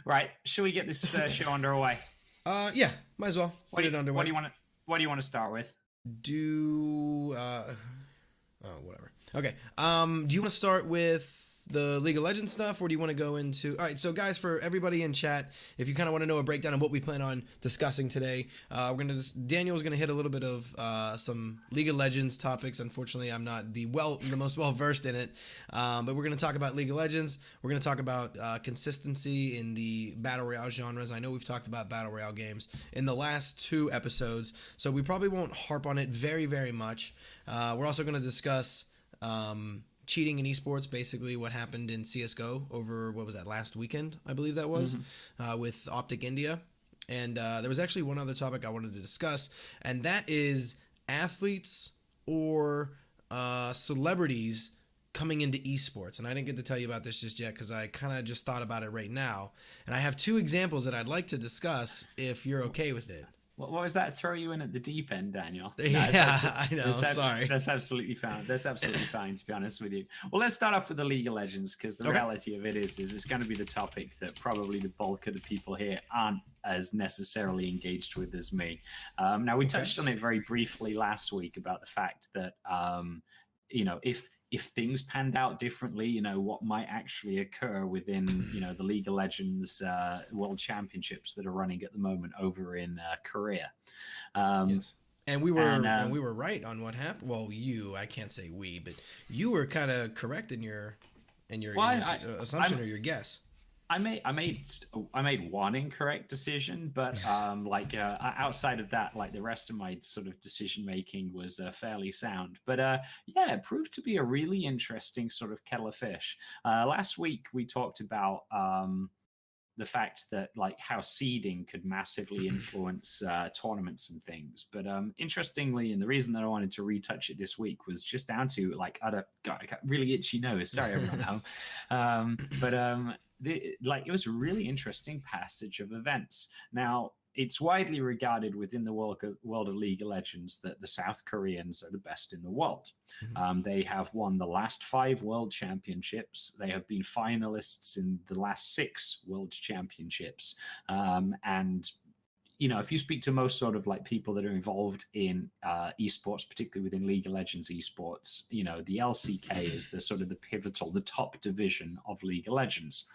Right, shall we get this show underway? Yeah, might as well What get do you, it what underway. do you want to What do you want to start with? Do oh whatever. Okay. Do you want to start with the League of Legends stuff, or do you want to go into? All right. So, guys, for everybody in chat, if you kind of want to know a breakdown of what we plan on discussing today, Daniel's gonna hit a little bit of some League of Legends topics. Unfortunately, I'm not the most well versed in it, but we're gonna talk about League of Legends. We're gonna talk about consistency in the battle royale genres. I know we've talked about battle royale games in the last two episodes, so we probably won't harp on it very much. We're also going to discuss cheating in esports, basically what happened in CS:GO over what was that last weekend, I believe that was, Hmm. with Optic India. And there was actually one other topic I wanted to discuss, and that is athletes or celebrities coming into esports. And I didn't get to tell you about this just yet because I kind of just thought about it right now. And I have two examples that I'd like to discuss if you're okay with it. What was that? Throw you in at the deep end, Daniel? No, Yeah, I know. Sorry. that's absolutely fine. That's absolutely fine, to be honest with you. Well, let's start off with the League of Legends because the Okay. reality of it is it's going to be the topic that probably the bulk of the people here aren't as necessarily engaged with as me. Now, we Okay. touched on it very briefly last week about the fact that if things panned out differently, what might actually occur within, the League of Legends World Championships that are running at the moment over in Korea. Um, Yes. And we and were right on what happened. Well, I can't say we, but you were kind of correct in your well, assumption or your guess. I made one incorrect decision, but outside of that, like the rest of my sort of decision making was fairly sound. But yeah, it proved to be a really interesting sort of kettle of fish. Last week we talked about the fact that like how seeding could massively influence tournaments and things. But interestingly, and the reason that I wanted to retouch it this week was just down to like I got really itchy nose. Sorry, everyone at home. Like it was a really interesting passage of events. Now, it's widely regarded within the world of League of Legends that the South Koreans are the best in the world. Mhm. They have won the last 5 world championships. They have been finalists in the last 6 world championships. And if you speak to most sort of like people that are involved in esports, particularly within League of Legends esports, the LCK is the sort of the pivotal, the top division of League of Legends.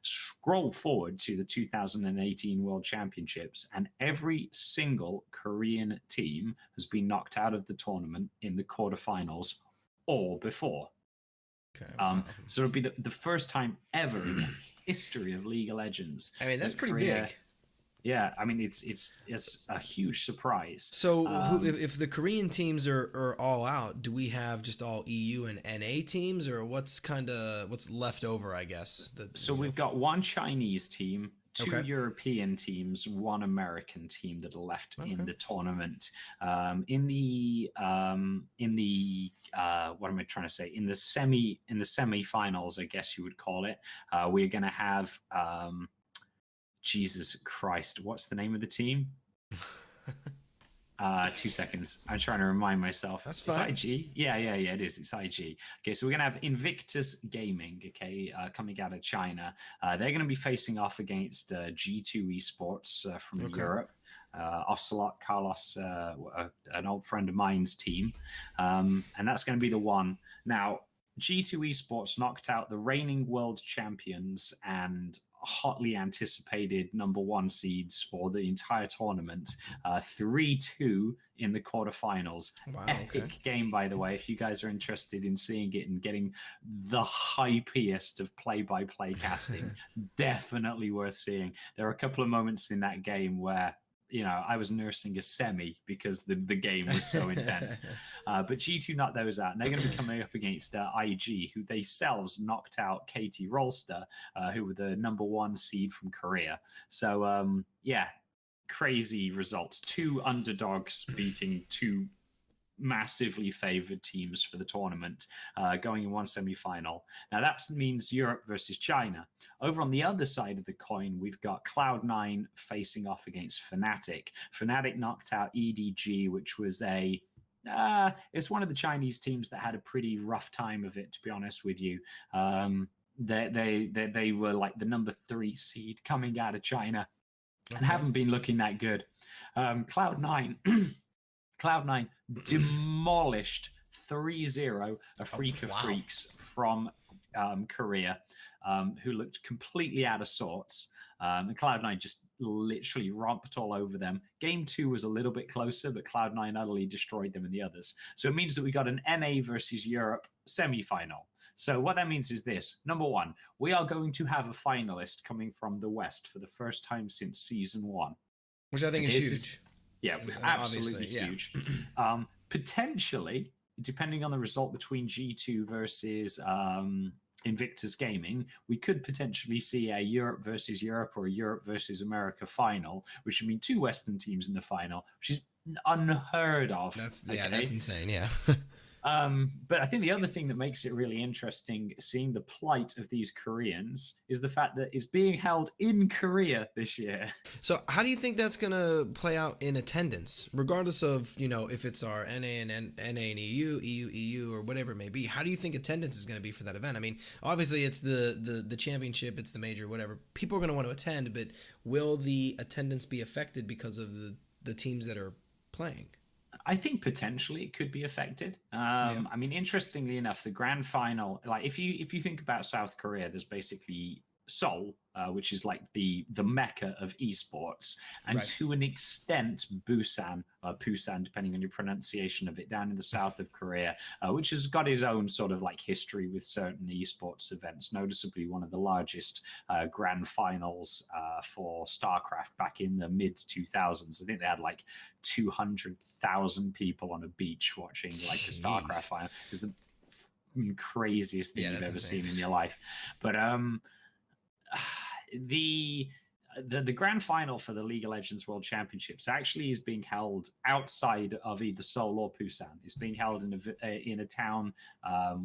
Scroll forward to the 2018 World Championships, and every single Korean team has been knocked out of the tournament in the quarterfinals or before. Okay. Wow. So it'll be the first time ever in the history of League of Legends I mean, that's that pretty Korea. big. Yeah, I mean it's a huge surprise. So, Um, if the Korean teams are all out, do we have just all EU and NA teams, or what's left over? I guess so we've got one Chinese team, two Okay. European teams, one American team that are left in Okay. the tournament. In the what am I trying to say? In the semi-finals, I guess you would call it. We're going to have Jesus Christ, what's the name of the team? 2 seconds. I'm trying to remind myself. That's It's fine. IG. Yeah. It is. It's IG. Okay, so we're gonna have Invictus Gaming. Okay, coming out of China. They're going to be facing off against G2 Esports from Okay. Europe. Ocelot Carlos, an old friend of mine's team, and that's going to be the one. Now, G2 Esports knocked out the reigning world champions and hotly anticipated number one seeds for the entire tournament, 3-2 in the quarterfinals. Wow. Okay. Epic game, by the way, if you guys are interested in seeing it and getting the hypiest of play-by-play casting, definitely worth seeing. There are a couple of moments in that game where I was nursing a semi because the game was so intense. But G2 knocked those out, and they're going to be coming up against IG, who themselves knocked out Katie Rolster, who were the number one seed from Korea. So, yeah, crazy results. 2 underdogs beating 2 massively favored teams for the tournament, going in one semi-final. Now that means Europe versus China. Over on the other side of the coin, we've got Cloud9 facing off against Fnatic. Fnatic knocked out EDG, which was it's one of the Chinese teams that had a pretty rough time of it, to be honest with you. They were like the number 3 seed coming out of China and Okay. haven't been looking that good. Cloud9 Cloud9 demolished 3-0 a Freak of wow. Freaks from Korea, who looked completely out of sorts. And Cloud9 just literally romped all over them. Game 2 was a little bit closer, but Cloud9 utterly destroyed them in the others. So it means that we got an NA versus Europe semi-final. So what that means is this. Number 1, we are going to have a finalist coming from the West for the first time since Season 1. Which I think is huge. Yeah, absolutely huge. Potentially, depending on the result between G2 versus Invictus Gaming, we could potentially see a Europe versus Europe or a Europe versus America final, which would mean 2 Western teams in the final, which is unheard of. That's insane. Yeah. But I think the other thing that makes it really interesting, seeing the plight of these Koreans, is the fact that it's being held in Korea this year. So how do you think that's going to play out in attendance, regardless of, if it's our NA and EU, or whatever it may be? How do you think attendance is going to be for that event? I mean, obviously it's the championship, it's the major, whatever. People are going to want to attend, but will the attendance be affected because of the teams that are playing? I think potentially it could be affected. I mean, interestingly enough, the grand final, like if you think about South Korea, there's basically Seoul, which is like the mecca of esports, and to an extent Busan, Busan, depending on your pronunciation of it, down in the south of Korea, which has got its own sort of like history with certain esports events, noticeably one of the largest grand finals for StarCraft back in the mid 2000s. I think they had like 200,000 people on a beach watching like the StarCraft final. It was the craziest thing you've ever seen in your life. But the grand final for the League of Legends World Championships actually is being held outside of either Seoul or Busan. It's being held in a town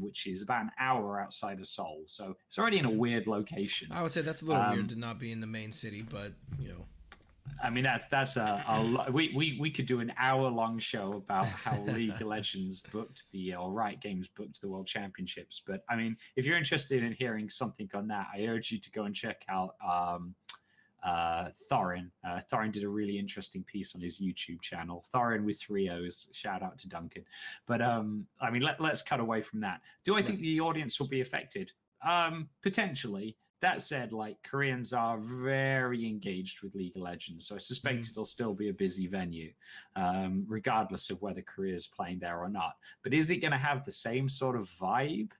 which is about an hour outside of Seoul, so it's already in a weird location. I would say that's a little weird to not be in the main city, but I mean, that's we could do an hour-long show about how League of Legends booked Riot Games booked the World Championships. But I mean, if you're interested in hearing something on that, I urge you to go and check out Thorin. Thorin did a really interesting piece on his YouTube channel. Thorin with 3 O's. Shout out to Duncan. But I mean, let's cut away from that. Do I think the audience will be affected? Potentially. That said, like, Koreans are very engaged with League of Legends, so I suspect it'll still be a busy venue, regardless of whether Korea's playing there or not. But is it going to have the same sort of vibe?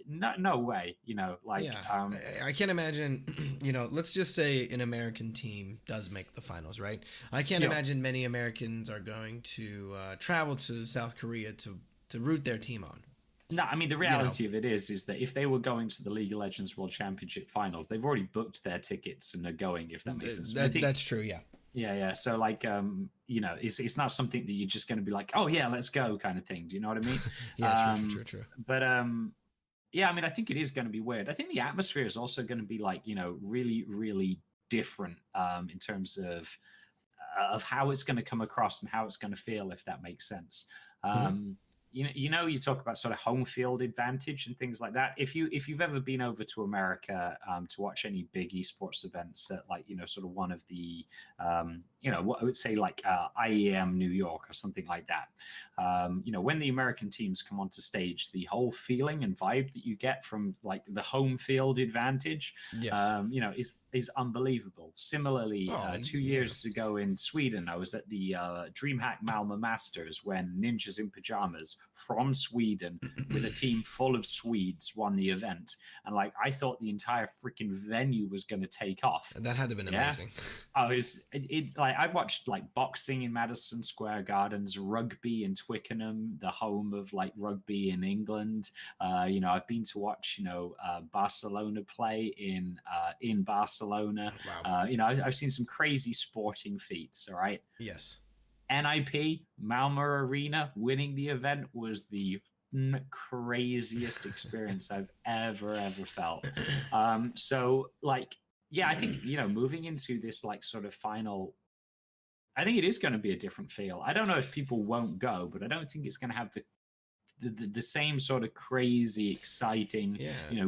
No way. I can't imagine. Let's just say an American team does make the finals, right? I can't imagine many Americans are going to travel to South Korea to root their team on. No, I mean, the reality of it is that if they were going to the League of Legends World Championship finals, they've already booked their tickets and are going, if that makes sense. That's true, yeah. Yeah. So, like, it's not something that you're just going to be like, oh, yeah, let's go kind of thing. Do you know what I mean? Yeah, true. But, yeah, I mean, I think it is going to be weird. I think the atmosphere is also going to be, like, really, really different in terms of how it's going to come across and how it's going to feel, if that makes sense. You talk about sort of home field advantage and things like that. If you've ever been over to America to watch any big esports events at sort of one of the what I would say like IEM New York or something like that, when the American teams come onto stage, the whole feeling and vibe that you get from like the home field advantage, is unbelievable. Similarly, 2 years ago in Sweden, I was at the DreamHack Malmö Masters when Ninjas in Pajamas from Sweden with a team full of Swedes won the event, and like I thought the entire freaking venue was going to take off. That had to have been amazing. Oh, like I've watched like boxing in Madison Square Gardens, rugby in Twickenham, the home of like rugby in England. I've been to watch Barcelona play in Barcelona. Wow. I've seen some crazy sporting feats. All right. Yes. NIP, Malmö Arena, winning the event was the craziest experience I've ever felt. So like, yeah, I think, moving into this like sort of final, I think it is going to be a different feel. I don't know if people won't go, but I don't think it's going to have the same sort of crazy, exciting,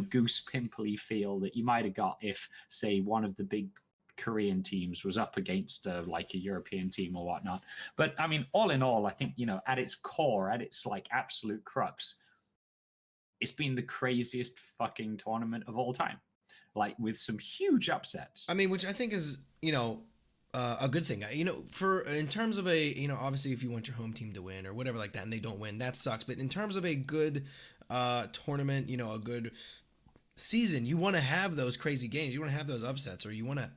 goose pimply feel that you might have got if, say, one of the big Korean teams was up against like a European team or whatnot. But I mean, all in all, I think, at its core, at its like absolute crux, it's been the craziest fucking tournament of all time, like with some huge upsets. I mean, which I think is, a good thing. For in terms of a, obviously if you want your home team to win or whatever like that and they don't win, that sucks. But in terms of a good tournament, a good season, you want to have those crazy games. You want to have those upsets, or you want to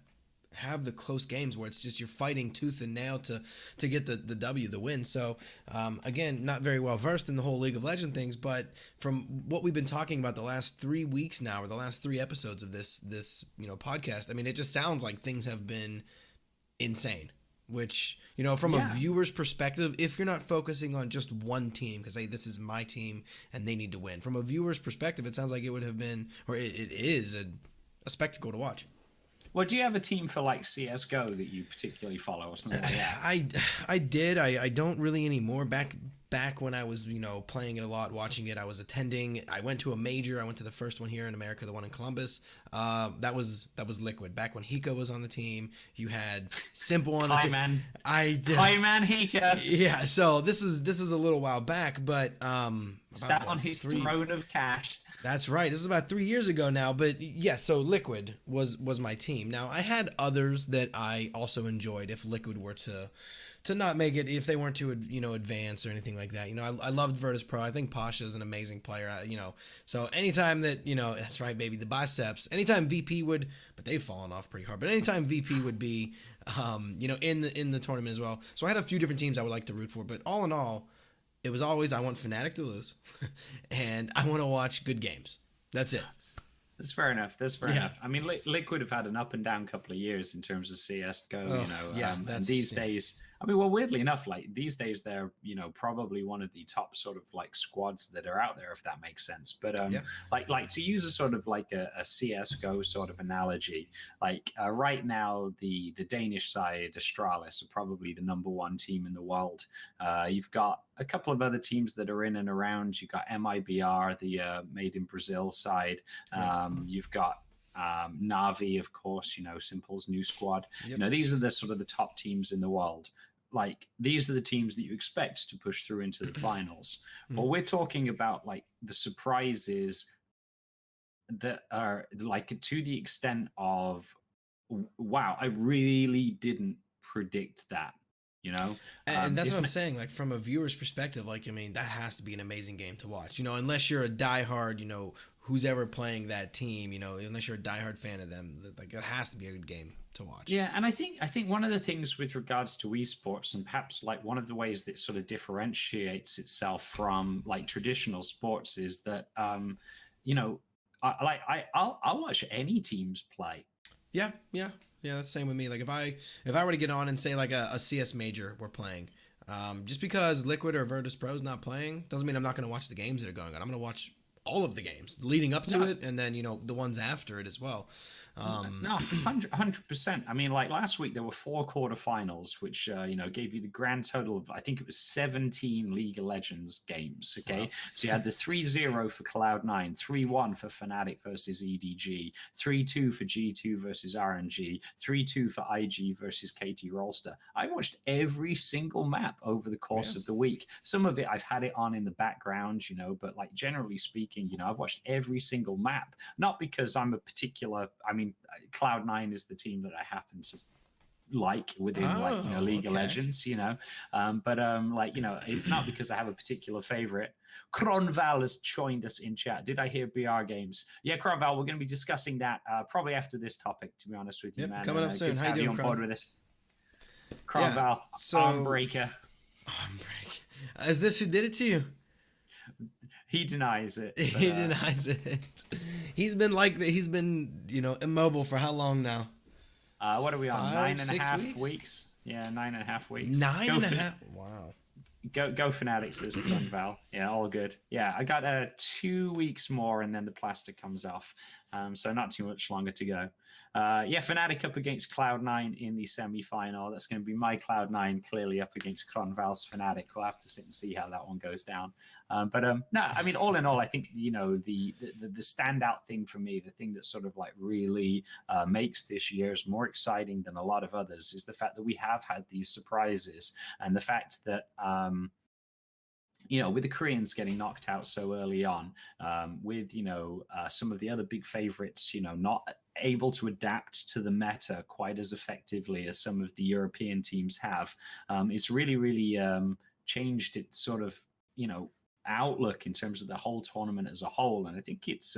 have the close games where it's just you're fighting tooth and nail to get the W, the win. So again, not very well versed in the whole League of Legends things, but from what we've been talking about the last 3 weeks now, or the last 3 episodes of this podcast, I mean, it just sounds like things have been insane. Which, from a viewer's perspective, if you're not focusing on just one team, because, hey, this is my team and they need to win. From a viewer's perspective, it sounds like it would have been, or it is a spectacle to watch. Well, do you have a team for like CS:GO that you particularly follow or something like that? I did. I don't really anymore. Back when I was, playing it a lot, watching it, I was attending. I went to a major. I went to the first one here in America, the one in Columbus. That was Liquid. Back when Hiko was on the team, you had Simple on the team. Man. I did. Hi, man, Hiko. Yeah. So this is a little while back, but sat on his throne of cash. That's right. This was about 3 years ago now. But yes, so Liquid was my team. Now I had others that I also enjoyed if Liquid were to not make it, if they weren't to advance or anything like that. I loved Virtus Pro. I think Pasha is an amazing player. So anytime that that's right, baby, the biceps. Anytime VP would, but they've fallen off pretty hard. But anytime VP would be, in the tournament as well. So I had a few different teams I would like to root for. But all in all, it was always I want Fnatic to lose, and I want to watch good games. That's it. That's fair enough. Enough. I mean, Liquid have had an up and down couple of years in terms of CS:GO. And these days, I mean, well, weirdly enough, like these days, they're probably one of the top sort of like squads that are out there, if that makes sense. But like to use a sort of like a CS:GO sort of analogy, like right now, the Danish side, Astralis, are probably the #1 team in the world. You've got a couple of other teams that are in and around. You've got MIBR, the Made in Brazil side. You've got Navi, of course, Simple's new squad. Yep. These are the sort of the top teams in the world. Like, these are the teams that you expect to push through into the finals. Well, we're talking about like the surprises that are like to the extent of, wow, I really didn't predict that. And that's what I'm saying. Like, from a viewer's perspective, like, I mean, that has to be an amazing game to watch. Unless you're a diehard, who's ever playing that team, unless you're a diehard fan of them, like, it has to be a good game to watch. Yeah, and I think one of the things with regards to esports, and perhaps like one of the ways that sort of differentiates itself from like traditional sports, is that I'll watch any teams play. Yeah, that's the same with me. Like, if I were to get on and say like a CS major we're playing, just because Liquid or Virtus Pro is not playing doesn't mean I'm not going to watch the games that are going on. I'm going to watch all of the games leading up to it, and then the ones after it as well. No, 100%. I mean, like last week there were 4 quarterfinals, which gave you the grand total of, I think it was 17 League of Legends games. Okay, wow. So you had the 3-0 for Cloud9, 3-1 for Fnatic versus EDG, 3-2 for G2 versus RNG, 3-2 for IG versus KT Rolster. I watched every single map over the course of the week. Some of it I've had it on in the background, but like generally speaking, I've watched every single map. Not because I'm a particular, I mean, Cloud9 is the team that I happen to like within League of Legends, but it's not because I have a particular favorite. Kronval has joined us in chat. Did I hear BR games? Yeah, Kronval, we're going to be discussing that probably after this topic, to be honest with you, man. Coming up soon. How you doing, on board with this? Kronval, Armbreaker. Armbreaker. Is this who did it to you? He denies it. He denies it. He's been like that. He's been, immobile for how long now? What are we on? 9.5 weeks? Yeah, 9.5 weeks. 9.5. Wow. Go Fanatics this one, Val. Yeah, all good. Yeah, I got 2 weeks more, and then the plaster comes off. So not too much longer to go. Fnatic up against Cloud9 in the semi-final. That's going to be my Cloud9 clearly up against Cronval's Fnatic. We'll have to sit and see how that one goes down. No, I mean, all in all, I think, you know, the standout thing for me, the thing that sort of like really makes this year's more exciting than a lot of others is the fact that we have had these surprises, and the fact that you know, with the Koreans getting knocked out so early on, with, you know, some of the other big favorites, you know, not able to adapt to the meta quite as effectively as some of the European teams have, it's really, really changed its sort of, you know, outlook in terms of the whole tournament as a whole. And I think it's,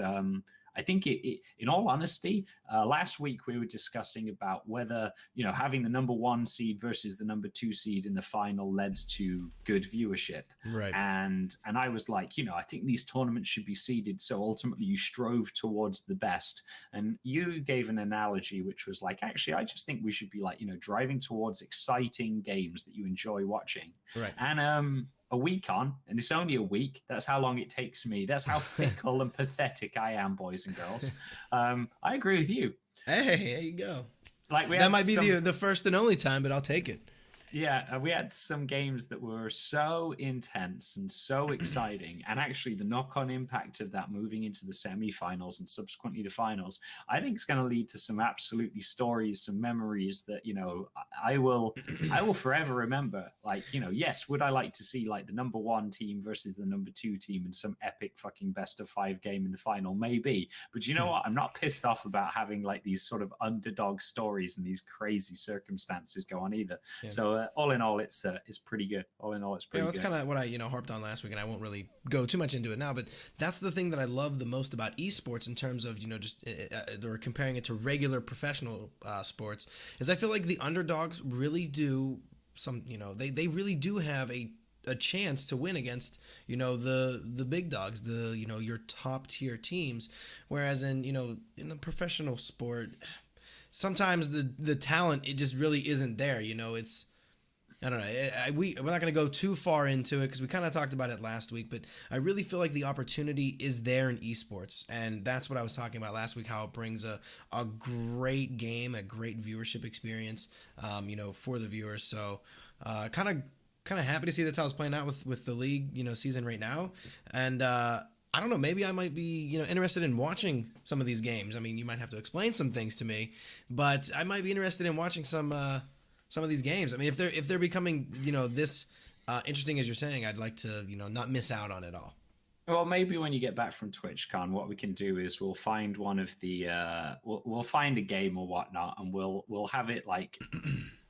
I think in all honesty, last week we were discussing about whether, you know, having the number 1 seed versus the number 2 seed in the final led to good viewership. Right. And I was like, you know, I think these tournaments should be seeded so ultimately you strove towards the best. And you gave an analogy which was like, actually, I just think we should be like, you know, driving towards exciting games that you enjoy watching. Right. And a week on, and it's only a week. That's how long it takes me. That's how fickle and pathetic I am, boys and girls. I agree with you. Hey, there you go. Like that might be the first and only time, but I'll take it. Yeah, we had some games that were so intense and so exciting, and actually the knock-on impact of that moving into the semi-finals and subsequently the finals, I think it's going to lead to some absolutely stories, some memories that, you know, I will forever remember. Like, you know, yes, would I like to see like the number 1 team versus the number 2 team in some epic fucking best of 5 game in the final? Maybe, but you know what? I'm not pissed off about having like these sort of underdog stories and these crazy circumstances go on either. Yeah. So all in all, it's pretty good. All in all, it's pretty good. That's kind of what I, you know, harped on last week, and I won't really go too much into it now, but that's the thing that I love the most about esports in terms of, you know, just they're comparing it to regular professional sports, is I feel like the underdogs really do some, you know, they really do have a chance to win against, you know, the big dogs, the, you know, your top tier teams, whereas in, you know, in a professional sport, sometimes the talent, it just really isn't there. You know, it's, I don't know. We're not going to go too far into it because we kind of talked about it last week, but I really feel like the opportunity is there in esports, and that's what I was talking about last week, how it brings a great game, a great viewership experience, you know, for the viewers. So kind of happy to see that's how it's playing out with the league, you know, season right now. And I don't know, maybe I might be, you know, interested in watching some of these games. I mean, you might have to explain some things to me, but I might be interested in watching some of these games. I mean, if they're becoming, you know, this interesting as you're saying, I'd like to, you know, not miss out on it all. Well, maybe when you get back from TwitchCon, what we can do is we'll find one of the we'll find a game or whatnot, and we'll have it like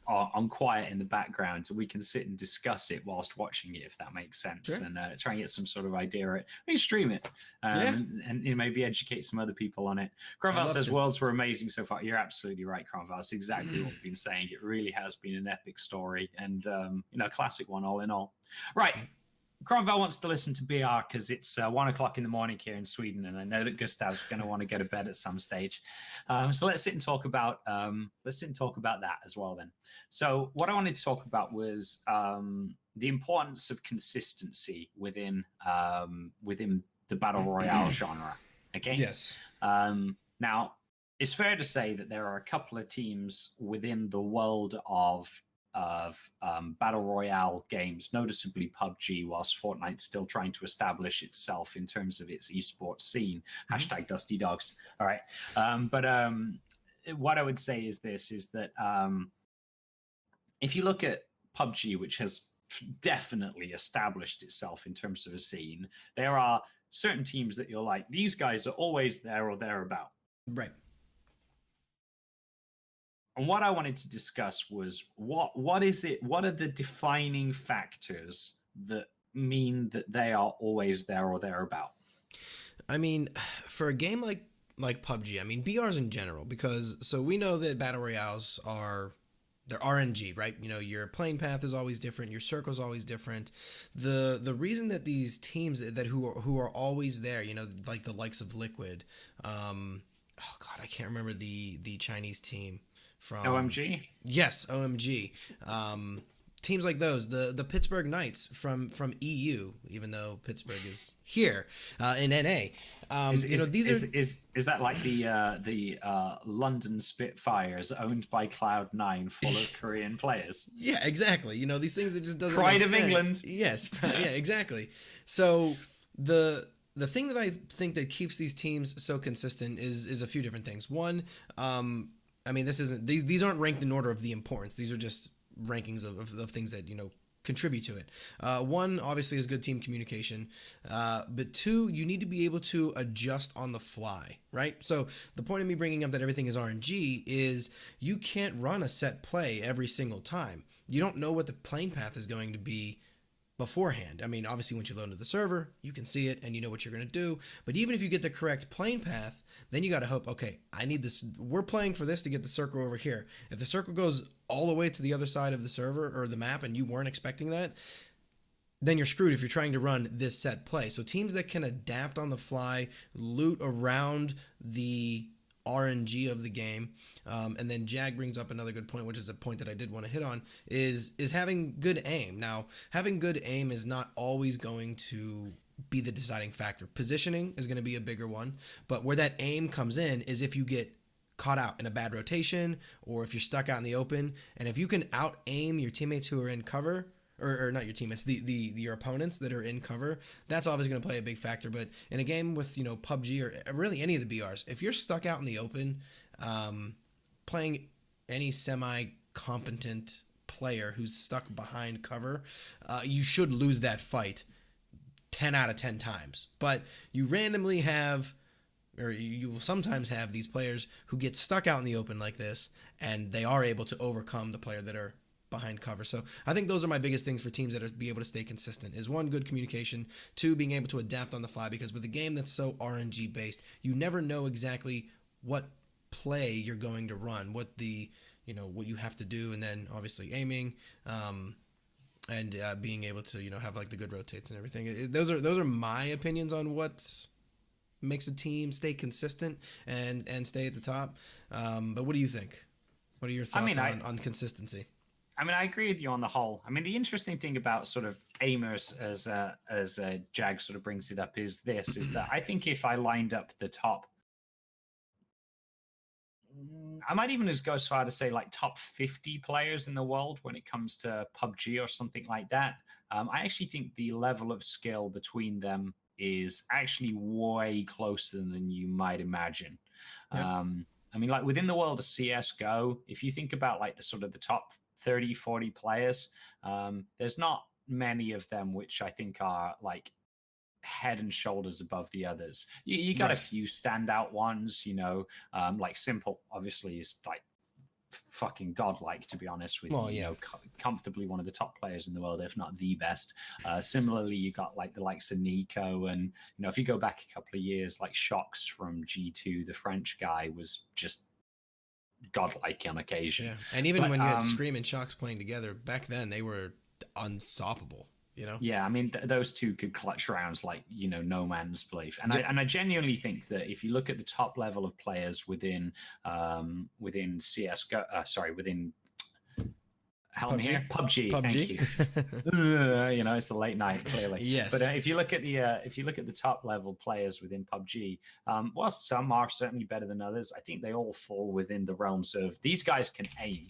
on quiet in the background, so we can sit and discuss it whilst watching it, if that makes sense. Sure. And try and get some sort of idea. We can stream it, and you know, maybe educate some other people on it. Cronval says worlds were amazing so far. You're absolutely right, Cronval. That's exactly what we've been saying. It really has been an epic story, and you know, a classic one all in all. Right. Cronval wants to listen to BR because it's 1 o'clock in the morning here in Sweden, and I know that Gustav's going to want to go to bed at some stage. So let's sit and talk about that as well. Then, so what I wanted to talk about was the importance of consistency within the battle royale genre. Okay. Yes. Now, it's fair to say that there are a couple of teams within the world of battle royale games, noticeably PUBG, whilst Fortnite's still trying to establish itself in terms of its esports scene. # Dusty Dogs. All right. But what I would say is this, is that if you look at PUBG, which has definitely established itself in terms of a scene, there are certain teams that you're like, these guys are always there or thereabout. Right. And what I wanted to discuss was what is it? What are the defining factors that mean that they are always there or thereabout? I mean, for a game like PUBG, I mean BRs in general, because so we know that battle royales they're RNG, right? You know, your playing path is always different, your circle's always different. The reason that these teams who are always there, you know, like the likes of Liquid, oh god, I can't remember the Chinese team. From OMG? Yes, OMG. teams like those, the Pittsburgh Knights from EU, even though Pittsburgh is here in NA. Is that like the London Spitfires owned by Cloud9, full of Korean players? Yeah, exactly. These things that just doesn't Pride make of sense. England. Yes, yeah, exactly. So the thing that I think that keeps these teams so consistent is a few different things. One, I mean, these aren't ranked in order of the importance. These are just rankings of things that contribute to it. One, obviously, is good team communication, but two, you need to be able to adjust on the fly, right? So the point of me bringing up that everything is RNG is you can't run a set play every single time. You don't know what the plane path is going to be beforehand. I mean, obviously, once you load into the server, you can see it and you know what you're going to do. But even if you get the correct plane path, then you got to hope, okay, I need this. We're playing for this to get the circle over here. If the circle goes all the way to the other side of the server or the map and you weren't expecting that, then you're screwed if you're trying to run this set play. So teams that can adapt on the fly, loot around the RNG of the game, and then Jag brings up another good point, which is a point that I did want to hit on, is having good aim. Now, having good aim is not always going to be the deciding factor. Positioning is going to be a bigger one, but where that aim comes in is if you get caught out in a bad rotation or if you're stuck out in the open, and if you can out aim your teammates who are in cover, or not your teammates, your opponents that are in cover, that's always going to play a big factor. But in a game with PUBG or really any of the BRs, if you're stuck out in the open, playing any semi-competent player who's stuck behind cover, you should lose that fight 10 out of 10 times. But you randomly have, or you will sometimes have these players who get stuck out in the open like this, and they are able to overcome the player that are behind cover. So I think those are my biggest things for teams that are be able to stay consistent is one, good communication, two, being able to adapt on the fly, because with a game that's so RNG based, you never know exactly what play you're going to run, what what you have to do, and then obviously aiming, and being able to have like the good rotates and everything. Those are my opinions on what makes a team stay consistent and stay at the top. But what do you think? What are your thoughts on consistency? I mean, I agree with you on the whole. I mean, the interesting thing about sort of aimers, as Jag sort of brings it up, is that I think if I lined up the top, I might even just go as far to say like top 50 players in the world when it comes to PUBG or something like that. I actually think the level of skill between them is actually way closer than you might imagine. Yeah. I mean, like within the world of CSGO, if you think about like the sort of the top 30, 40 players, there's not many of them which I think are like head and shoulders above the others. You got right. A few standout ones, like Simple obviously is like fucking godlike, to be honest with you. Comfortably one of the top players in the world, if not the best. Similarly, you got like the likes of Nico, and if you go back a couple of years, like Shox from G2, the French guy, was just godlike on occasion. Yeah, and even when you had Scream and Shox playing together back then, they were unstoppable. Yeah, I mean those two could clutch rounds like no man's belief, and I genuinely think that if you look at the top level of players within CS:GO, within help me here, PUBG. Thank you. It's a late night clearly. Yes. But if you look at the top level players within PUBG, whilst some are certainly better than others, I think they all fall within the realms of these guys can aim.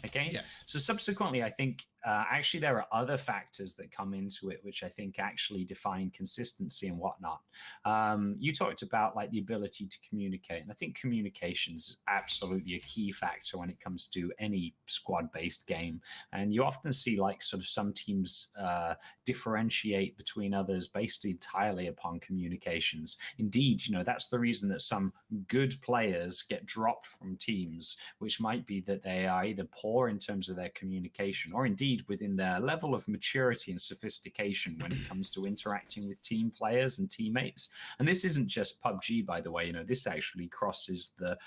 Okay. Yes. So subsequently, I think actually there are other factors that come into it, which I think actually define consistency and whatnot. You talked about like the ability to communicate, and I think communication is absolutely a key factor when it comes to any squad-based game. And you often see like sort of some teams differentiate between others based entirely upon communications. Indeed, that's the reason that some good players get dropped from teams, which might be that they are either poor in terms of their communication, or indeed within their level of maturity and sophistication when it comes to interacting with team players and teammates. And this isn't just PUBG, by the way. This actually crosses the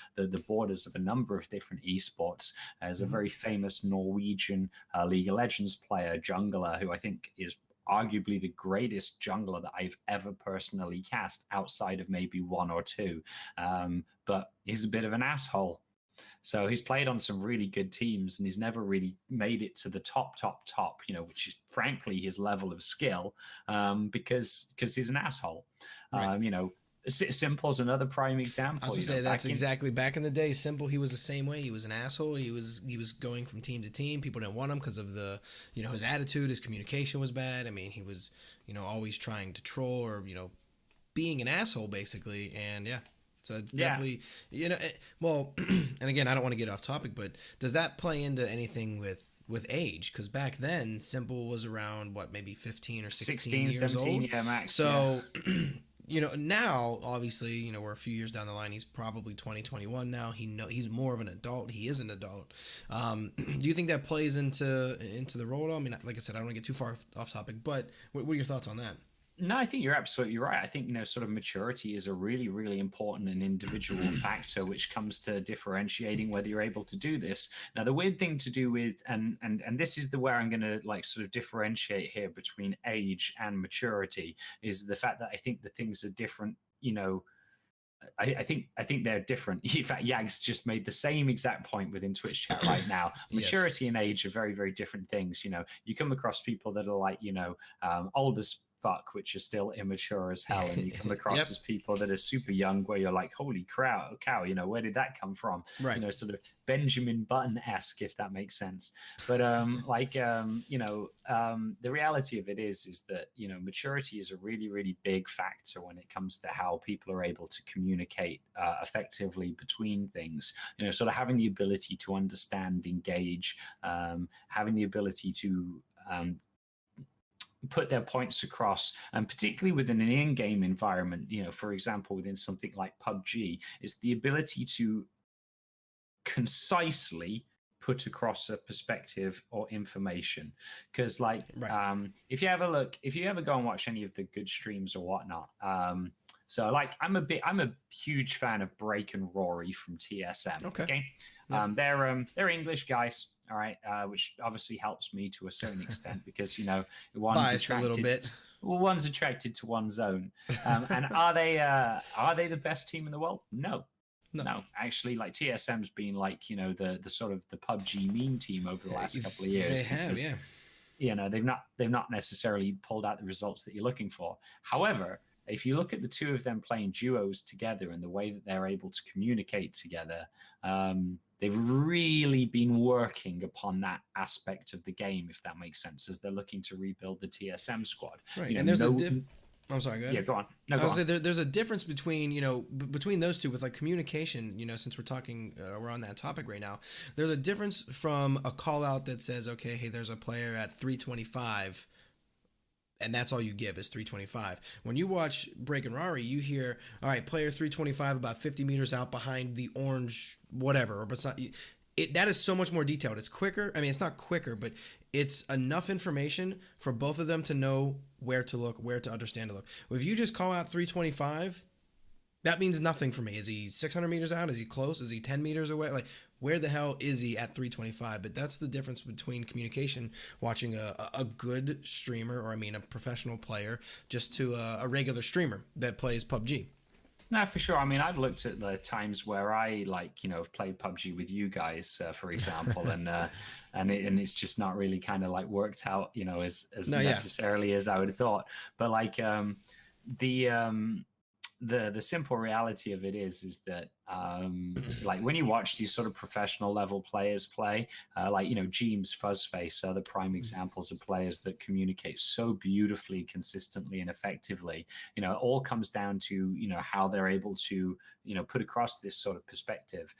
borders of a number of different esports. There's a very famous Norwegian League of Legends player, jungler, who I think is arguably the greatest jungler that I've ever personally cast, outside of maybe one or two. But he's a bit of an asshole. So he's played on some really good teams, and he's never really made it to the top, which is frankly his level of skill, because he's an asshole. Right. Simple's another prime example. I was gonna say that's exactly back in the day. Simple, he was the same way. He was an asshole. He was going from team to team. People didn't want him because of the his attitude. His communication was bad. I mean, he was always trying to troll or being an asshole basically. And yeah, so it's definitely well. And again, I don't want to get off topic, but does that play into anything with age? Because back then, Simple was around maybe 15 or 16 years 17, old. yeah, max. So. Yeah. Now, obviously, we're a few years down the line. He's probably 20, 21 now. He's more of an adult. He is an adult. Do you think that plays into the role at all? I mean, like I said, I don't want to get too far off topic, but what are your thoughts on that? No, I think you're absolutely right. I think, sort of maturity is a really, really important and individual factor, which comes to differentiating whether you're able to do this. Now, the weird thing to do with, and this is where I'm going to sort of differentiate here between age and maturity, is the fact that I think the things are different. I think they're different. In fact, Yags just made the same exact point within Twitch chat right now. Maturity and age are very, very different things. You come across people that are old as fuck, which are still immature as hell, and you come across as people that are super young, where you're like, holy cow, where did that come from? Right. Sort of Benjamin Button-esque, if that makes sense. But the reality of it is that maturity is a really, really big factor when it comes to how people are able to communicate effectively between things. Sort of having the ability to understand, engage, having the ability to put their points across, and particularly within an in-game environment, for example, within something like PUBG, is the ability to concisely put across a perspective or information. Because if you ever go and watch any of the good streams or whatnot, so I'm a huge fan of Break and Rory from TSM. Okay. They're English guys. All right, which obviously helps me to a certain extent because one's attracted to one's own. And are they the best team in the world? No. Actually, TSM's been the sort of the PUBG meme team over the last couple of years. They have, yeah. They've not necessarily pulled out the results that you're looking for. However, if you look at the two of them playing duos together and the way that they're able to communicate together, they've really been working upon that aspect of the game, if that makes sense, as they're looking to rebuild the TSM squad. Right, and there's I'm sorry, go ahead. Yeah, go on. There's a difference between between those two with communication. Since we're talking, we're on that topic right now. There's a difference from a call out that says, okay, hey, there's a player at 325. And that's all you give is 325. When you watch Break and Rari, you hear, all right, player 325 about 50 meters out behind the orange whatever. But that is so much more detailed. It's quicker. I mean, it's not quicker, but it's enough information for both of them to know where to look, where to understand to look. If you just call out 325, that means nothing for me. Is he 600 meters out? Is he close? Is he 10 meters away? Where the hell is he at 325? But that's the difference between communication, watching a good streamer, or a professional player, just to a regular streamer that plays PUBG. No, for sure. I mean, I've looked at the times where I have played PUBG with you guys, for example, and it's just not really kind of worked out, as necessarily as I would have thought. But the simple reality of it is that when you watch these sort of professional level players play, Jeems, Fuzzface are the prime examples of players that communicate so beautifully, consistently, and effectively. It all comes down to how they're able to put across this sort of perspective.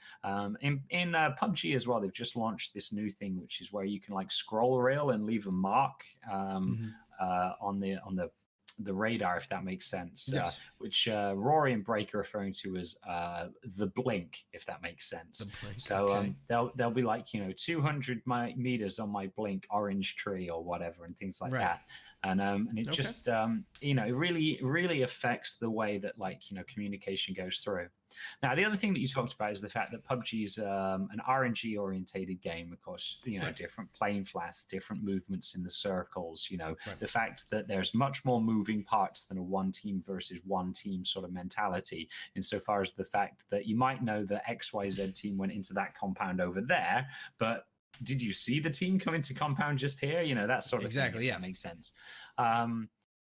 In PUBG as well, they've just launched this new thing, which is where you can scroll rail and leave a mark on the radar, if that makes sense. Yes. Which Rory and Break are referring to as the blink, if that makes sense. The blink, so okay. They'll be 200 meters on my blink orange tree or whatever, and things like that. And it just it really affects the way that communication goes through. Now, the other thing that you talked about is the fact that PUBG is an RNG orientated game. Of course, Right. different playing flats, different movements in the circles. Right. The fact that there's much more moving parts than a one team versus one team sort of mentality. Insofar as the fact that you might know that XYZ team went into that compound over there, but did you see the team come into compound just here? That sort of Exactly. thing, if Yeah. that makes sense.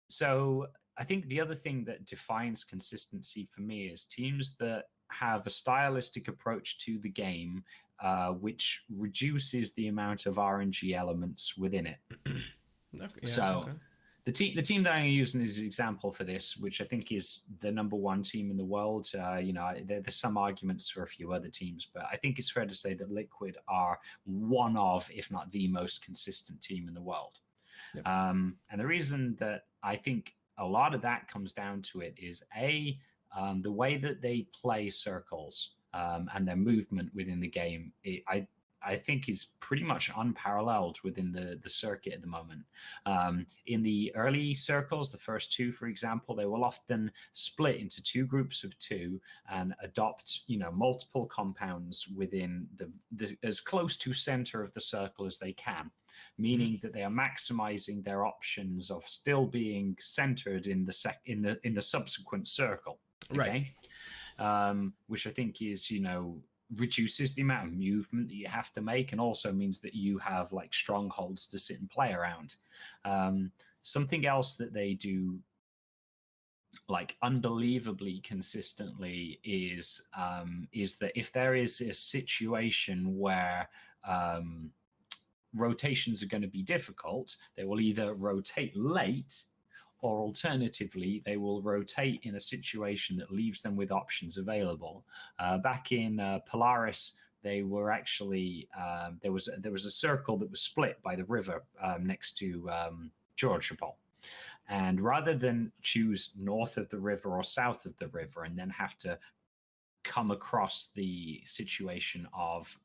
So I think the other thing that defines consistency for me is teams that have a stylistic approach to the game, which reduces the amount of RNG elements within it. Okay, yeah, So okay. the team that I'm using as an example for this, which I think is the number one team in the world, there's some arguments for a few other teams, but I think it's fair to say that Liquid are one of, if not the most consistent team in the world. Yep. And the reason that I think a lot of that comes down to it is the way that they play circles and their movement within the game. I think is pretty much unparalleled within the circuit at the moment. In the early circles, the first two, for example, they will often split into two groups of two and adopt, multiple compounds within the as close to center of the circle as they can, meaning that they are maximizing their options of still being centered in the subsequent circle. Okay. Right. Which I think is, reduces the amount of movement that you have to make, and also means that you have like strongholds to sit and play around. Something else that they do like unbelievably consistently is that if there is a situation where rotations are going to be difficult, they will either rotate late, or alternatively, they will rotate in a situation that leaves them with options available. Back in Polaris, they were actually there was a circle that was split by the river next to Georgopol. And rather than choose north of the river or south of the river and then have to come across the situation of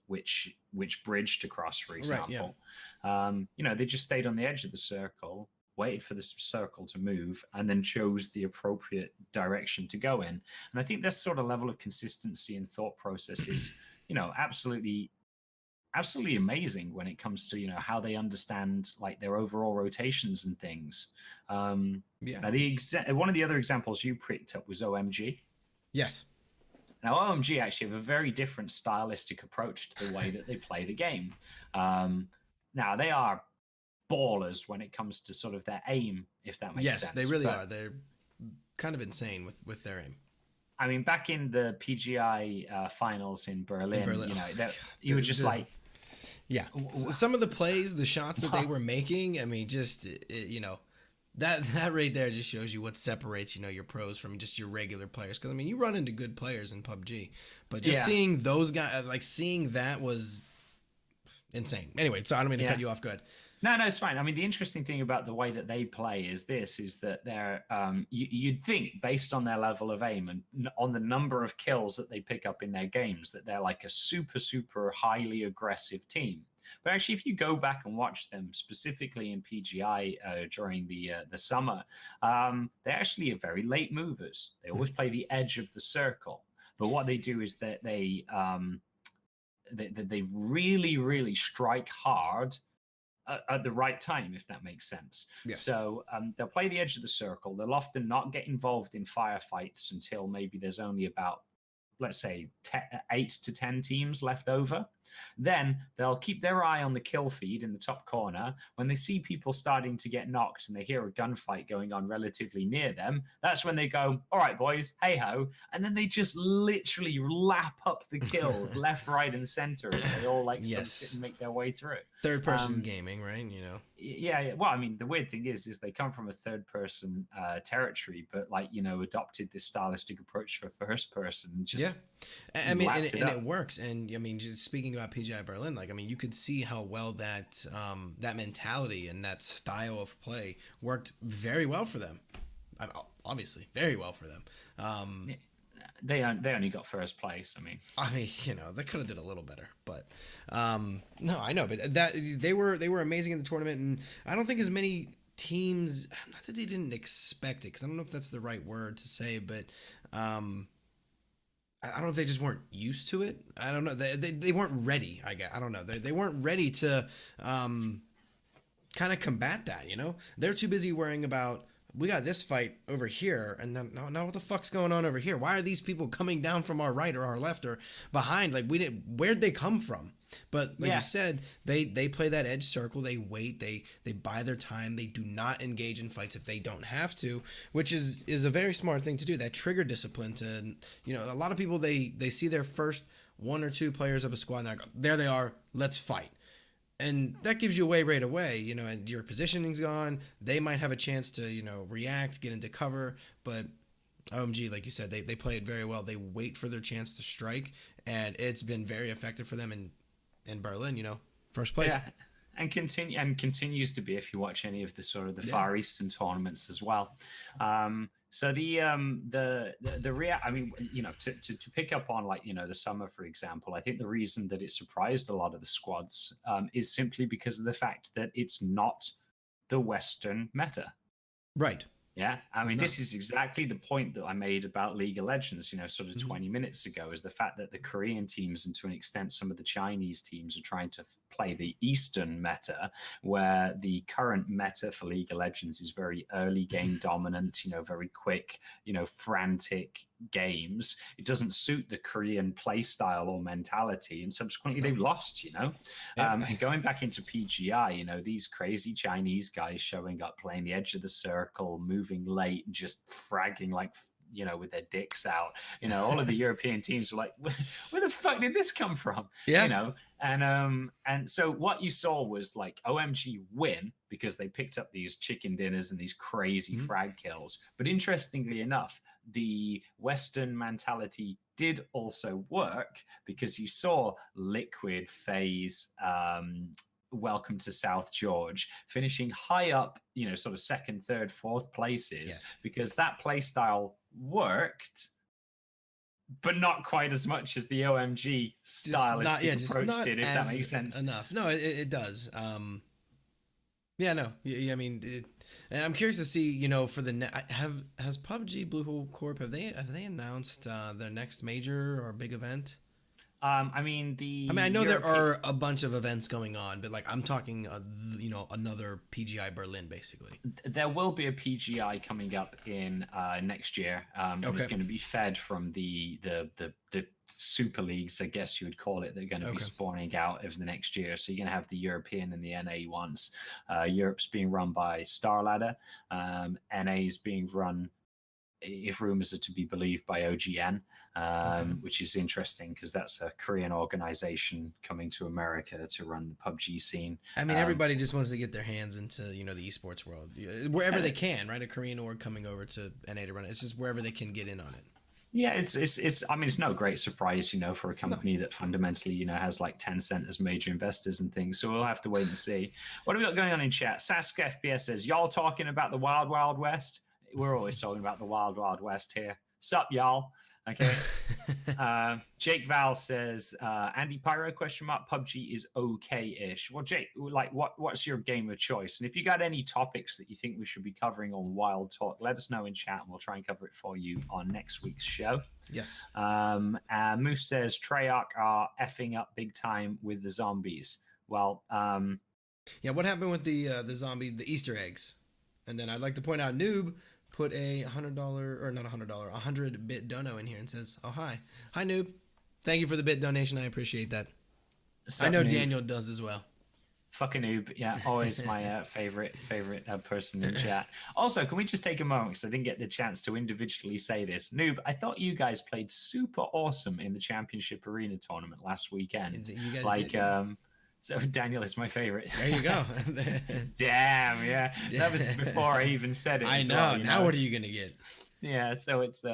which bridge to cross, for example, right, yeah. They just stayed on the edge of the circle, waited for the circle to move, and then chose the appropriate direction to go in. And I think this sort of level of consistency and thought process is, absolutely amazing when it comes to how they understand like their overall rotations and things. Yeah. Now one of the other examples you picked up was OMG. Yes. Now, OMG actually have a very different stylistic approach to the way that they play the game. Now, they are ballers when it comes to sort of their aim, if that makes sense. Yes, they really are. They're kind of insane with their aim. I mean, back in the PGI finals in Berlin, you were just like... Yeah, some of the plays, the shots that they were making, I mean, just, that right there just shows you what separates, your pros from just your regular players. Because, I mean, you run into good players in PUBG, but just seeing those guys, like seeing that was insane. Anyway, so I don't mean to cut you off. Go ahead. No, it's fine. I mean, the interesting thing about the way that they play is that they're, you'd think based on their level of aim and on the number of kills that they pick up in their games, that they're like a super, super highly aggressive team. But actually, if you go back and watch them specifically in PGI during the summer, they're actually very late movers. They always play the edge of the circle. But what they do is that they really, really strike hard at the right time, if that makes sense. Yes. So they'll play the edge of the circle. They'll often not get involved in firefights until maybe there's only about, let's say, 8 to 10 teams left over. Then they'll keep their eye on the kill feed in the top corner. When they see people starting to get knocked and they hear a gunfight going on relatively near them, that's when they go, all right, boys, hey-ho. And then they just literally lap up the kills left, right, and center as they all sort of sit and make their way through. Third-person gaming, right? Yeah. Well, I mean, the weird thing is they come from a third-person territory, but adopted this stylistic approach for first-person. I mean, and it works. And I mean, just speaking about PGI Berlin, you could see how well that that mentality and that style of play worked very well for them. Obviously, very well for them. They only got first place. I mean, they could have did a little better, but no, I know, but that they were amazing in the tournament, and I don't think as many teams. Not that they didn't expect it, because I don't know if that's the right word to say, but I don't know if they just weren't used to it. I don't know. They weren't ready. I guess. I don't know. They weren't ready to kind of combat that. You know, they're too busy worrying about, we got this fight over here, and then no, what the fuck's going on over here? Why are these people coming down from our right or our left or behind? Like, where'd they come from? But like you said, they play that edge circle. They wait. They buy their time. They do not engage in fights if they don't have to, which is a very smart thing to do. That trigger discipline to, you know, a lot of people, they see their first one or two players of a squad and they go, there they are, let's fight. And that gives you away right away, you know, and your positioning's gone. They might have a chance to, you know, react, get into cover, but OMG, like you said, they play it very well. They wait for their chance to strike, and it's been very effective for them in Berlin, you know, first place. Yeah, and continues to be if you watch any of the sort of the Far Eastern tournaments as well. So I mean, you know, to pick up on, like, you know, the summer, for example, I think the reason that it surprised a lot of the squads is simply because of the fact that it's not the Western meta. Right. Yeah, I mean, this is exactly the point that I made about League of Legends, you know, sort of 20 minutes ago, is the fact that the Korean teams, and to an extent some of the Chinese teams, are trying to play the Eastern meta, where the current meta for League of Legends is very early game dominant, you know, very quick, you know, frantic games. It doesn't suit the Korean play style or mentality, and subsequently they've lost, you know. And going back into PGI, you know, these crazy Chinese guys showing up, playing the edge of the circle, moving late, just fragging like, you know, with their dicks out. You know, all of the European teams were like, where the fuck did this come from? You know, and so what you saw was like OMG win because they picked up these chicken dinners and these crazy frag kills. But interestingly enough, the Western mentality did also work, because you saw Liquid, FaZe, Welcome to South George finishing high up, you know, sort of second, third, fourth places, because that play style worked, but not quite as much as the OMG stylistic approach did, if that makes sense. Enough. No, it does. Yeah, no. I mean, and I'm curious to see, you know, for the has PUBG Blue Hole Corp, have they announced their next major or big event? I mean, I know there are a bunch of events going on, but like I'm talking, you know, another PGI Berlin, basically. There will be a PGI coming up in next year. It's going to be fed from the super leagues, I guess you would call it. They're going to be spawning out over the next year. So you're going to have the European and the NA ones. Europe's being run by StarLadder. NA is being run, if rumors are to be believed, by OGN, which is interesting because that's a Korean organization coming to America to run the PUBG scene. I mean, everybody just wants to get their hands into, you know, the esports world wherever they can, right? A Korean org coming over to NA to run it. It's just wherever they can get in on it. Yeah, it's. I mean, it's no great surprise, you know, for a company that fundamentally, you know, has like Tencent as major investors and things. So we'll have to wait and see. What have we got going on in chat? Sask FPS says, y'all talking about the Wild Wild West? We're always talking about the Wild Wild West here. Sup, y'all? Okay. Jake Val says, Andy Pyro ? PUBG is okay-ish. Well, Jake, like, what's your game of choice? And if you got any topics that you think we should be covering on Wild Talk, let us know in chat, and we'll try and cover it for you on next week's show. Yes. Moose says Treyarch are effing up big time with the zombies. Well, yeah. What happened with the Easter eggs? And then I'd like to point out, Noob put a $100, or not $100, 100-bit dono in here and says, "Oh, hi Noob, thank you for the bit donation. I appreciate that." I know Noob. Daniel does as well. Fucking Noob, yeah, always my favorite person in chat. Also, can we just take a moment, because I didn't get the chance to individually say this. Noob, I thought you guys played super awesome in the Championship Arena tournament last weekend. You guys did. So Daniel is my favorite. There you go. Damn, yeah. That was before I even said it. I know. Well, now what are you gonna get? Yeah, so it's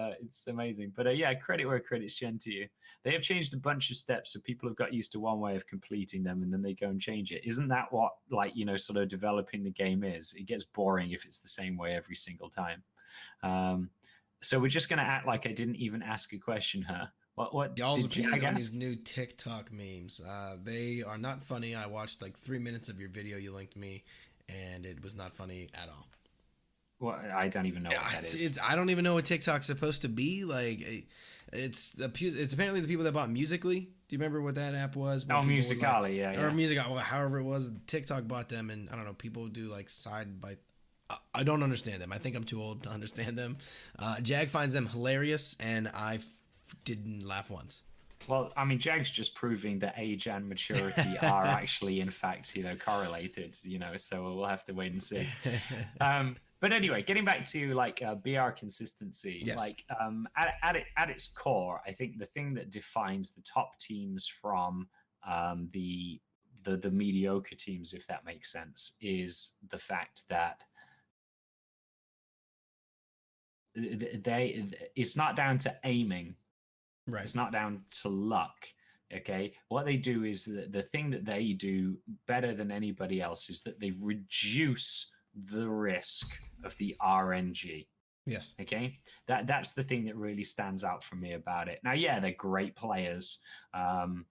amazing. But yeah, credit where credit's due to you. They have changed a bunch of steps, so people have got used to one way of completing them, and then they go and change it. Isn't that what, like, you know, sort of developing the game is? It gets boring if it's the same way every single time. So we're just gonna act like I didn't even ask a question, huh? What y'all's opinion on these new TikTok memes? They are not funny. I watched like 3 minutes of your video you linked me, and it was not funny at all. Well, I don't even know what that is. I don't even know what TikTok's supposed to be. Like, It's apparently the people that bought Musically. Do you remember what that app was? When Oh, people would like, Musicali, yeah, or yeah. Music, however it was, TikTok bought them, and I don't know. People do like side by. I don't understand them. I think I'm too old to understand them. Jag finds them hilarious, and didn't laugh once. Well, I mean, Jag's just proving that age and maturity are actually, in fact, correlated. So we'll have to wait and see. But anyway, getting back to like BR consistency, Yes. like at its core, I think the thing that defines the top teams from the mediocre teams, if that makes sense, is the fact that it's not down to aiming. Right. It's not down to luck. Okay. What they do is the thing that they do better than anybody else is that they reduce the risk of the RNG. Yes. Okay. That's the thing that really stands out for me about it. Now, yeah, they're great players. And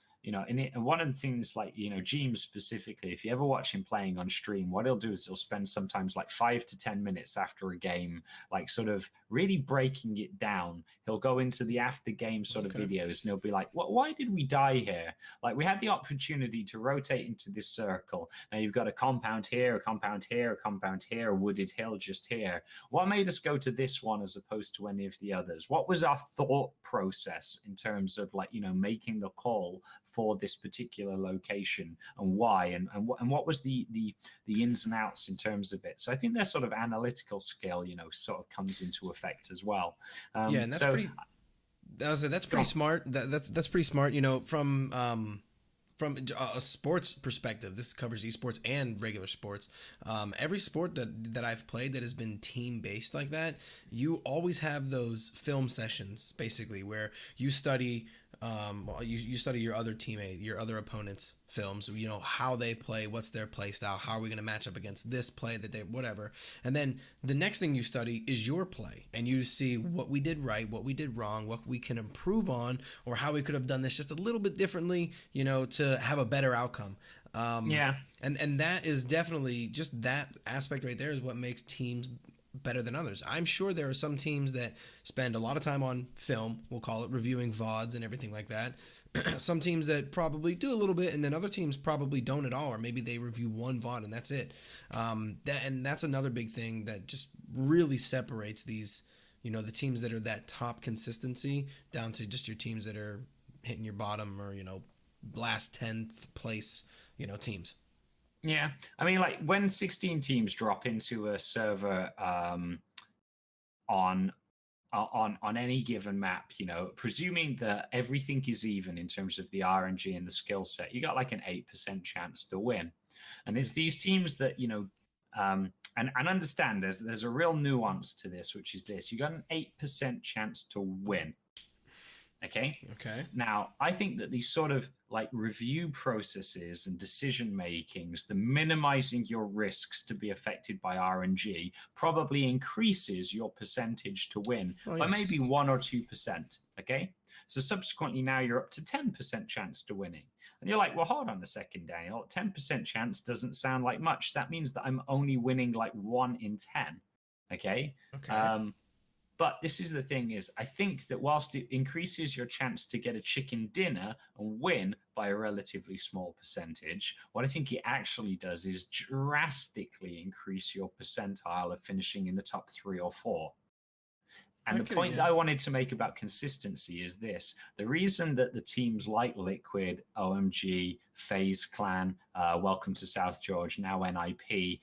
one of the things, like, James specifically, if you ever watch him playing on stream, what he'll do is he'll spend sometimes like 5 to 10 minutes after a game, like sort of really breaking it down. He'll go into the after game sort of videos and he'll be like, why did we die here? Like, we had the opportunity to rotate into this circle. Now you've got a compound here, a compound here, a compound here, a wooded hill just here. What made us go to this one as opposed to any of the others? What was our thought process in terms of, like, making the call for this particular location, and why, and what was the ins and outs in terms of it? So I think their sort of analytical skill, sort of comes into effect as well. Yeah, and that's pretty smart. That's pretty smart. From a sports perspective, this covers esports and regular sports. Every sport that I've played that has been team based like that, you always have those film sessions basically where you study. You study your other teammate, your other opponent's films. How they play, what's their play style, how are we going to match up against this play that they whatever. And then the next thing you study is your play, and you see what we did right, what we did wrong, what we can improve on, or how we could have done this just a little bit differently, to have a better outcome. Yeah. And that is definitely just that aspect right there is what makes teams better than others. I'm sure there are some teams that spend a lot of time on film, we'll call it, reviewing VODs and everything like that. Some teams that probably do a little bit, and then other teams probably don't at all, or maybe they review one VOD and that's it. And that's another big thing that just really separates these, the teams that are that top consistency down to just your teams that are hitting your bottom or, last 10th place, teams. Yeah, I mean, like, when 16 teams drop into a server on any given map, presuming that everything is even in terms of the RNG and the skill set, you got like an 8% chance to win. And it's these teams that, and understand there's a real nuance to this, which is this: you got an 8% chance to win. Okay. Now, I think that these sort of like review processes and decision makings, the minimizing your risks to be affected by RNG, probably increases your percentage to win by maybe 1 or 2%. Okay. So subsequently, now you're up to 10% chance to winning. And you're like, well, hold on a second, Daniel. 10% chance doesn't sound like much. That means that I'm only winning like 1 in 10. Okay. But this is the thing is, I think that whilst it increases your chance to get a chicken dinner and win by a relatively small percentage, what I think it actually does is drastically increase your percentile of finishing in the top 3 or 4. And the point that I wanted to make about consistency is this: the reason that the teams like Liquid, OMG, FaZe Clan, Welcome to South George, now NIP,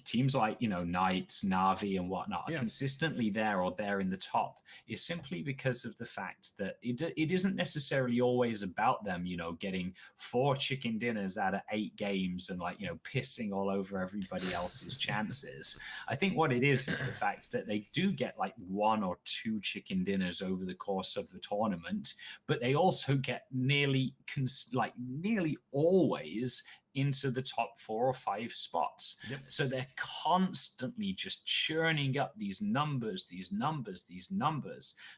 teams like, Knights, Navi, and whatnot are consistently there or there in the top is simply because of the fact that it isn't necessarily always about them, getting 4 chicken dinners out of 8 games and pissing all over everybody else's chances. I think what it is the fact that they do get like 1 or 2 chicken dinners over the course of the tournament, but they also get nearly always into the top 4 or 5 spots. So they're constantly just churning up these numbers,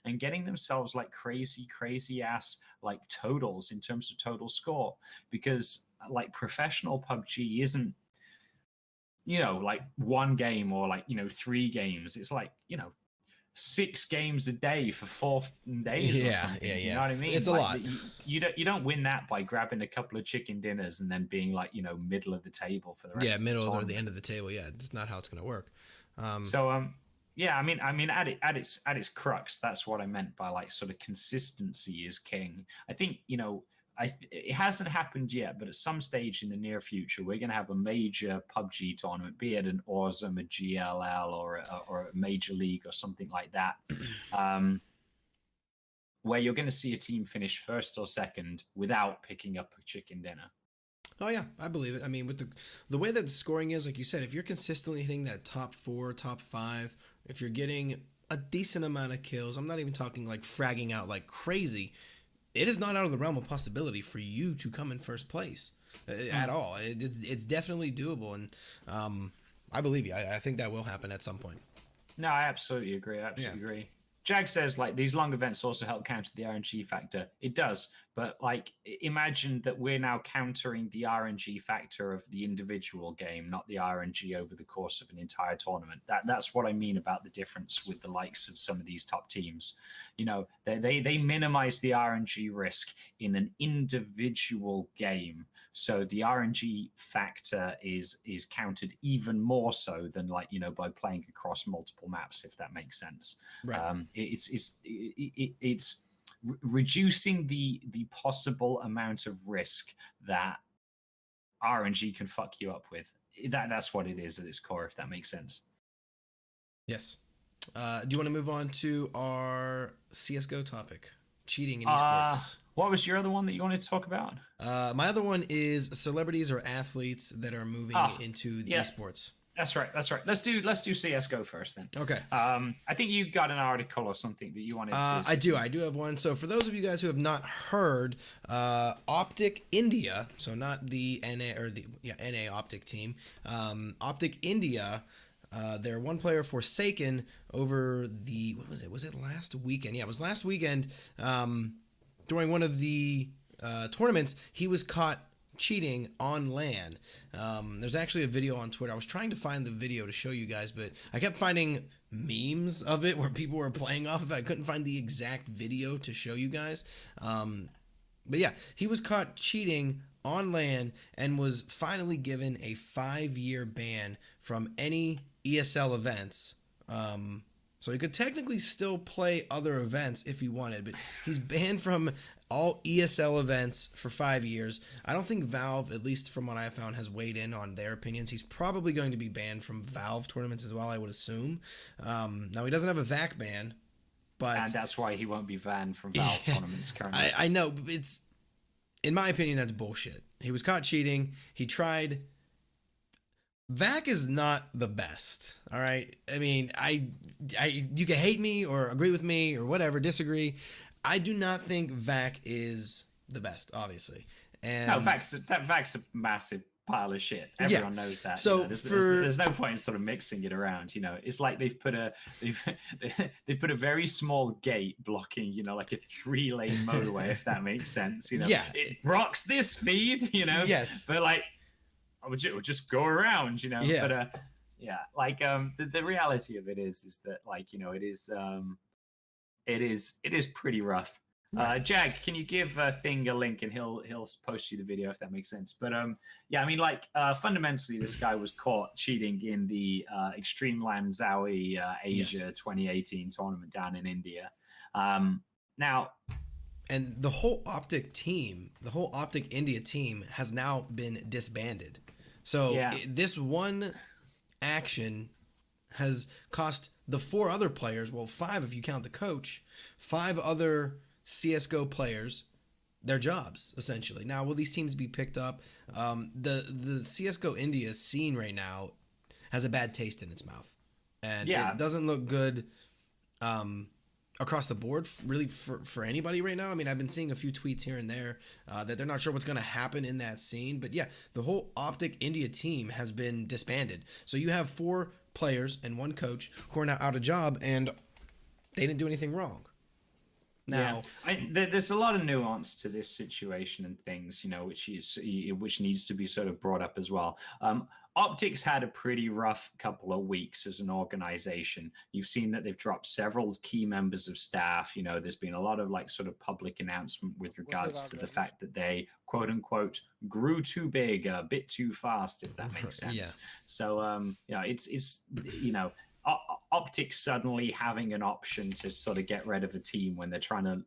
and getting themselves like crazy ass like totals in terms of total score. Because like professional PUBG isn't, like 1 game or like, 3 games. It's like, 6 games a day for 4 days or something. You know what I mean? It's a lot. You don't win that by grabbing a couple of chicken dinners and then being like, middle of the table for the rest. Yeah, of middle the or tournament. the end of the table. Yeah, that's not how it's going to work. Yeah, I mean, at its crux, that's what I meant by like sort of consistency is king. I think it hasn't happened yet, but at some stage in the near future, we're going to have a major PUBG tournament, be it an Awesome, a GLL, or a major league or something like that, where you're going to see a team finish first or second without picking up a chicken dinner. Oh yeah, I believe it. I mean, with the way that scoring is, like you said, if you're consistently hitting that top 4, top 5, if you're getting a decent amount of kills, I'm not even talking like fragging out like crazy. It is not out of the realm of possibility for you to come in first place at all. It's definitely doable, and I believe you. I think that will happen at some point. No, I absolutely agree. Agree. Jag says like these long events also help counter the RNG factor. It does, but like imagine that we're now countering the RNG factor of the individual game, not the RNG over the course of an entire tournament. That's what I mean about the difference with the likes of some of these top teams. They minimize the RNG risk in an individual game, so the RNG factor is counted even more so than like by playing across multiple maps, if that makes sense. Right. It's reducing the possible amount of risk that RNG can fuck you up with. That's what it is at its core, if that makes sense. Yes. Do you want to move on to our CSGO topic? Cheating in esports. What was your other one that you wanted to talk about? My other one is celebrities or athletes that are moving into the esports. That's right. Let's do CS:GO first then. Okay. I think you got an article or something that you wanted to. I do have one. So for those of you guys who have not heard, Optic India, so not the NA or the NA Optic team, Optic India. Their one player Forsaken over the was it last weekend? Yeah, it was last weekend. During one of the tournaments, he was caught cheating on LAN. There's actually a video on Twitter. I was trying to find the video to show you guys, but I kept finding memes of it where people were playing off of it. I couldn't find the exact video to show you guys. But yeah, he was caught cheating on LAN and was finally given a 5-year ban from any ESL events. So he could technically still play other events if he wanted, but he's banned from all ESL events for 5 years. I don't think Valve, at least from what I found, has weighed in on their opinions. He's probably going to be banned from Valve tournaments as well, I would assume. Now, he doesn't have a VAC ban, but... And that's why he won't be banned from Valve tournaments currently. I know, but it's... In my opinion, that's bullshit. He was caught cheating. He tried... VAC is not the best, all right? I mean, you can hate me or agree with me or whatever, disagree. I do not think VAC is the best, obviously. And no, VAC's a massive pile of shit. Everyone knows that. So there's no point in sort of mixing it around. It's like they've put a very small gate blocking, like a 3-lane motorway, if that makes sense. Yeah, it rocks this feed. Yes, but like. We'll just go around, Yeah. But the reality of it is that it is pretty rough. Right. Jag, can you give Thing a link and he'll post you the video if that makes sense. But fundamentally this guy was caught cheating in the Extreme Land Zowie Asia 2018 tournament down in India. Now. And the whole Optic team, the whole Optic India team has now been disbanded. So this one action has cost the 4 other players, well, 5 if you count the coach, 5 other CSGO players their jobs, essentially. Now, will these teams be picked up? The CSGO India scene right now has a bad taste in its mouth. And it doesn't look good across the board, really, for anybody right now. I mean, I've been seeing a few tweets here and there that they're not sure what's going to happen in that scene. But yeah, the whole Optic India team has been disbanded. So you have 4 players and 1 coach who are now out of job, and they didn't do anything wrong. Now, there's a lot of nuance to this situation and things, which needs to be sort of brought up as well. Optics had a pretty rough couple of weeks as an organization. You've seen that they've dropped several key members of staff. There's been a lot of like sort of public announcement with regards to the fact that they quote unquote grew too big a bit too fast, if that makes sense. Yeah. So it's Optics suddenly having an option to sort of get rid of a team when they're trying to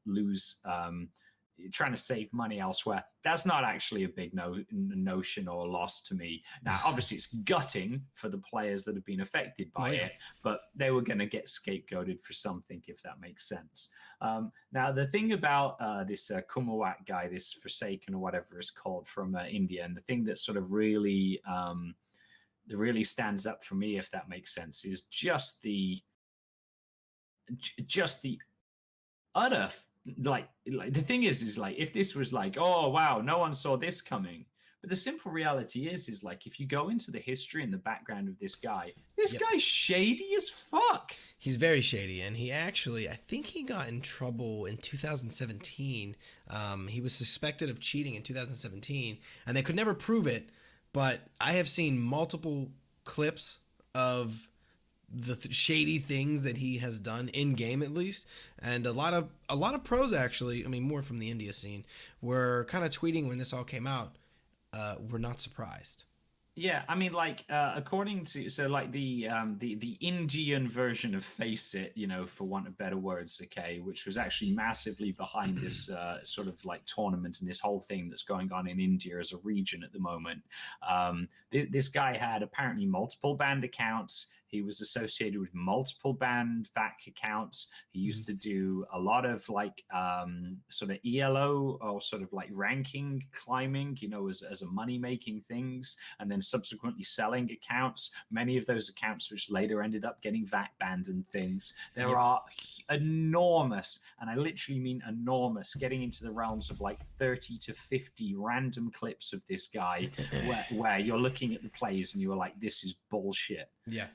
trying to save money elsewhere. That's not actually a big notion or loss to me. Now, obviously, it's gutting for the players that have been affected by it, but they were going to get scapegoated for something, if that makes sense. Now, the thing about this Kumawat guy, this Forsaken or whatever it's called from India, and the thing that sort of really stands up for me, if that makes sense, is just the utter like the thing is like, if this was like, oh wow, no one saw this coming, but the simple reality is like, if you go into the history and the background of this guy's shady as fuck. He's very shady, and he actually, I think he got in trouble in 2017. He was suspected of cheating in 2017, and they could never prove it, but I have seen multiple clips of the shady things that he has done in game, at least, and a lot of pros, actually, I mean, more from the India scene, were kind of tweeting when this all came out. We're not surprised. Yeah, I mean, like, according to the Indian version of Face It, for want of better words, okay, which was actually massively behind this sort of like tournament and this whole thing that's going on in India as a region at the moment. This guy had apparently multiple banned accounts. He was associated with multiple banned VAC accounts. He used to do a lot of like sort of ELO or sort of like ranking climbing, as a money-making things, and then subsequently selling accounts. Many of those accounts which later ended up getting VAC banned and things. There are enormous, and I literally mean enormous, getting into the realms of like 30 to 50 random clips of this guy where you're looking at the plays and you're like, this is bullshit. Yeah.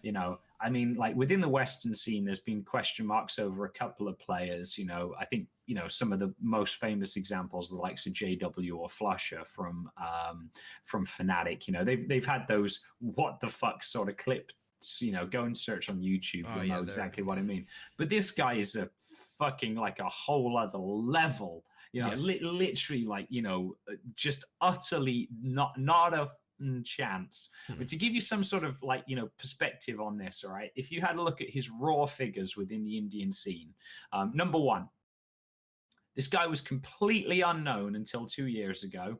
I mean, like within the Western scene, there's been question marks over a couple of players. I think, some of the most famous examples, the likes of JW or Flusher from Fnatic, they've had those what the fuck sort of clips, go and search on YouTube. You'll know exactly what I mean. But this guy is a fucking like a whole other level, literally like, just utterly not a chance. But to give you some sort of like perspective on this, all right, if you had a look at his raw figures within the Indian scene, number one, this guy was completely unknown until 2 years ago.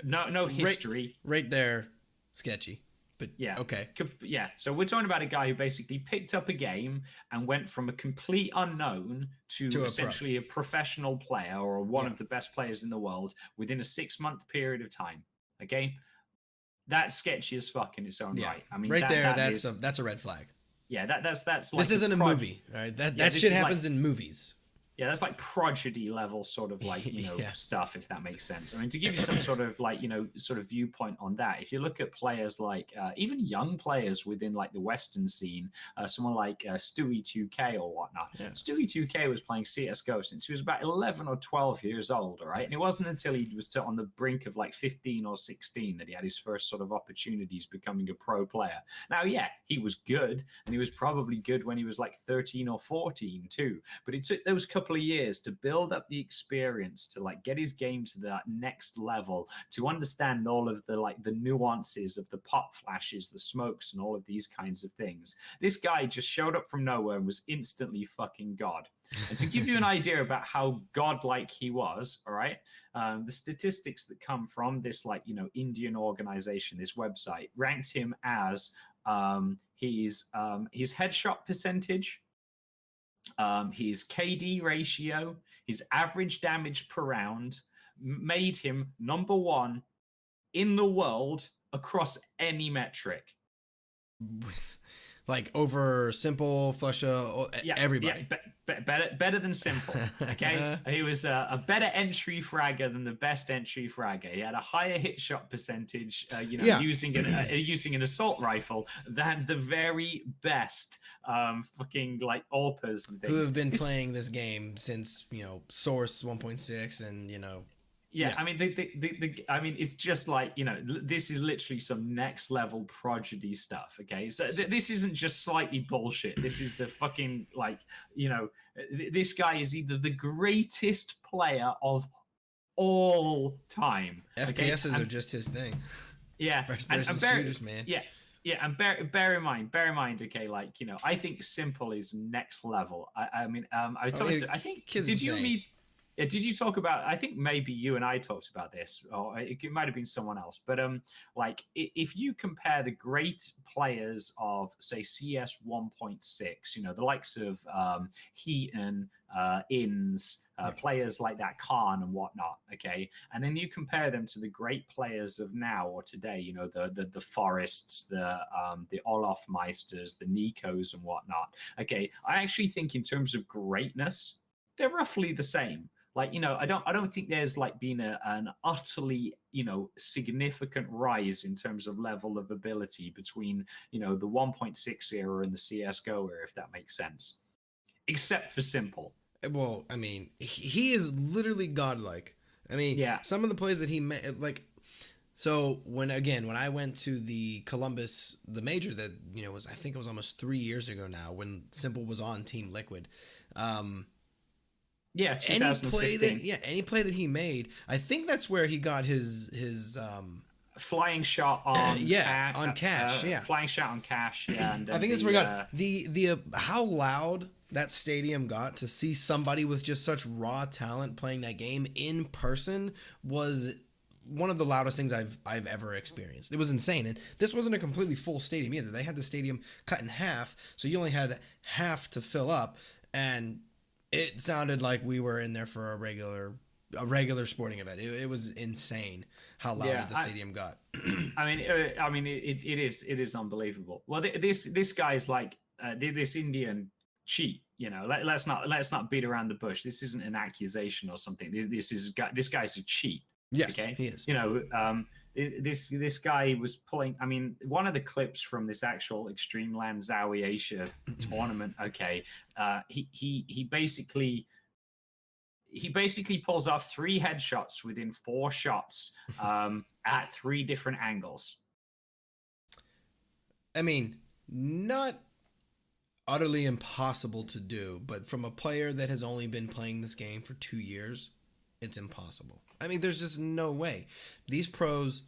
No history. Right there, sketchy. But yeah, okay. Yeah, so we're talking about a guy who basically picked up a game and went from a complete unknown to essentially a professional player or one of the best players in the world within a 6-month period of time. Okay, that's sketchy as fuck in its own right. I mean, that's a red flag. Yeah, that's like this isn't a movie, right? That shit happens in movies. Yeah, that's like prodigy level sort of like, stuff, if that makes sense. I mean, to give you some sort of like, sort of viewpoint on that, if you look at players like, even young players within like the Western scene, someone like Stewie 2K or whatnot. Yeah. Stewie 2K was playing CSGO since he was about 11 or 12 years old, all right? And it wasn't until he was on the brink of like 15 or 16 that he had his first sort of opportunities becoming a pro player. Now, yeah, he was good, and he was probably good when he was like 13 or 14 too. But it took those couple of years to build up the experience to like get his game to that next level, to understand all of the like the nuances of the pop flashes, the smokes, and all of these kinds of things. This guy just showed up from nowhere and was instantly fucking god. And to give you an idea about how godlike he was, all right, the statistics that come from this like Indian organization, this website, ranked him as his headshot percentage, his KD ratio, his average damage per round, made him number one in the world across any metric. Like over Simple, Flusha, everybody. Better than Simple. Okay, he was a better entry fragger than the best entry fragger. He had a higher hit shot percentage, using an assault rifle than the very best fucking like AWPers and things who have been playing this game since Source 1.6 and Yeah, I mean, it's just like this is literally some next level prodigy stuff. Okay, so this isn't just slightly bullshit. This is the fucking this guy is either the greatest player of all time. FPSs are just his thing. Yeah, first person shooters, man. Yeah, and bear in mind, okay, I think Simple is next level. I think did you meet? Did you talk about? I think maybe you and I talked about this, or it might have been someone else. But if you compare the great players of say CS 1.6, the likes of Heaton, Inns, players like that, Khan and whatnot, okay, and then you compare them to the great players of now or today, the Forests, the Olaf Meisters, the Nikos and whatnot. Okay, I actually think in terms of greatness, they're roughly the same. I don't think there's been an utterly significant rise in terms of level of ability between the 1.6 era and the CS:GO era, if that makes sense, except for Simple. Well, I mean, he is literally godlike. I mean, yeah. Some of the plays that he made, so when I went to the Columbus, the major that I think it was almost 3 years ago now, when Simple was on Team Liquid. Yeah, any play that he made, I think that's where he got his flying shot on Cash. Flying shot on Cash. Yeah, and I think that's where he got the how loud that stadium got to see somebody with just such raw talent playing that game in person was one of the loudest things I've ever experienced. It was insane, and this wasn't a completely full stadium either. They had the stadium cut in half, so you only had half to fill up, and it sounded like we were in there for a regular sporting event. It was insane how loud the stadium got. It is unbelievable. Well, this guy's this Indian cheat. Let's not beat around the bush. This isn't an accusation or something. This guy's a cheat. Yes, okay? He is. This guy was pulling. I mean, one of the clips from this actual Extreme Land Zowie Asia tournament. Okay, he basically pulls off 3 headshots within 4 shots at 3 different angles. I mean, not utterly impossible to do, but from a player that has only been playing this game for 2 years, it's impossible. I mean, there's just no way. These pros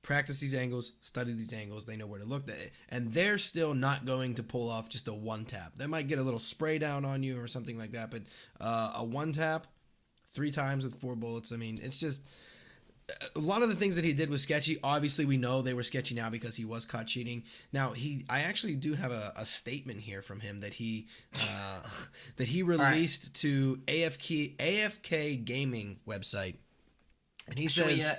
practice these angles, study these angles, they know where to look, and they're still not going to pull off just a one tap. They might get a little spray down on you or something like that, but a one tap 3 times with 4 bullets, I mean, it's just a lot of the things that he did was sketchy. Obviously, we know they were sketchy now because he was caught cheating. Now, I actually do have a statement here from him that he released to AFK Gaming website. And he says...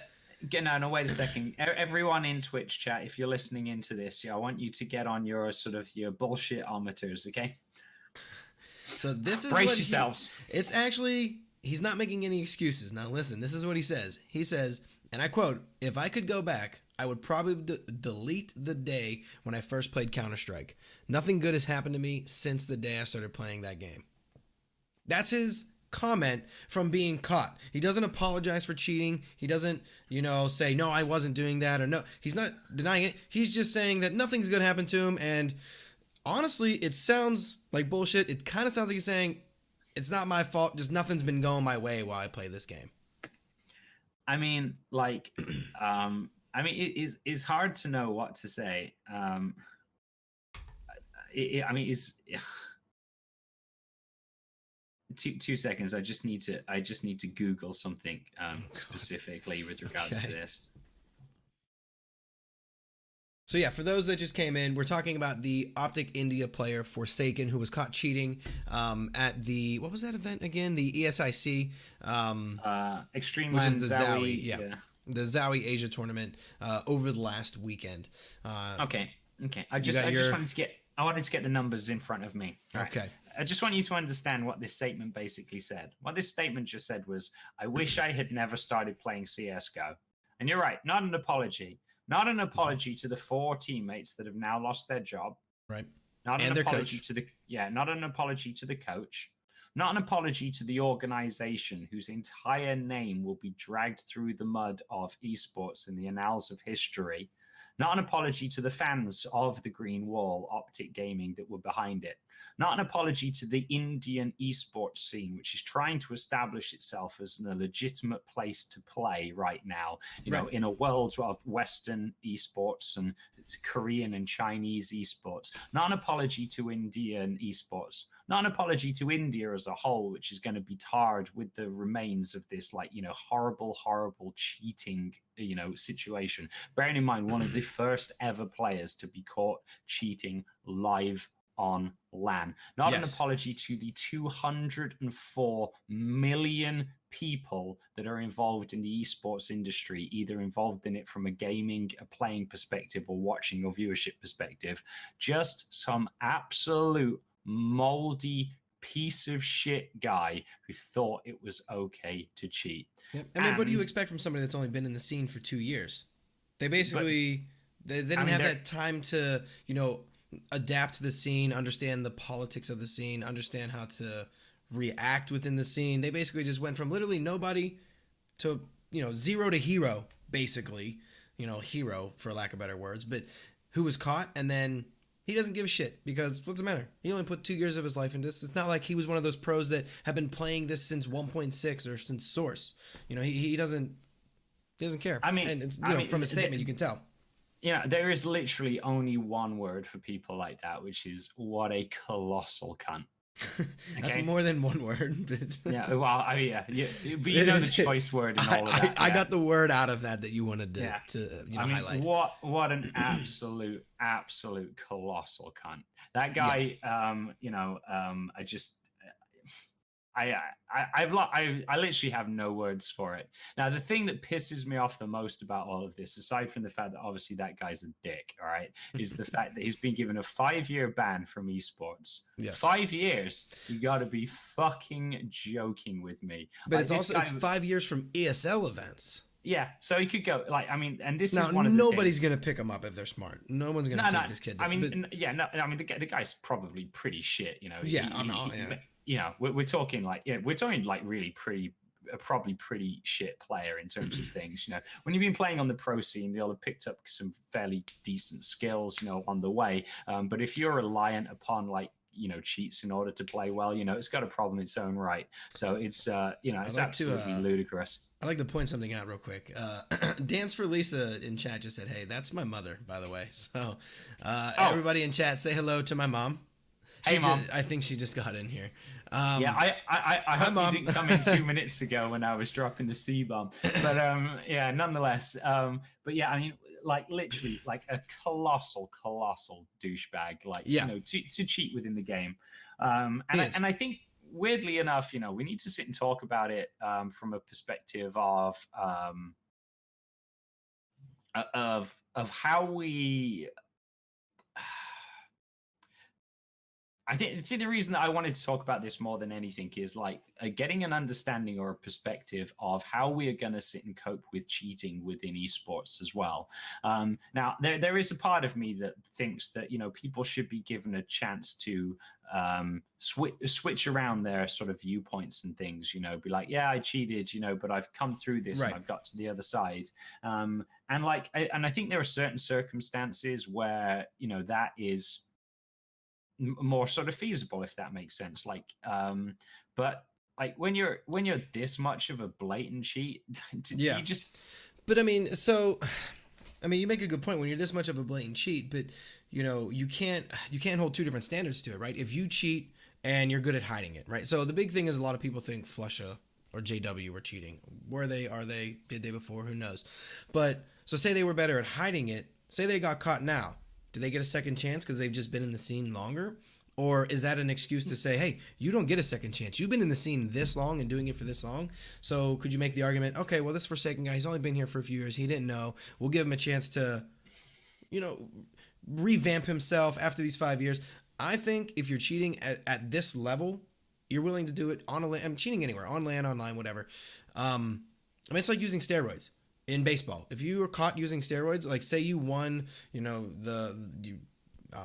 No, wait a second. Everyone in Twitch chat, if you're listening into this, I want you to get on your your bullshit-ometers, okay? So this is brace yourselves. It's actually... He's not making any excuses. Now listen, this is what he says. He says, and I quote, "If I could go back, I would probably delete the day when I first played Counter-Strike. Nothing good has happened to me since the day I started playing that game." That's his comment from being caught. He doesn't apologize for cheating. He doesn't, say, "No, I wasn't doing that," or no. He's not denying it. He's just saying that nothing's going to happen to him. And honestly, it sounds like bullshit. It kind of sounds like he's saying, it's not my fault. Just nothing's been going my way while I play this game. I mean, it's hard to know what to say. It's 2 seconds. I just need to Google something specifically with regards to this. So yeah, for those that just came in, we're talking about the Optic India player Forsaken who was caught cheating at the, what was that event again? The ESIC, Extreme which Land is the Zowie, the Zowie Asia tournament over the last weekend. Okay. I just wanted to get I wanted to get the numbers in front of me. Right? Okay. I just want you to understand what this statement basically said. What this statement just said was, I wish I had never started playing CSGO. And you're right, not an apology. Not an apology to the 4 teammates that have now lost their job. Right. Not and an their apology coach. to the not an apology to the coach. Not an apology to the organization whose entire name will be dragged through the mud of esports in the annals of history. Not an apology to the fans of the Green Wall, Optic Gaming, that were behind it. Not an apology to the Indian esports scene, which is trying to establish itself as a legitimate place to play right now. You know, in a world of Western esports and Korean and Chinese esports. Not an apology to Indian esports. Not an apology to India as a whole, which is going to be tarred with the remains of this, like, you know, horrible cheating, you know, situation. Bearing in mind, one of the first ever players to be caught cheating live on LAN. Not an apology to the 204 million people that are involved in the esports industry, either involved in it from a gaming, a playing perspective, or watching or viewership perspective. Just some absolute moldy piece of shit guy who thought it was okay to cheat. Yep. I mean, what do you expect from somebody that's only been in the scene for 2 years? They basically they didn't have that time to, you know, adapt to the scene, understand the politics of the scene, understand how to react within the scene. They basically just went from literally nobody to, you know, zero to hero, basically, you know, hero for lack of better words, but who was caught, and then he doesn't give a shit because what's the matter? He only put 2 years of his life into this. It's not like he was one of those pros that have been playing this since 1.6 or since Source. You know, he doesn't care. I mean, and it's, you know, from a statement you can tell. Yeah, there is literally only one word for people like that, which is what a colossal cunt. Okay? That's more than one word. But yeah, well, I mean, but you know the choice word and all of that. I got the word out of that you wanted to, you know, highlight. What an absolute colossal cunt. That guy, you know, I literally have no words for it. Now, the thing that pisses me off the most about all of this, aside from the fact that obviously that guy's a dick, all right, is the fact that he's been given a 5-year ban from esports. Yes. 5 years? You got to be fucking joking with me. But like, it's 5 years from ESL events. Yeah, so he could go, like, I mean, and this now, is one of the nobody's going to pick him up if they're smart. No one's going to take this kid. I mean, the guy's probably pretty shit, you know. Yeah, you know, we're talking like really probably pretty shit player in terms of things. You know, when you've been playing on the pro scene, they'll have picked up some fairly decent skills, you know, on the way. But if you're reliant upon, like, you know, cheats in order to play well, you know, it's got a problem in its own right. So it's you know, it's absolutely ludicrous. I'd like to point something out real quick. Dance for Lisa in chat just said, "Hey, that's my mother, by the way." So everybody in chat, say hello to my mom. Hey, Mom. I think she just got in here. Yeah, I hope Mom. you didn't come in 2 minutes ago when I was dropping the C-bomb. But yeah, nonetheless. But yeah, I mean, like, literally, like a colossal douchebag, like, you know, to cheat within the game. And I think, weirdly enough, you know, we need to sit and talk about it from a perspective of how we. I think the reason that I wanted to talk about this more than anything is, like, getting an understanding or a perspective of how we are going to sit and cope with cheating within esports as well. Now, there is a part of me that thinks that, you know, people should be given a chance to switch around their sort of viewpoints and things, you know, be like, yeah, I cheated, you know, but I've come through this and I've got to the other side. And I think there are certain circumstances where, you know, that is more sort of feasible, if that makes sense. Like, but like when you're this much of a blatant cheat, you just. But I mean, you make a good point when you're this much of a blatant cheat, but you know, you can't hold two different standards to it, right? If you cheat and you're good at hiding it, right? So the big thing is a lot of people think Flusha or JW were cheating. Were they? Are they? Did they before? Who knows? But so say they were better at hiding it. Say they got caught now. Do they get a second chance because they've just been in the scene longer? Or is that an excuse to say, hey, you don't get a second chance. You've been in the scene this long and doing it for this long. So could you make the argument, okay, well, this Forsaken guy, he's only been here for a few years. He didn't know. We'll give him a chance to, you know, revamp himself after these 5 years. I think if you're cheating at this level, you're willing to do it on a land. I'm cheating anywhere, on land, online, whatever. I mean, it's like using steroids in baseball. If you were caught using steroids, like say you won, you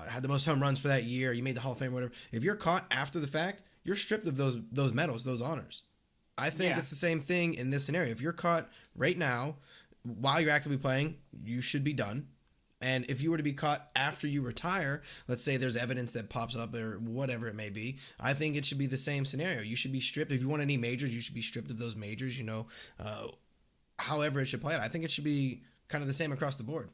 had the most home runs for that year, you made the Hall of Fame, whatever. If you're caught after the fact, you're stripped of those medals, those honors. I think it's the same thing in this scenario. If you're caught right now while you're actively playing, you should be done. And if you were to be caught after you retire, let's say there's evidence that pops up or whatever it may be, I think it should be the same scenario. You should be stripped. If you want any majors, you should be stripped of those majors, however it should play out. I think it should be kind of the same across the board.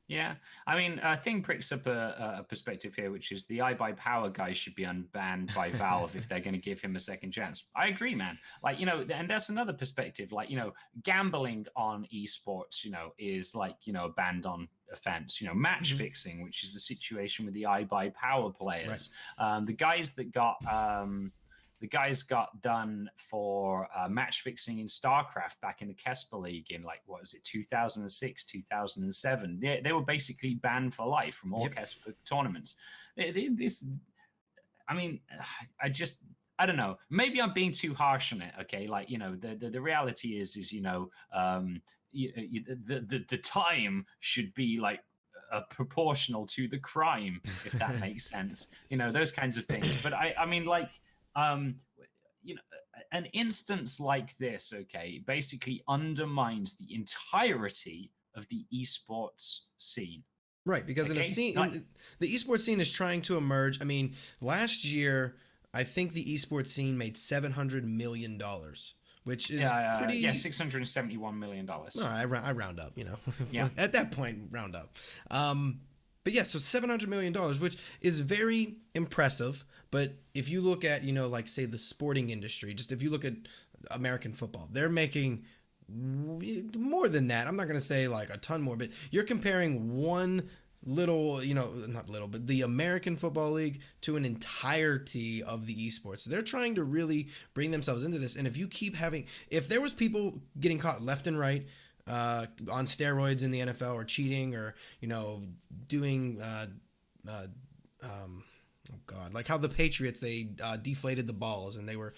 Yeah, I mean, Thing brings up a perspective here, which is the iBuyPower guys should be unbanned by Valve if they're going to give him a second chance. I agree, man. Like, and that's another perspective. Like, gambling on esports, is like, a banned on offense. Match fixing, which is the situation with the iBuyPower players. Right. The guys got done for match fixing in StarCraft back in the Kesper League in 2006, 2007. They were basically banned for life from all Kesper tournaments. I don't know. Maybe I'm being too harsh on it. Okay, the reality is the time should be proportional to the crime, if that makes sense. Those kinds of things. But an instance like this, basically undermines the entirety of the esports scene. Right, because in a scene, the esports scene is trying to emerge. I mean, last year, I think the esports scene made $700 million, which is pretty... Yeah, $671 million. No, I round up, Yeah. At that point, round up. But yeah, so $700 million, which is very impressive. But if you look at, say the sporting industry, just if you look at American football, they're making more than that. I'm not going to say a ton more, but you're comparing one little, not little, but the American Football League to an entirety of the esports. They're trying to really bring themselves into this. And if there was people getting caught left and right, on steroids in the NFL or cheating or, doing, oh God, like how the Patriots, they deflated the balls and they were,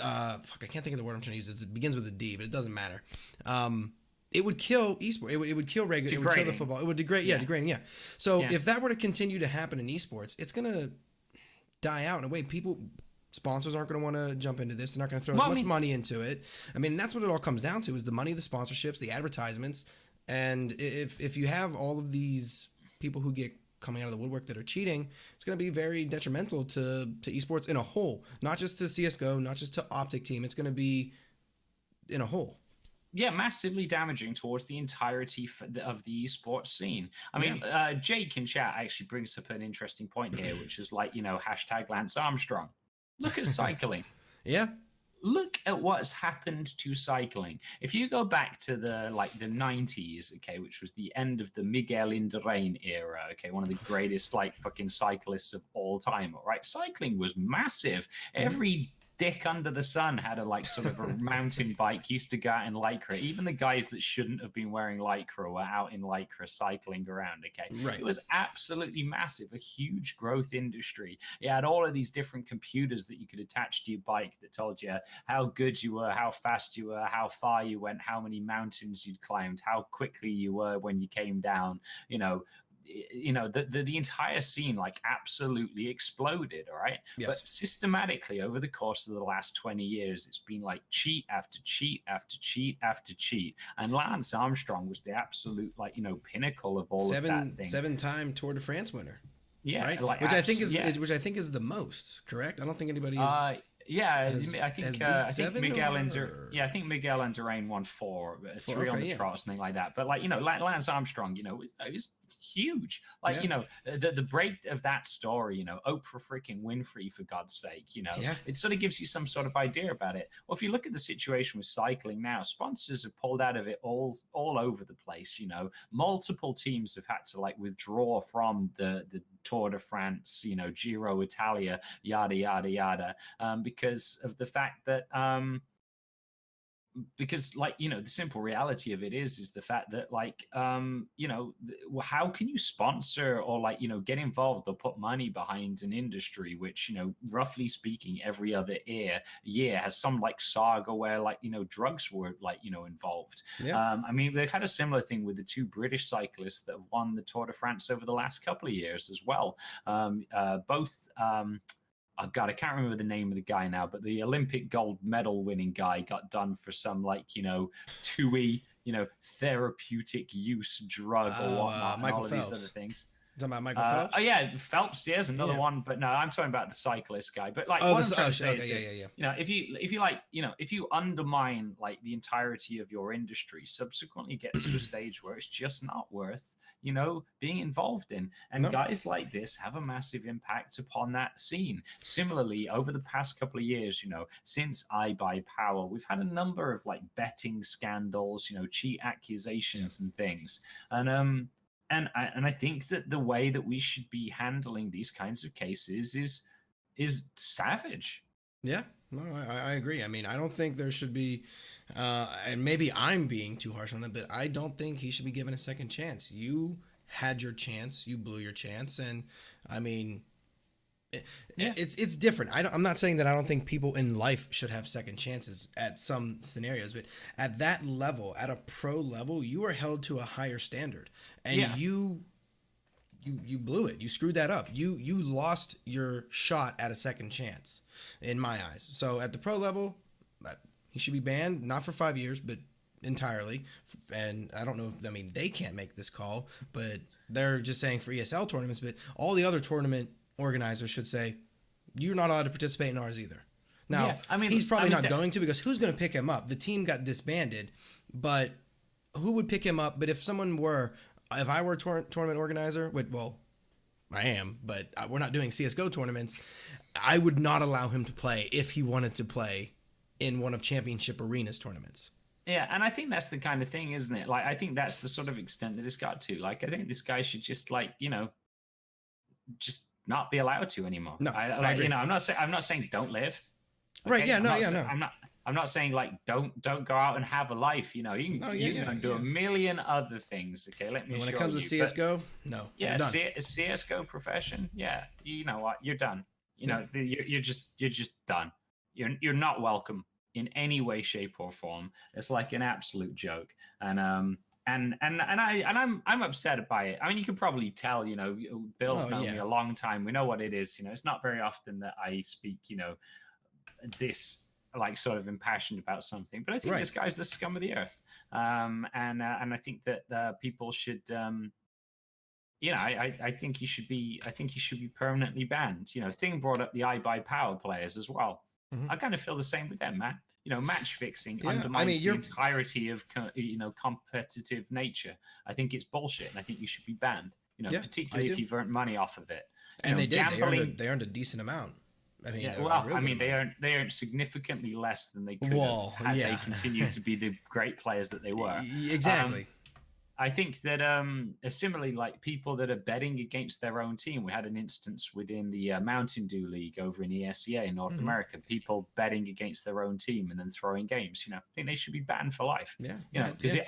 I can't think of the word I'm trying to use. It begins with a D, but it doesn't matter. It would kill esports. It would kill regular. It would kill the football. It would degrade. Yeah, degrading. Yeah. So if that were to continue to happen in esports, it's going to die out in a way. Sponsors aren't going to want to jump into this. They're not going to throw as much money into it. I mean, that's what it all comes down to is the money, the sponsorships, the advertisements. And if you have all of these people who get coming out of the woodwork that are cheating, it's going to be very detrimental to esports in a whole, not just to CSGO, not just to Optic Team. It's going to be in a whole. Yeah, massively damaging towards the entirety of the esports scene. I mean, Jake in chat actually brings up an interesting point here, which is hashtag Lance Armstrong. Look at cycling. Yeah. Look at what's happened to cycling. If you go back to the 90s, which was the end of the Miguel Indurain era, one of the greatest fucking cyclists of all time, right? Cycling was massive. Every dick under the sun had a sort of a mountain bike, used to go out in Lycra. Even the guys that shouldn't have been wearing Lycra were out in Lycra cycling around. Right. It was absolutely massive, a huge growth industry. It had all of these different computers that you could attach to your bike that told you how good you were, how fast you were, how far you went, how many mountains you'd climbed, how quickly you were when you came down. The entire scene absolutely exploded. All right. Yes. But systematically over the course of the last 20 years, it's been cheat after cheat after cheat after cheat. And Lance Armstrong was the absolute pinnacle of all of that thing. 7-time Tour de France winner. Yeah. Right. Which I think is the most, correct? I don't think anybody is. I think Miguel Indurain won 4, 3 on the trot or something like that. But Lance Armstrong, is huge. The break of that story, Oprah freaking Winfrey, for God's sake, it sort of gives you some sort of idea about it. Well, if you look at the situation with cycling now, sponsors have pulled out of it all over the place. Multiple teams have had to withdraw from the Tour de France, Giro Italia, yada yada yada, because of the fact that because like, the simple reality of it is the fact that like, how can you sponsor or like, get involved or put money behind an industry which, roughly speaking, every other year has some like saga where like, drugs were like, involved. Yeah. I mean, they've had a similar thing with the two British cyclists that have won the Tour de France over the last couple of years as well. Both oh God, I can't remember the name of the guy now, but the Olympic gold medal winning guy got done for some like, TUI, therapeutic use drug or whatnot, and Michael all of these other Phelps. things. Talking about Michael Phelps? Oh yeah, Phelps. There's another Yeah. one, but no, I'm talking about the cyclist guy. But like, Oh, what I'm trying to say okay, is this: yeah. if you like, if you undermine like the entirety of your industry, subsequently gets to a stage where it's just not worth, being involved in. And No. guys like this have a massive impact upon that scene. Similarly, over the past couple of years, since I Buy Power, we've had a number of like betting scandals, cheat accusations and things, and I think that the way that we should be handling these kinds of cases is savage. Yeah, no, I agree. I mean, I don't think there should be, and maybe I'm being too harsh on it, but I don't think he should be given a second chance. You had your chance, you blew your chance, and I mean, it's different. I'm not saying that I don't think people in life should have second chances at some scenarios, but at that level, at a pro level, you are held to a higher standard, and you blew it. You screwed that up. You lost your shot at a second chance, in my eyes. So at the pro level, he should be banned, not for 5 years, but entirely. And I don't know. I mean, they can't make this call, but they're just saying for ESL tournaments. But all the other tournament organizers should say, you're not allowed to participate in ours either. Now, he's probably not going to, because who's going to pick him up? The team got disbanded, but who would pick him up? But if I were a tournament organizer, well, I am, but we're not doing CSGO tournaments, I would not allow him to play if he wanted to play in one of Championship Arena's tournaments. Yeah, and I think that's the kind of thing, isn't it? Like, I think that's the sort of extent that it's got to. Like, I think this guy should just like, just not be allowed to anymore. No, I agree. I'm not saying don't live. Okay? Right? Yeah. No. I'm not saying like don't go out and have a life. You can do a million other things. Okay, let me. When it comes to CS:GO, no. Yeah, CS:GO profession. Yeah, you know what? You're done. You're just done. You're not welcome in any way, shape, or form. It's like an absolute joke. And I'm upset by it. I mean, you can probably tell. Bill's known me a long time. We know what it is. It's not very often that I speak. This like sort of impassioned about something, but I think this guy's the scum of the earth, and I think that people should, I think he should be permanently banned. Thing brought up the I Buy Power players as well. Mm-hmm. I kind of feel the same with them, man. Match fixing undermines the entirety of competitive nature. I think it's bullshit, and I think you should be banned. Particularly if you've earned money off of it. And they did. They earned a decent amount. I mean, they earned significantly less than they could have had they continued to be the great players that they were. Exactly. I think that similarly, like people that are betting against their own team, we had an instance within the Mountain Dew League over in ESEA in North America, people betting against their own team and then throwing games. I think they should be banned for life. Because it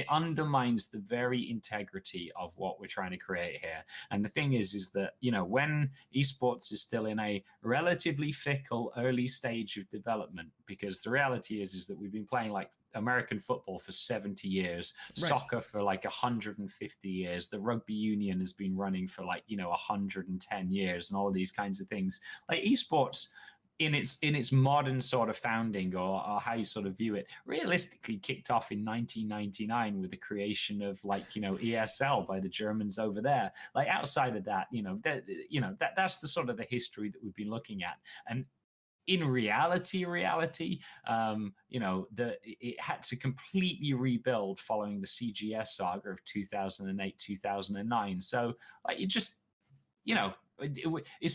undermines the very integrity of what we're trying to create here. And the thing is that when esports is still in a relatively fickle early stage of development, because the reality is that we've been playing like American football for 70 years, soccer for like 150 years, the rugby union has been running for like 110 years, and all of these kinds of things. Like esports in its modern sort of founding, or how you sort of view it, realistically kicked off in 1999 with the creation of like ESL by the Germans over there. Like outside of that, that's the sort of the history that we've been looking at. And in reality, it had to completely rebuild following the CGS saga of 2008, 2009. So like it's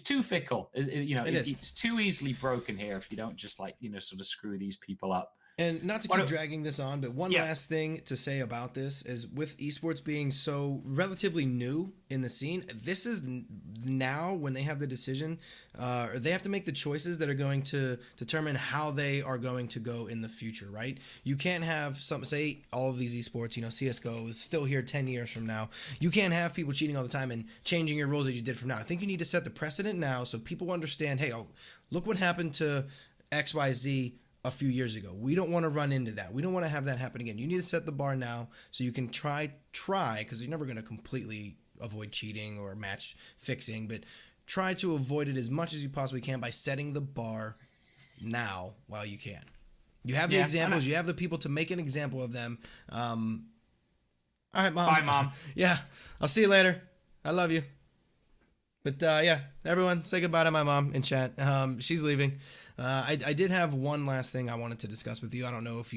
too fickle. It's too easily broken here if you don't just like, sort of screw these people up. And not to keep dragging this on, but one last thing to say about this is with esports being so relatively new in the scene, this is now when they have the decision, or they have to make the choices that are going to determine how they are going to go in the future, right? You can't have say all of these esports, CSGO is still here 10 years from now. You can't have people cheating all the time and changing your rules that you did from now. I think you need to set the precedent now so people understand, hey, look what happened to XYZ a few years ago. We don't want to run into that. We don't want to have that happen again. You need to set the bar now so you can try, because you're never going to completely avoid cheating or match fixing, but try to avoid it as much as you possibly can by setting the bar now while you can. You have the examples. You have the people to make an example of them. All right, Mom. Bye, Mom. Yeah, I'll see you later. I love you. But everyone, say goodbye to my mom in chat. She's leaving. I did have one last thing I wanted to discuss with you. I don't know if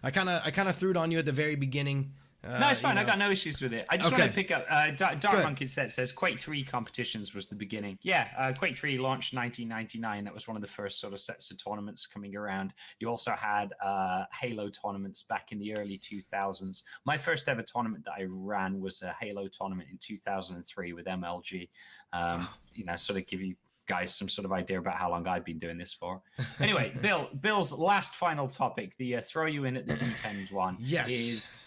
I kind of threw it on you at the very beginning. No, it's fine. I got no issues with it. I just want to pick up. Dark Monkey says Quake 3 competitions was the beginning. Yeah, Quake 3 launched 1999. That was one of the first sort of sets of tournaments coming around. You also had Halo tournaments back in the early 2000s. My first ever tournament that I ran was a Halo tournament in 2003 with MLG. Sort of give you guys some sort of idea about how long I've been doing this for. Anyway, Bill's last final topic, the throw you in at the deep end one, is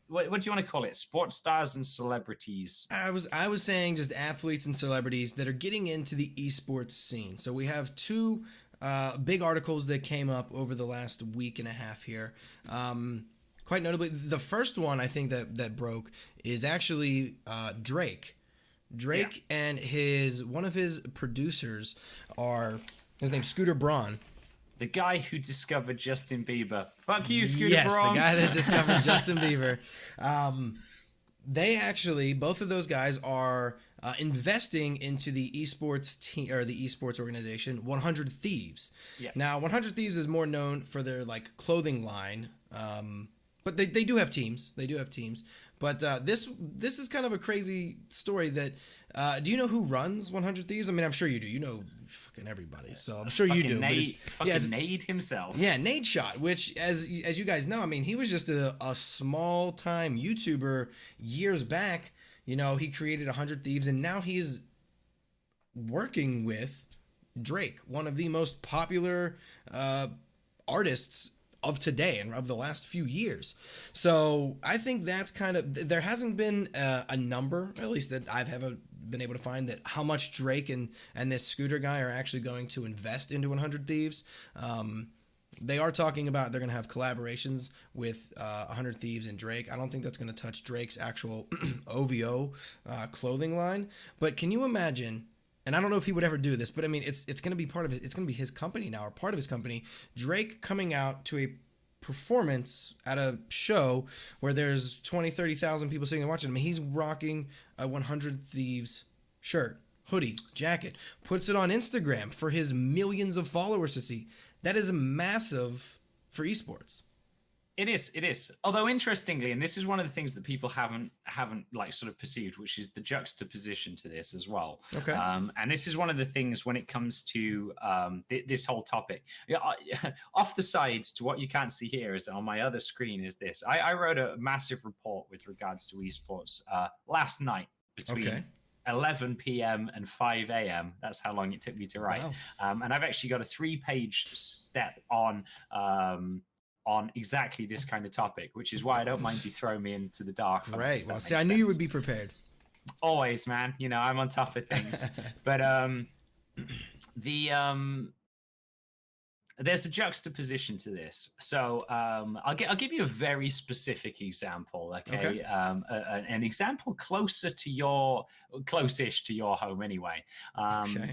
what do you want to call it? Sports stars and celebrities. I was saying just athletes and celebrities that are getting into the esports scene. So we have two big articles that came up over the last week and a half here. Quite notably, the first one I think that broke is actually Drake. And one of his producers his name's Scooter Braun. The guy who discovered Justin Bieber. Fuck you, Scooter Yes, Braun. the guy that discovered Justin Bieber. They actually, both of those guys are investing into the esports team or the esports organization 100 Thieves. Yeah. Now, 100 Thieves is more known for their clothing line, but they do have teams. But this is kind of a crazy story that. Do you know who runs 100 Thieves? I mean, I'm sure you do. You know fucking everybody, so I'm sure you do. Nade himself. Yeah, Nadeshot, which, as you guys know, I mean, he was just a small-time YouTuber years back. He created 100 Thieves, and now he is working with Drake, one of the most popular artists of today and of the last few years. So I think that's kind of, there hasn't been a number, at least that I've ever been able to find, that how much Drake and this Scooter guy are actually going to invest into 100 Thieves. They are talking about they're going to have collaborations with 100 Thieves and Drake. I don't think that's going to touch Drake's actual OVO clothing line. But can you imagine, and I don't know if he would ever do this, but I mean, it's going to be part of it. It's going to be his company now, or part of his company. Drake coming out to a performance at a show where there's 20, 30,000 people sitting and watching him. He's rocking a 100 Thieves shirt, hoodie, jacket, puts it on Instagram for his millions of followers to see. That is massive for esports. It is. Although interestingly, and this is one of the things that people haven't sort of perceived, which is the juxtaposition to this as well. Okay. And this is one of the things when it comes to this whole topic. Off the side to what you can't see here is on my other screen is this. I wrote a massive report with regards to esports last night between 11 p.m. and 5 a.m. That's how long it took me to write. Wow. And I've actually got a 3-page step on exactly this kind of topic, which is why I don't mind you throwing me into the dark. Right. Well, see, I knew you would be prepared. Always, man. I'm on top of things. But there's a juxtaposition to this. So I'll give you a very specific example. Okay. An example close-ish to your home, anyway.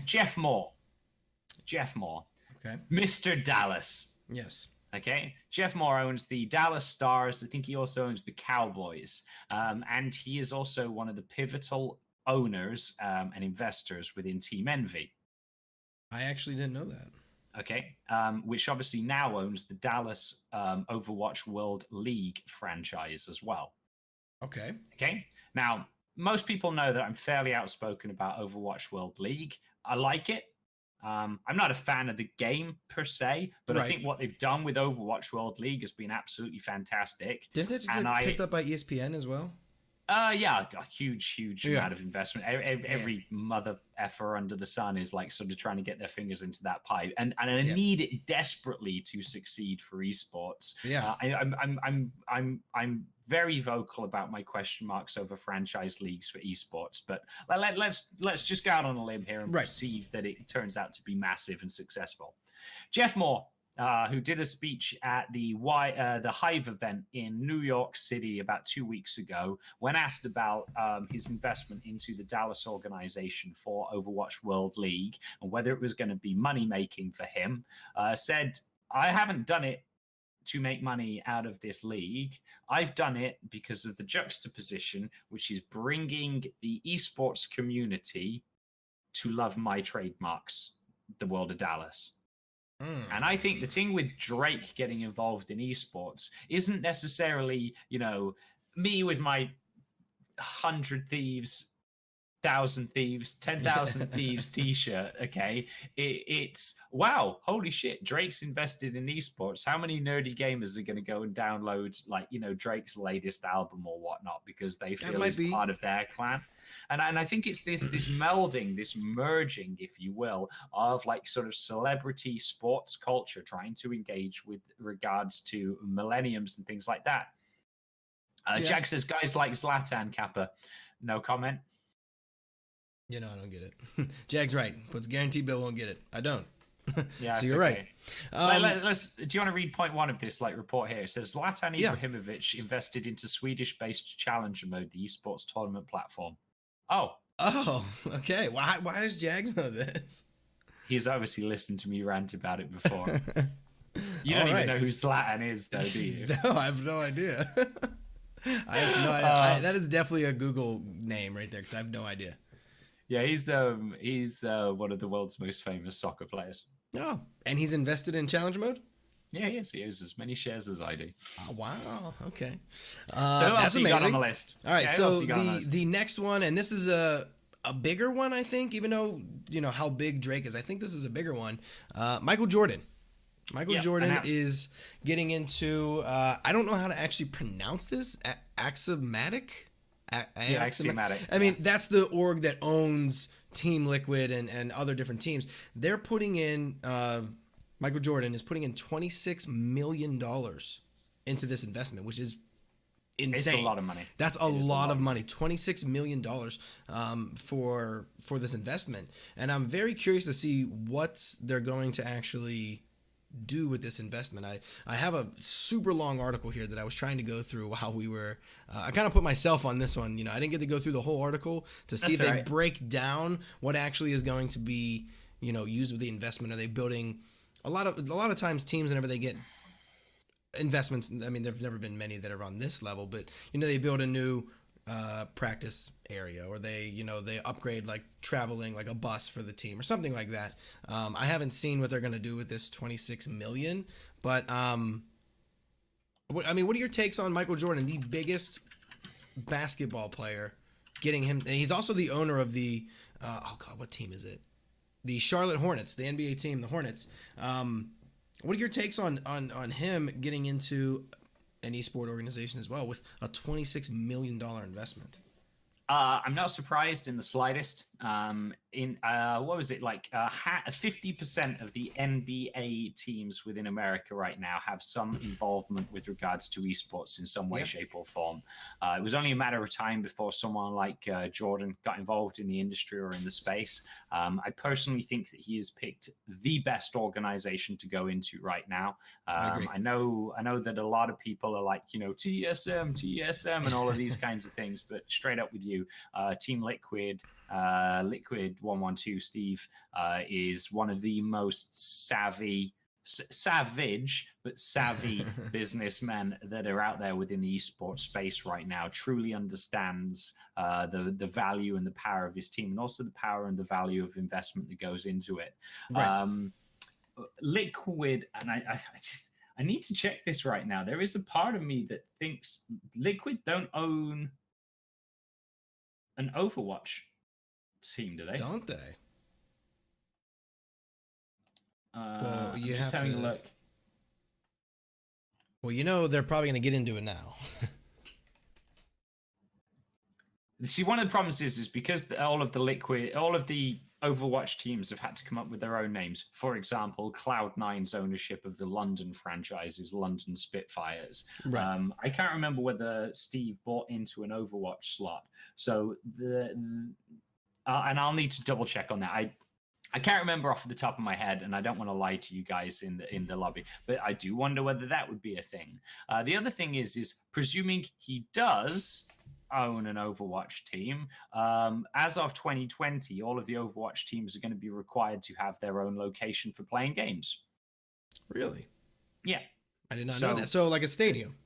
Jeff Moore. Okay. Mr. Dallas. Yes. Okay, Jeff Moore owns the Dallas Stars. I think he also owns the Cowboys. And he is also one of the pivotal owners and investors within Team Envy. I actually didn't know that. Okay, which obviously now owns the Dallas Overwatch World League franchise as well. Okay. Now, most people know that I'm fairly outspoken about Overwatch World League. I like it. I'm not a fan of the game per se, but I Right. think what they've done with Overwatch World League has been absolutely fantastic. Didn't that just And get picked up by ESPN as well? yeah, a huge Yeah. amount of investment. Man. Every mother effer under the sun is like sort of trying to get their fingers into that pie, and I Yeah. need it desperately to succeed for esports. Yeah. I'm very vocal about my question marks over franchise leagues for esports, but let's just go out on a limb here and Right. perceive that it turns out to be massive and successful. Jeff Moore, who did a speech at the Hive event in New York City about 2 weeks ago, when asked about his investment into the Dallas organization for Overwatch World League and whether it was going to be money making for him, said, "I haven't done it to make money out of this league. I've done it because of the juxtaposition, which is bringing the esports community to love my trademarks, the World of Dallas." And I think the thing with Drake getting involved in esports isn't necessarily, me with my 100 Thieves, 1,000 Thieves, 10,000 Thieves t-shirt. Okay. It's wow, holy shit, Drake's invested in esports. How many nerdy gamers are going to go and download Drake's latest album or whatnot because they feel he's part of their clan? And I think it's this melding, this merging, if you will, of like sort of celebrity sports culture trying to engage with regards to millenniums and things like that. Jag says guys like Zlatan, Kappa. No comment. I don't get it. Jag's right. Puts guaranteed Bill won't get it. I don't. Yeah, so you're okay. Right. Do you want to read point one of this report here? It says Zlatan Ibrahimovic invested into Swedish-based Challenger Mode, the esports tournament platform. Oh, okay. Why does Jag know this? He's obviously listened to me rant about it before. You don't even know who Zlatan is, though, do you? No, I have no idea. I have no idea. That is definitely a Google name right there because I have no idea. Yeah, he's one of the world's most famous soccer players. Oh, and he's invested in Challenger Mode? Yeah, yes, he owns as many shares as I do. Oh, wow. Okay. So that's amazing. Got on the list. All right, so the next one, and this is a bigger one, I think, even though, how big Drake is. I think this is a bigger one. Michael Jordan. Michael Jordan is getting into, I don't know how to actually pronounce this, Axiomatic? Axiomatic. I mean, that's the org that owns Team Liquid and other different teams. They're putting in, Michael Jordan is putting in $26 million into this investment, which is insane. It's a lot of money. That's a lot of money. $26 million for this investment. And I'm very curious to see what they're going to actually do with this investment. I have a super long article here that I was trying to go through while we were I kind of put myself on this one. I didn't get to go through the whole article to see if they break down what actually is going to be used with the investment. Are they building a lot of times teams whenever they get investments, I mean, there've never been many that are on this level, but they build a new practice area, or they upgrade like traveling, like a bus for the team or something like that. I haven't seen what they're going to do with this 26 million, but what are your takes on Michael Jordan, the biggest basketball player, getting him? He's also the owner of the what team is it? The Charlotte Hornets, the NBA team, the Hornets. What are your takes on him getting into an esport organization as well with a $26 million investment? I'm not surprised in the slightest. What was it like? 50% of the NBA teams within America right now have some involvement with regards to esports in some way, shape, or form. It was only a matter of time before someone like Jordan got involved in the industry or in the space. I personally think that he has picked the best organization to go into right now. I agree. I know that a lot of people are like, TSM, and all of these kinds of things, but straight up with you, Team Liquid 112 Steve is one of the most savage but savvy businessmen that are out there within the esports space right now. Truly understands the value and the power of his team, and also the power and the value of investment that goes into it. Right. Liquid, and I need to check this right now. There is a part of me that thinks Liquid don't own an Overwatch team, do they? Don't they? Well, I'm you just have having a to. look. Well, you know they're probably going to get into it now. See, one of the problems is because all of the Overwatch teams have had to come up with their own names. For example, Cloud9's ownership of the London franchise is London Spitfires. Right. I can't remember whether Steve bought into an Overwatch slot. So and I'll need to double check on that. I can't remember off the top of my head, and I don't want to lie to you guys in the lobby, but I do wonder whether that would be a thing. The other thing is presuming he does own an Overwatch team. As of 2020, all of the Overwatch teams are going to be required to have their own location for playing games. Really? Yeah. I did not know that. So like a stadium.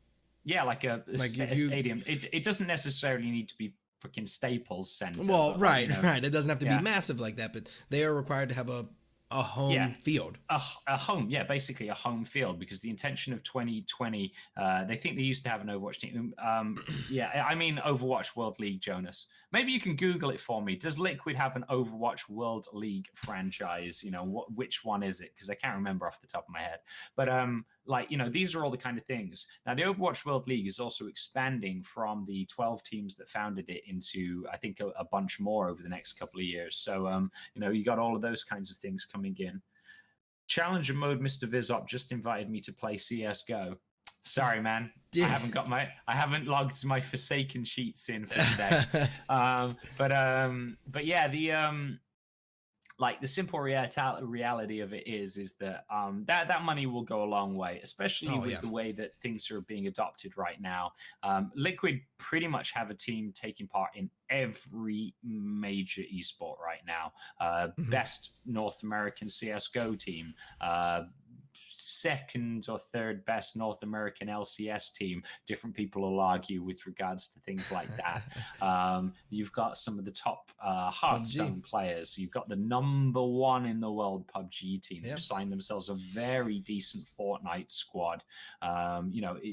Yeah, like a stadium. It doesn't necessarily need to be freaking Staples Center. Well, right. It doesn't have to be massive like that, but they are required to have a home field. A home, basically a home field, because the intention of 2020, they think they used to have an Overwatch team. I mean Overwatch World League, Jonas. Maybe you can Google it for me. Does Liquid have an Overwatch World League franchise? Which one is it? Because I can't remember off the top of my head. But these are all the kind of things. Now, the Overwatch World League is also expanding from the 12 teams that founded it into, I think, a bunch more over the next couple of years. So, you got all of those kinds of things coming in. Challenger mode, Mr. Vizop just invited me to play CSGO. Sorry, man. Yeah. I haven't logged my Forsaken sheets in for today. But yeah, the simple reality of it is that that money will go a long way, especially with the way that things are being adopted right now. Liquid pretty much have a team taking part in every major esport right now. Best North American CSGO team, second or third best North American LCS team. Different people will argue with regards to things like that. You've got some of the top Hearthstone players. You've got the number one in the world PUBG team who signed themselves a very decent Fortnite squad. The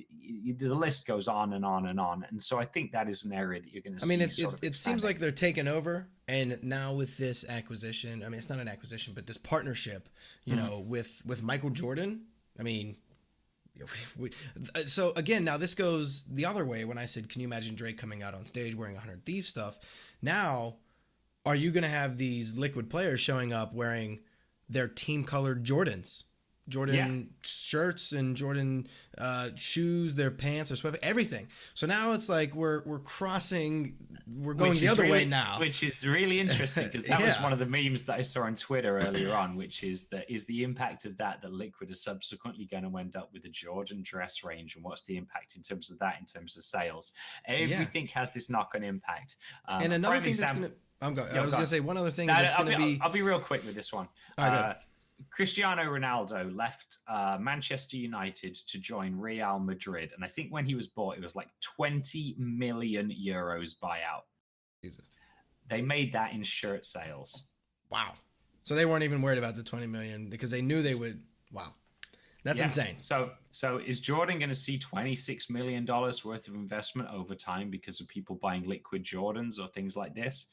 list goes on and on and on. And so I think that is an area that you're going to see. I mean, it seems like they're taking over. And now with this acquisition, I mean, it's not an acquisition, but this partnership, with Michael Jordan, I mean, so again, now this goes the other way. When I said, can you imagine Drake coming out on stage wearing 100 Thieves stuff? Now, are you going to have these Liquid players showing up wearing their team colored Jordans? Jordan shirts and Jordan shoes, their pants, their sweatpants, everything. So now it's like we're going the other way now, which is really interesting, because that was one of the memes that I saw on Twitter earlier on, which is the impact of that Liquid is subsequently going to end up with a Jordan dress range, and what's the impact in terms of that, in terms of sales. Everything has this knock-on impact. And another thing that's going to I was going to say one other thing that's going to be. I'll be real quick with this one. All right, Cristiano Ronaldo left Manchester United to join Real Madrid, and I think when he was bought, it was like 20 million euros buyout. Jesus. They made that in shirt sales. Wow. So they weren't even worried about the 20 million because they knew they would. Wow. That's insane. So is Jordan going to see $26 million worth of investment over time because of people buying Liquid Jordans or things like this?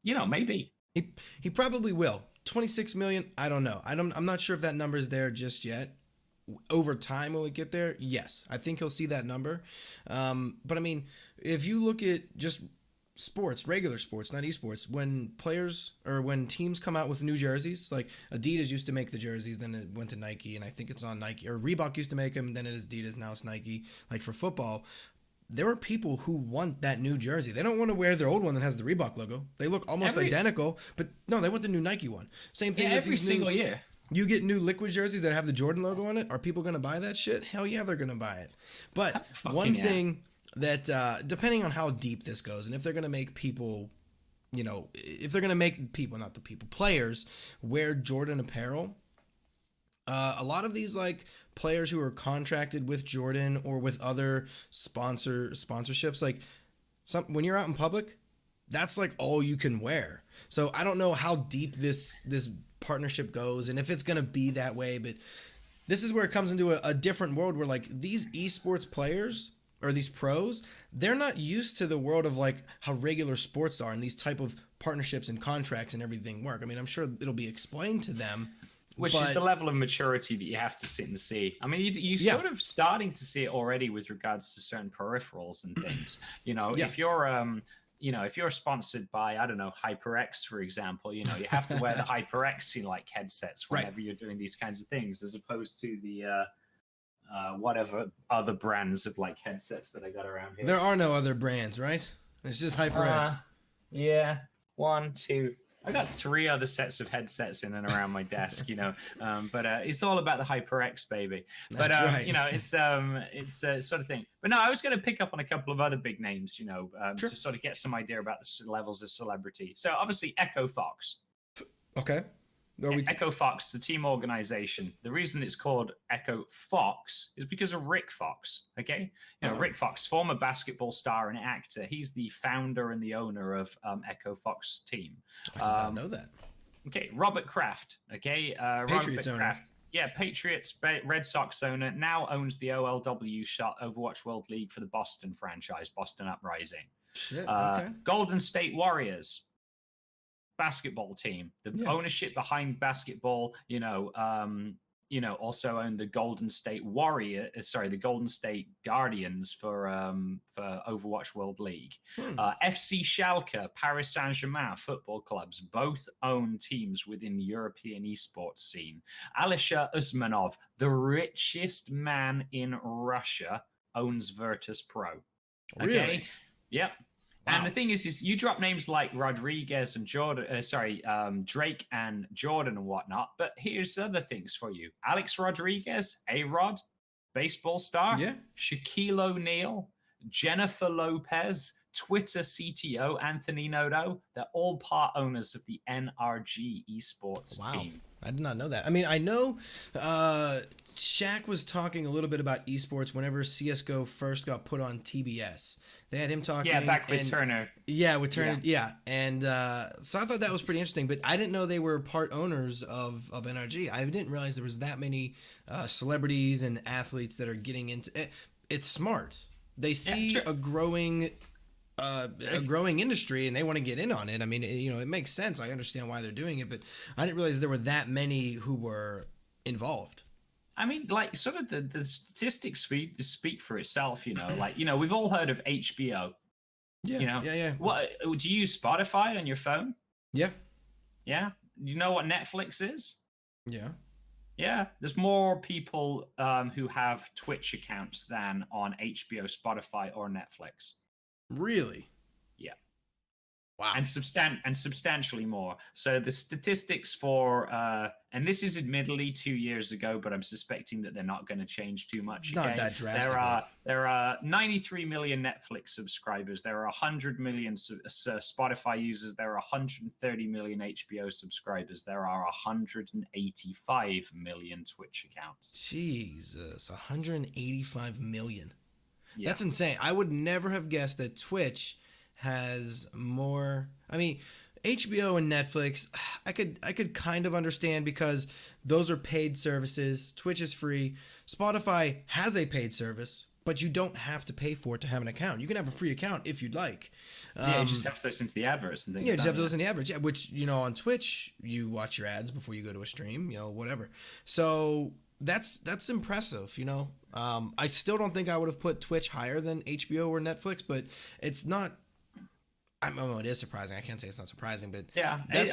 Maybe. He probably will. 26 million, I don't know. I'm not sure if that number is there just yet. Over time, will it get there? Yes. I think he'll see that number. But I mean, if you look at just sports, regular sports, not esports, when teams come out with new jerseys, like Adidas used to make the jerseys, then it went to Nike, and I think it's on Nike, or Reebok used to make them, then it is Adidas, now it's Nike. Like for football, there are people who want that new jersey. They don't want to wear their old one that has the Reebok logo. They look almost identical, but no, they want the new Nike one. Same thing with every single year. You get new Liquid jerseys that have the Jordan logo on it. Are people going to buy that shit? Hell yeah, they're going to buy it. But one thing that, depending on how deep this goes, and if they're going to make people, if they're going to make people, not the people, players wear Jordan apparel, a lot of these players who are contracted with Jordan or with other sponsorships, when you're out in public, that's all you can wear. So I don't know how deep this partnership goes and if it's going to be that way, but this is where it comes into a different world where these esports players or these pros, they're not used to the world of how regular sports are and these type of partnerships and contracts and everything work. I mean, I'm sure it'll be explained to them Which is the level of maturity that you have to sit and see. I mean, you sort of starting to see it already with regards to certain peripherals and things. If you're if you're sponsored by, I don't know, HyperX, for example, you have to wear the HyperX headsets whenever you're doing these kinds of things, as opposed to the whatever other brands of headsets that I got around here. There are no other brands, right? It's just HyperX. Yeah, 1, 2. I got 3 other sets of headsets in and around my desk, but it's all about the HyperX, baby. But right. it's a sort of thing. But no, I was going to pick up on a couple of other big names, to sort of get some idea about the levels of celebrity. So obviously, Echo Fox. Okay. Echo Fox, the team organization. The reason it's called Echo Fox is because of Rick Fox. Okay, Rick Fox, former basketball star and actor. He's the founder and the owner of Echo Fox team. I did not know that. Okay, Robert Kraft. Okay, Patriots Robert Kraft. Yeah, Patriots, Red Sox owner, now owns the OLW Overwatch World League for the Boston franchise, Boston Uprising. Shit. Okay. Golden State Warriors. Basketball team, the ownership behind basketball, also own the Golden State the Golden State Guardians for Overwatch World League. FC Schalke, Paris Saint-Germain football clubs both own teams within European esports scene. Alisher Usmanov, the richest man in Russia, owns Virtus Pro. Okay? Really? Yep. Wow. And the thing is you drop names like Rodriguez and Drake and Jordan and whatnot. But here's other things for you: Alex Rodriguez, A-Rod, baseball star, Shaquille O'Neal, Jennifer Lopez, Twitter CTO Anthony Noto. They're all part owners of the NRG esports team. I did not know that. I mean, I know Shaq was talking a little bit about esports whenever CSGO first got put on TBS. They had him talking. Yeah, back with Turner. Yeah, with Turner. Yeah. And so I thought that was pretty interesting, but I didn't know they were part owners of NRG. I didn't realize there was that many celebrities and athletes that are getting into it. It's smart. They see a growing industry and they want to get in on it. I mean, it makes sense. I understand why they're doing it, but I didn't realize there were that many who were involved. I mean, sort of the statistics speak for itself, we've all heard of HBO. Yeah. What do you use Spotify on your phone? Yeah. Yeah. You know what Netflix is? Yeah. Yeah. There's more people who have Twitch accounts than on HBO, Spotify, or Netflix. Really? Yeah. Wow. And substantially more. So the statistics for and this is admittedly 2 years ago, but I'm suspecting that they're not going to change too much. Not that drastically. There are 93 million Netflix subscribers. There are 100 million Spotify users. There are 130 million HBO subscribers. There are 185 million Twitch accounts. Jesus, 185 million. Yeah. That's insane. I would never have guessed that Twitch has more. I mean, HBO and Netflix, I could kind of understand because those are paid services. Twitch is free. Spotify has a paid service, but you don't have to pay for it to have an account. You can have a free account if you'd like. You just have to listen to the adverts and things. Yeah, you just have to listen to the adverts. Yeah, which, on Twitch, you watch your ads before you go to a stream, whatever. So that's impressive, I still don't think I would have put Twitch higher than HBO or Netflix, but it's not. It is surprising. I can't say it's not surprising, but that's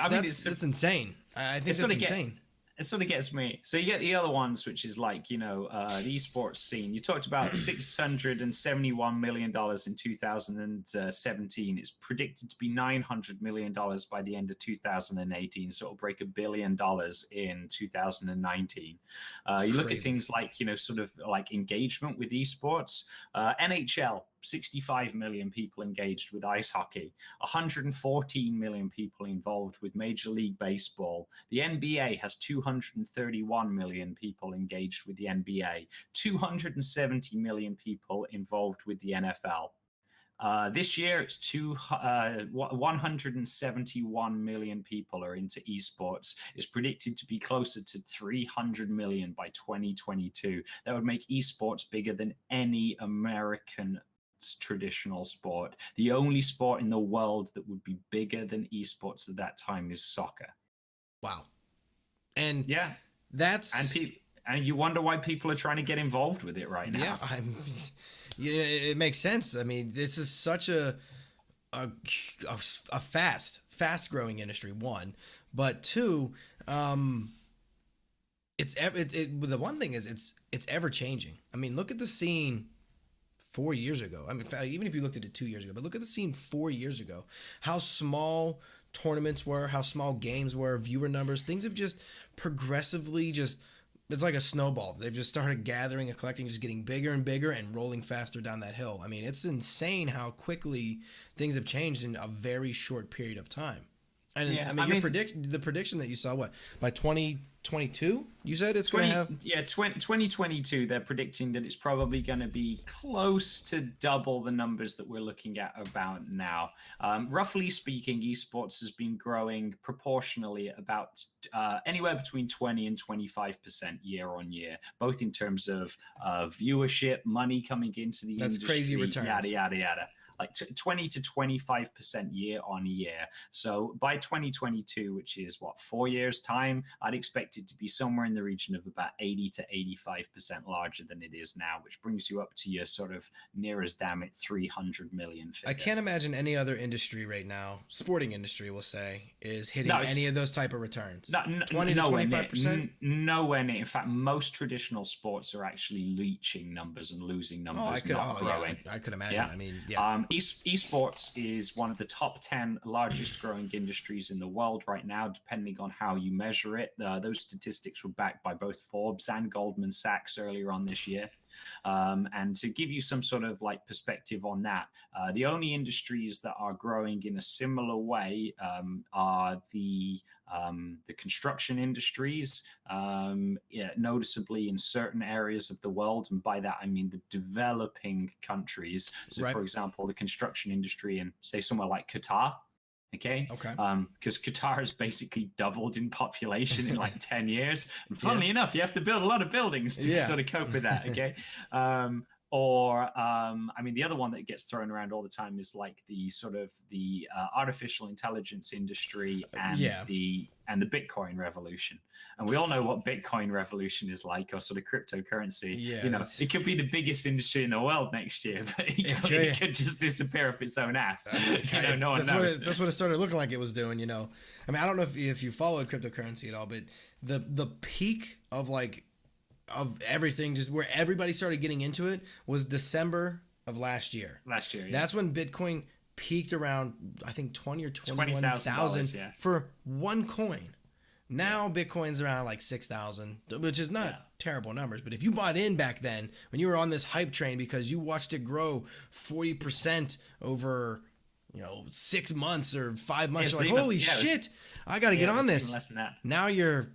insane. I think that's insane. It sort of gets me. So you get the other ones, which is the esports scene. You talked about $671 million in 2017. It's predicted to be $900 million by the end of 2018. So it'll break $1 billion in 2019. You look at things like, engagement with esports. NHL, 65 million people engaged with ice hockey, 114 million people involved with Major League Baseball. The NBA has 231 million people engaged with the NBA, 270 million people involved with the NFL. This year, it's 171 million people are into esports. It's predicted to be closer to 300 million by 2022. That would make esports bigger than any American traditional sport. The only sport in the world that would be bigger than esports at that time is soccer. Wow. And That's and you wonder why people are trying to get involved with it right now. Yeah, it makes sense. I mean, this is such a, a fast growing industry. One, but two, the one thing is it's ever changing. I mean, look at the scene 4 years ago. I mean, even if you looked at it 2 years ago, but look at the scene 4 years ago. How small tournaments were, how small games were, viewer numbers. Things have just progressively just. It's like a snowball. They've just started gathering and collecting, just getting bigger and bigger and rolling faster down that hill. I mean, it's insane how quickly things have changed in a very short period of time. And yeah, I mean, the prediction that you saw, what, by 2022, you said it's going to have? Yeah, 2022, they're predicting that it's probably going to be close to double the numbers that we're looking at about now. Roughly speaking, esports has been growing proportionally about anywhere between 20 and 25% year on year, both in terms of viewership, money coming into the industry. That's crazy returns. Yada, yada, yada. Like 20 to 25% year on year. So by 2022, which is 4 years time, I'd expect it to be somewhere in the region of about 80 to 85% larger than it is now, which brings you up to your sort of near as damn it 300 million figure. I can't imagine any other industry right now, sporting industry, we'll say, is hitting any of those type of returns. 20 to 25%? Nowhere near. In fact, most traditional sports are actually leaching numbers and losing numbers, not growing. Yeah, I could imagine. Yeah. I mean, yeah. Esports is one of the top 10 largest growing industries in the world right now, depending on how you measure it. Those statistics were backed by both Forbes and Goldman Sachs earlier on this year. And to give you some sort of like perspective on that, the only industries that are growing in a similar way are the construction industries, noticeably in certain areas of the world. And by that, I mean the developing countries. So, right. For example, the construction industry in, say, somewhere like Qatar. Okay. Because Qatar has basically doubled in population in like 10 years. And funnily enough, you have to build a lot of buildings to sort of cope with that. Okay. I mean, the other one that gets thrown around all the time is like the sort of the artificial intelligence industry and the Bitcoin revolution. And we all know what Bitcoin revolution is like, or sort of cryptocurrency. Yeah, you know, it could be the biggest industry in the world next year, but it could just disappear up its own ass. No one knows. That's what it started looking like it was doing, you know. I mean, I don't know if you followed cryptocurrency at all, but the peak of everything, just where everybody started getting into it, was December of last year. Yeah. That's when Bitcoin peaked around, I think, 20 or 21,000 for one coin. Now Bitcoin's around like 6,000, which is not terrible numbers. But if you bought in back then, when you were on this hype train because you watched it grow 40% over 6 months or 5 months, you're like, holy shit, I got to get on this. Less than that. Now you're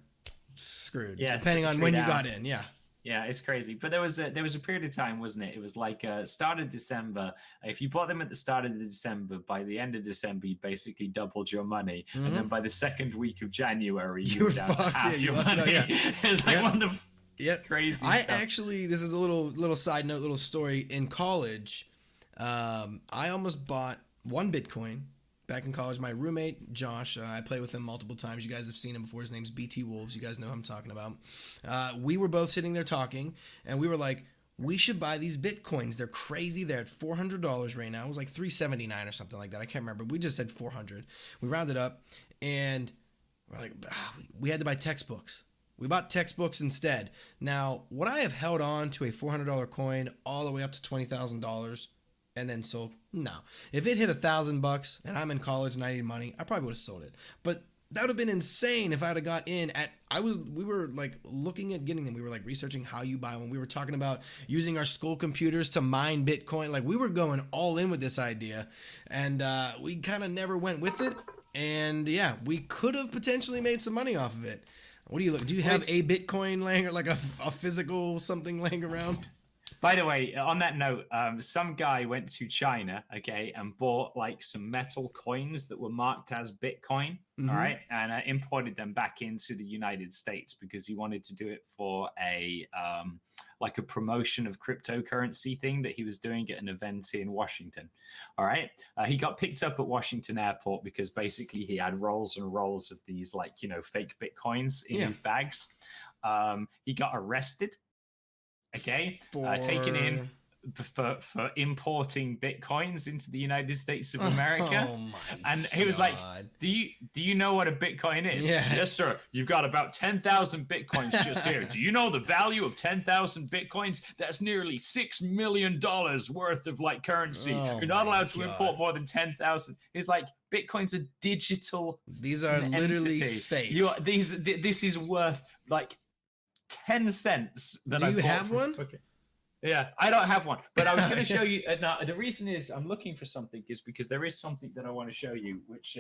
screwed, depending on when you got in. Yeah, it's crazy. But there was a period of time, wasn't it? It was like start of December. If you bought them at the start of December, by the end of December, you basically doubled your money. Mm-hmm. And then by the second week of January, you were down to half your money. It's like one of the crazy stuff. Actually, this is a little side note, little story. In college, I almost bought one Bitcoin. Back in college, my roommate, Josh, I play with him multiple times. You guys have seen him before. His name's BT Wolves. You guys know who I'm talking about. We were both sitting there talking, and we were like, we should buy these Bitcoins. They're crazy. They're at $400 right now. It was like $379 or something like that. I can't remember. We just said 400. We rounded up, and we're like, we had to buy textbooks. We bought textbooks instead. Now, would I have held on to a $400 coin all the way up to $20,000? And then sold? No. If it hit $1,000 and I'm in college and I need money, I probably would have sold it. But that would have been insane if I'd have got in at. We were like looking at getting them. We were like researching how you buy one. We were talking about using our school computers to mine Bitcoin. Like we were going all in with this idea, and we kind of never went with it. And we could have potentially made some money off of it. What do you look? Do you have a Bitcoin laying, or like a physical something laying around? By the way, on that note, some guy went to China, and bought like some metal coins that were marked as Bitcoin, all right, and imported them back into the United States because he wanted to do it for a promotion of cryptocurrency thing that he was doing at an event in Washington. All right. He got picked up at Washington Airport because basically he had rolls and rolls of these fake Bitcoins in his bags. He got arrested. Okay, For taken in for importing bitcoins into the United States of America. Oh my and he was like, God. do you know what a bitcoin is? Yeah. Yes, sir. You've got about 10,000 bitcoins just here. Do you know the value of 10,000 bitcoins? That's nearly $6 million worth of like currency. Oh You're not my allowed to God. import more than 10,000. It's like Bitcoin's a digital These are literally entity. fake. This is worth like 10 cents. Do you have one? Okay. Yeah, I don't have one, but I was going to show you. Now, the reason is I'm looking for something is because there is something that I want to show you, which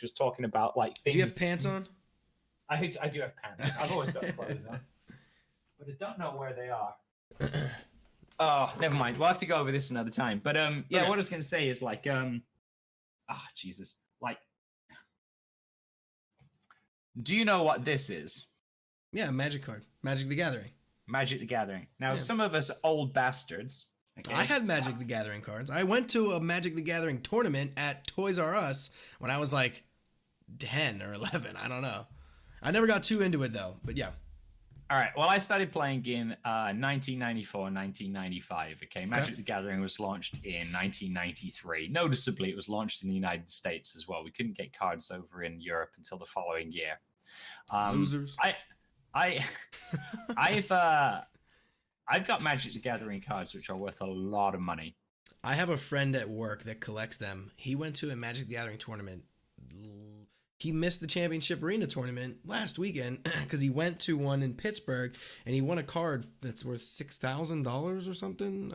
was talking about like things. Do you have pants on? I do have pants. I've always got clothes on, but I don't know where they are. Oh, never mind. We'll have to go over this another time. But yeah, Okay. what I was going to say is like Jesus, like, do you know what this is? Yeah, Magic card. Magic the Gathering. Magic the Gathering. Now, Yeah. some of us old bastards. Okay, I had Magic the Gathering cards. I went to a Magic the Gathering tournament at Toys R Us when I was like 10 or 11. I don't know. I never got too into it though, but yeah. All right. Well, I started playing in 1994, 1995. Okay. Magic the Gathering was launched in 1993. Noticeably, it was launched in the United States as well. We couldn't get cards over in Europe until the following year. Losers. I've got Magic the Gathering cards which are worth a lot of money. I have a friend at work that collects them. He went to a Magic the Gathering tournament. He missed the Championship Arena tournament last weekend because he went to one in Pittsburgh and he won a card that's worth $6,000 or something.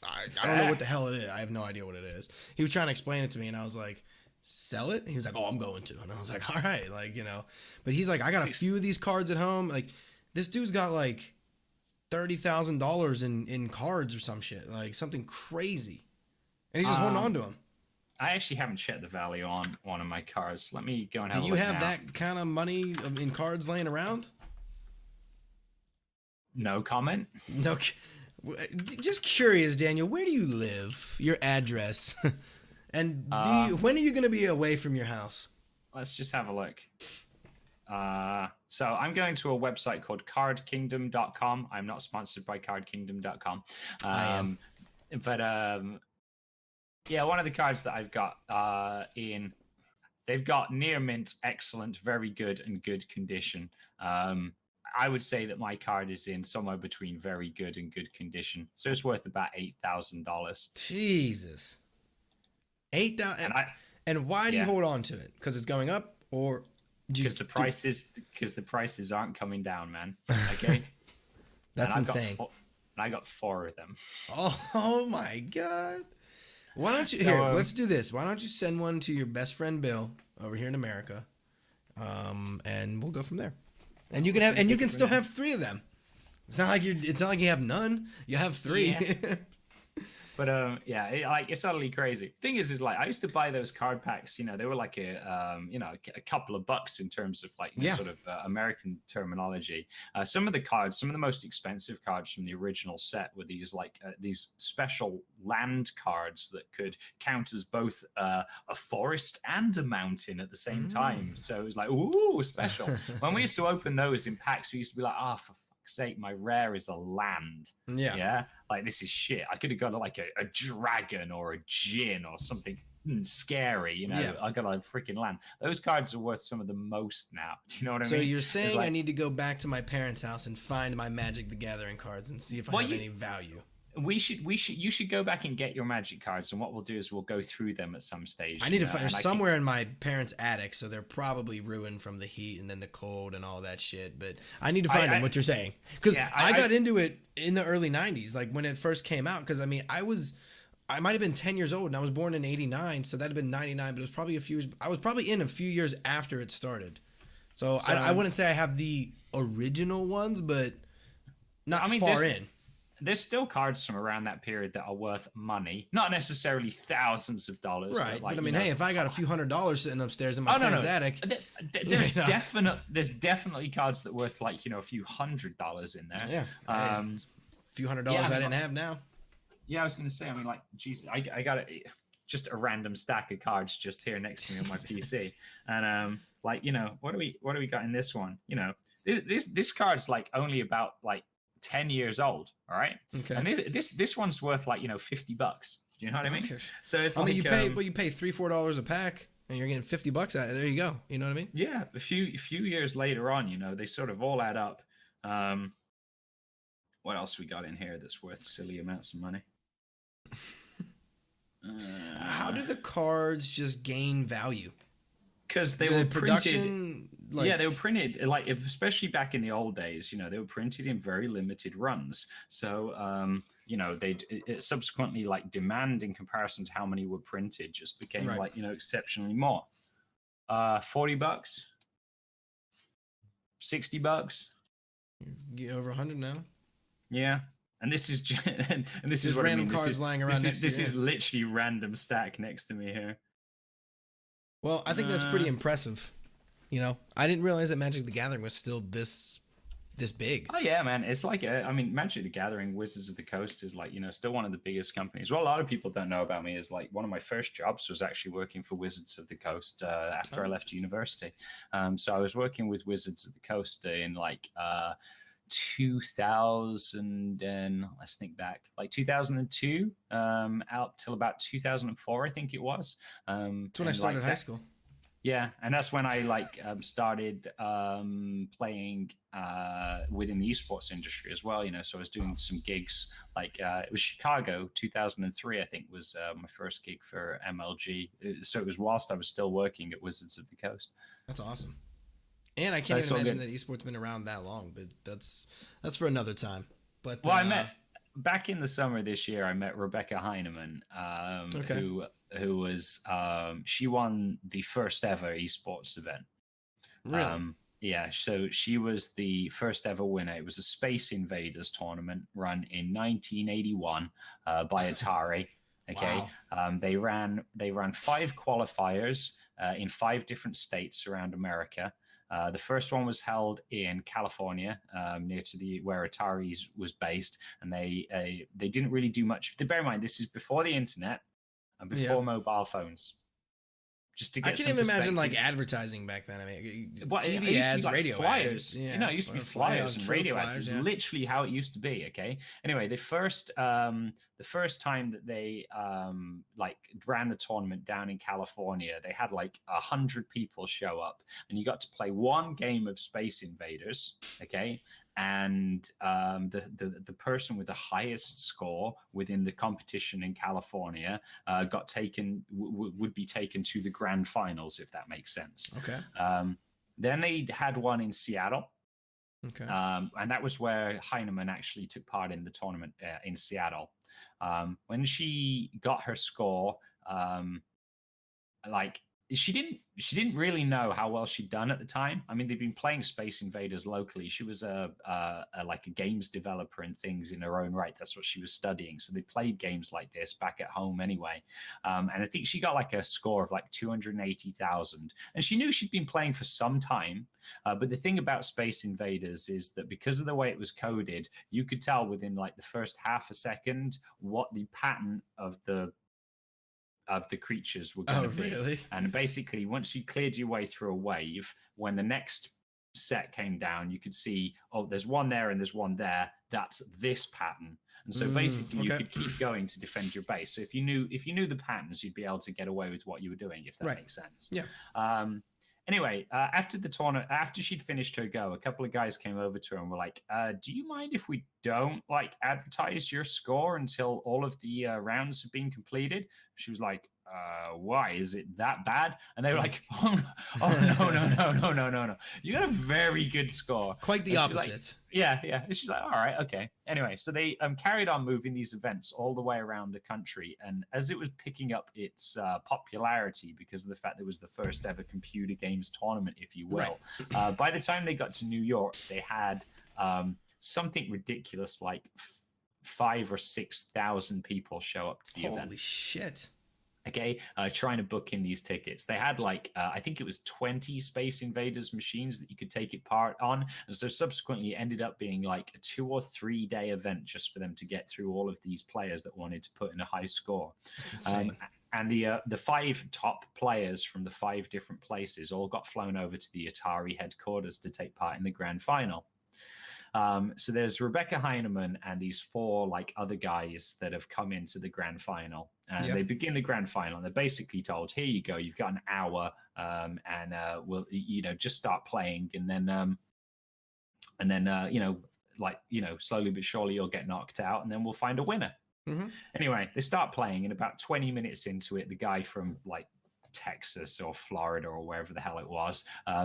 I don't know what the hell it is. I have no idea what it is. He was trying to explain it to me and I was like, sell it? He was like, oh, I'm going to. And I was like, all right, like, you know. But he's like, I got a few of these cards at home. Like, this dude's got like $30,000 in cards or some shit, like something crazy. And he's just holding on to them. I actually haven't checked the value on one of my cards. Let me go and have a look. look. Do you have now. that kind of money in cards laying around? No comment. No. Just curious, Daniel, where do you live? Your address. And when are you going to be away from your house? Let's just have a look. So I'm going to a website called cardkingdom.com. I'm not sponsored by cardkingdom.com. I am. But yeah, one of the cards that I've got they've got near mint, excellent, very good, and good condition. I would say that my card is in somewhere between very good and good condition. So it's worth about $8,000. Jesus. 8,000. And why do you hold on to it? Because it's going up, or because the prices aren't coming down, man. Okay. That's insane. I got 4 of them. Oh my God. Why don't you let's do this. Why don't you send one to your best friend Bill over here in America? And we'll go from there. And you can still have 3 of them. It's not like you have none. You have 3. Yeah. But yeah, it's utterly crazy. Thing is like I used to buy those card packs. You know, they were like a couple of bucks in terms of like sort of American terminology. Some of the most expensive cards from the original set were these these special land cards that could count as both a forest and a mountain at the same time. So it was like, ooh, special. When we used to open those in packs, we used to be like, for sake, my rare is a land. Yeah, like this is shit. I could have got like a dragon or a djinn or something scary, you know. I got a freaking land. Those cards are worth some of the most now. Do you know what I mean? So you're saying I need to go back to my parents' house and find my Magic the Gathering cards and see if I have any value. You should go back and get your Magic cards, and what we'll do is we'll go through them at some stage. I need to find somewhere in my parents' attic, so they're probably ruined from the heat and then the cold and all that shit. But I need to find them. What you're saying, because I got into it in the early '90s, like when it first came out. Because I mean, I might have been 10 years old, and I was born in '89, so that'd have been '99. But it was probably a few years. I was probably in a few years after it started. So I wouldn't say I have the original ones, but not far in. There's still cards from around that period that are worth money, not necessarily thousands of dollars. Right, but I mean, hey, if I got a few $100s sitting upstairs in my parents' attic, there's definitely cards that are worth like a few $100s in there. Yeah, a few $100 I didn't have now. Yeah, I was gonna say. I mean, like, geez, I got it. just a random stack of cards just here next to me on my PC. And like, you know, what do we got in this one? You know, this card's like only about like 10 years old, all right? Okay. And this one's worth like, you know, $50. Do you know what I mean? Okay. So it's I like, mean, you pay $3-4 a pack, and you're getting $50 out of it. There you go. You know what I mean? Yeah, a few years later on, you know, they sort of all add up. What else we got in here that's worth silly amounts of money? How do the cards just gain value? Because they were printed. Yeah, they were printed like, especially back in the old days. You know, they were printed in very limited runs. So, you know, it subsequently like demand in comparison to how many were printed just became like, you know, exceptionally more. $40, $60. Get over 100 now. Yeah. And this is and this Just is what random I mean. cards lying around. This is literally random stack next to me here. Well, I think that's pretty impressive. You know, I didn't realize that Magic the Gathering was still this big. Oh yeah, man. It's like I mean, Magic the Gathering, Wizards of the Coast is like, you know, still one of the biggest companies. What a lot of people don't know about me is like one of my first jobs was actually working for Wizards of the Coast after I left university. So I was working with Wizards of the Coast in like 2000 and let's think back, like 2002 out till about 2004, I think it was. That's when I started high school. Yeah, and that's when I like started playing within the esports industry as well. You know, so I was doing some gigs. Like it was Chicago, 2003, I think was my first gig for MLG. So it was whilst I was still working at Wizards of the Coast. That's awesome. And I can't even imagine that esports been around that long, but that's for another time. But well, I met back in the summer this year. I met Rebecca Heineman, who was she won the first ever esports event. Really? Yeah, so she was the first ever winner. It was a Space Invaders tournament run in 1981 by Atari. Okay, wow. They ran 5 qualifiers in 5 different states around America. The first one was held in California, near to where Atari was based, and they didn't really do much. Bear in mind, this is before the internet and before mobile phones. Just to get I can't even imagine like advertising back then. I mean, TV ads, like radio flyers. ads. Yeah, you know, it used to be flyers and radio ads. It's literally how it used to be. Okay. Anyway, the first time that they like ran the tournament down in California, they had like 100 people show up, and you got to play one game of Space Invaders. Okay. And the person with the highest score within the competition in California got taken would be taken to the grand finals, if that makes sense. Okay. Then they had one in Seattle. Okay. And that was where Heineman actually took part in the tournament in Seattle. When she got her score, like she didn't really know how well she'd done at the time. I mean, they'd been playing Space Invaders locally. She was like a games developer and things in her own right. That's what she was studying. So they played games like this back at home anyway. And I think she got like a score of like 280,000. And she knew she'd been playing for some time. But the thing about Space Invaders is that because of the way it was coded, you could tell within like the first half a second what the pattern of the creatures were going to be. Really? And basically, once you cleared your way through a wave, when the next set came down, you could see, oh, there's one there and there's one there. That's this pattern. And so basically, you could keep going to defend your base. So if you knew the patterns, you'd be able to get away with what you were doing, if that makes sense. Yeah. Anyway, after the tournament, after she'd finished her go, a couple of guys came over to her and were like, do you mind if we don't like advertise your score until all of the rounds have been completed? She was like, why? Is it that bad? And they were like, no. You got a very good score. Quite the opposite. Like, yeah. And she's like, all right, okay. Anyway, so they carried on moving these events all the way around the country. And as it was picking up its popularity because of the fact that it was the first ever computer games tournament, if you will, by the time they got to New York, they had something ridiculous like 5,000 or 6,000 people show up to the event. Holy shit. Okay, trying to book in these tickets. They had like, I think it was 20 Space Invaders machines that you could take it part on. And so subsequently it ended up being like a 2 or 3 day event just for them to get through all of these players that wanted to put in a high score. and the 5 top players from the 5 different places all got flown over to the Atari headquarters to take part in the grand final. So there's Rebecca Heinemann and these 4 like other guys that have come into the grand final, and they begin the grand final. And they're basically told, "Here you go, you've got an hour, and we'll just start playing, and then slowly but surely you'll get knocked out, and then we'll find a winner." Mm-hmm. Anyway, they start playing, and about 20 minutes into it, the guy from like Texas or Florida or wherever the hell it was,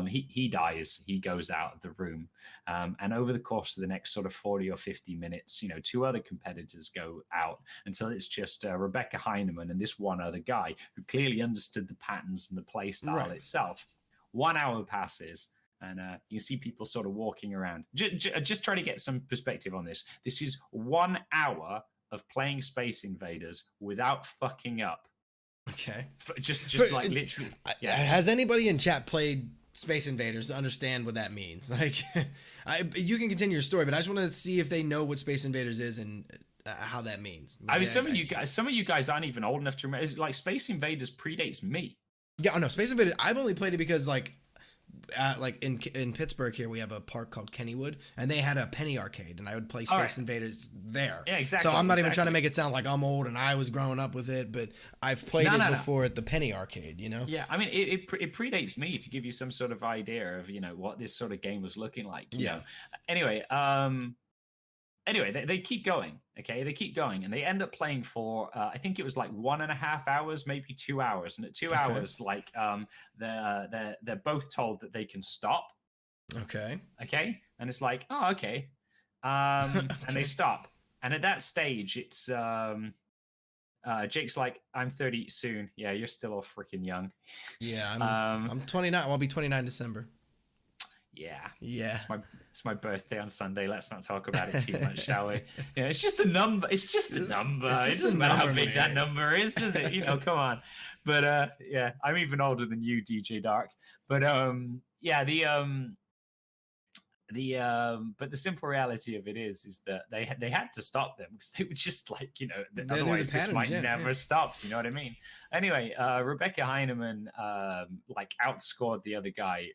he dies. He goes out of the room, and over the course of the next sort of 40 or 50 minutes, 2 other competitors go out until it's just Rebecca Heinemann and this one other guy who clearly understood the patterns and the play style itself. 1 hour passes. And you see people sort of walking around. Just try to get some perspective on this. This is 1 hour of playing Space Invaders without fucking up. Okay. Like literally. Yeah. Has anybody in chat played Space Invaders to understand what that means? Like, you can continue your story, but I just want to see if they know what Space Invaders is and how that means. I mean, some of you guys aren't even old enough to remember. Like, Space Invaders predates me. Yeah, no, Space Invaders. I've only played it because like in Pittsburgh here we have a park called Kennywood, and they had a penny arcade, and I would play Space Invaders there. Yeah, exactly. So I'm not even trying to make it sound like I'm old and I was growing up with it, but I've played it before at the penny arcade. Yeah, I mean it predates me to give you some sort of idea of what this sort of game was looking like. You know? Anyway, they keep going. Okay, they keep going, and they end up playing for I think it was like 1.5 hours, maybe 2 hours. And at 2 hours, like they're both told that they can stop. Okay, and it's like, oh, okay, and they stop. And at that stage, it's Jake's like, I'm 30 soon. Yeah, you're still all freaking young. Yeah, I'm 29. Well, I'll be 29 December. Yeah. It's my birthday on Sunday. Let's not talk about it too much, shall we? Yeah, it's just a number. It's just a number. It doesn't matter how big that number is, does it? Come on. But yeah, I'm even older than you, DJ Dark. But but the simple reality of it is that they had to stop them because they were just like, otherwise this might never stop. You know what I mean? Anyway, Rebecca Heinemann like outscored the other guy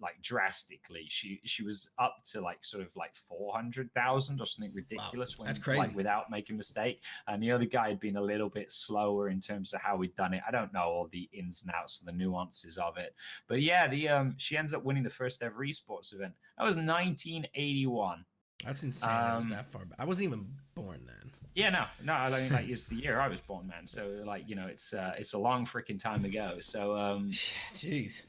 like drastically. She was up to like sort of like 400,000 or something ridiculous. Wow, that's crazy. Like, without making a mistake. And the other guy had been a little bit slower in terms of how he'd done it. I don't know all the ins and outs and the nuances of it, but yeah, she ends up winning the first ever esports event. That was 1981. That's insane. That was that far back. I wasn't even born then. Yeah, no. I mean, like, it's the year I was born, man. So, like, it's a long freaking time ago. So, jeez.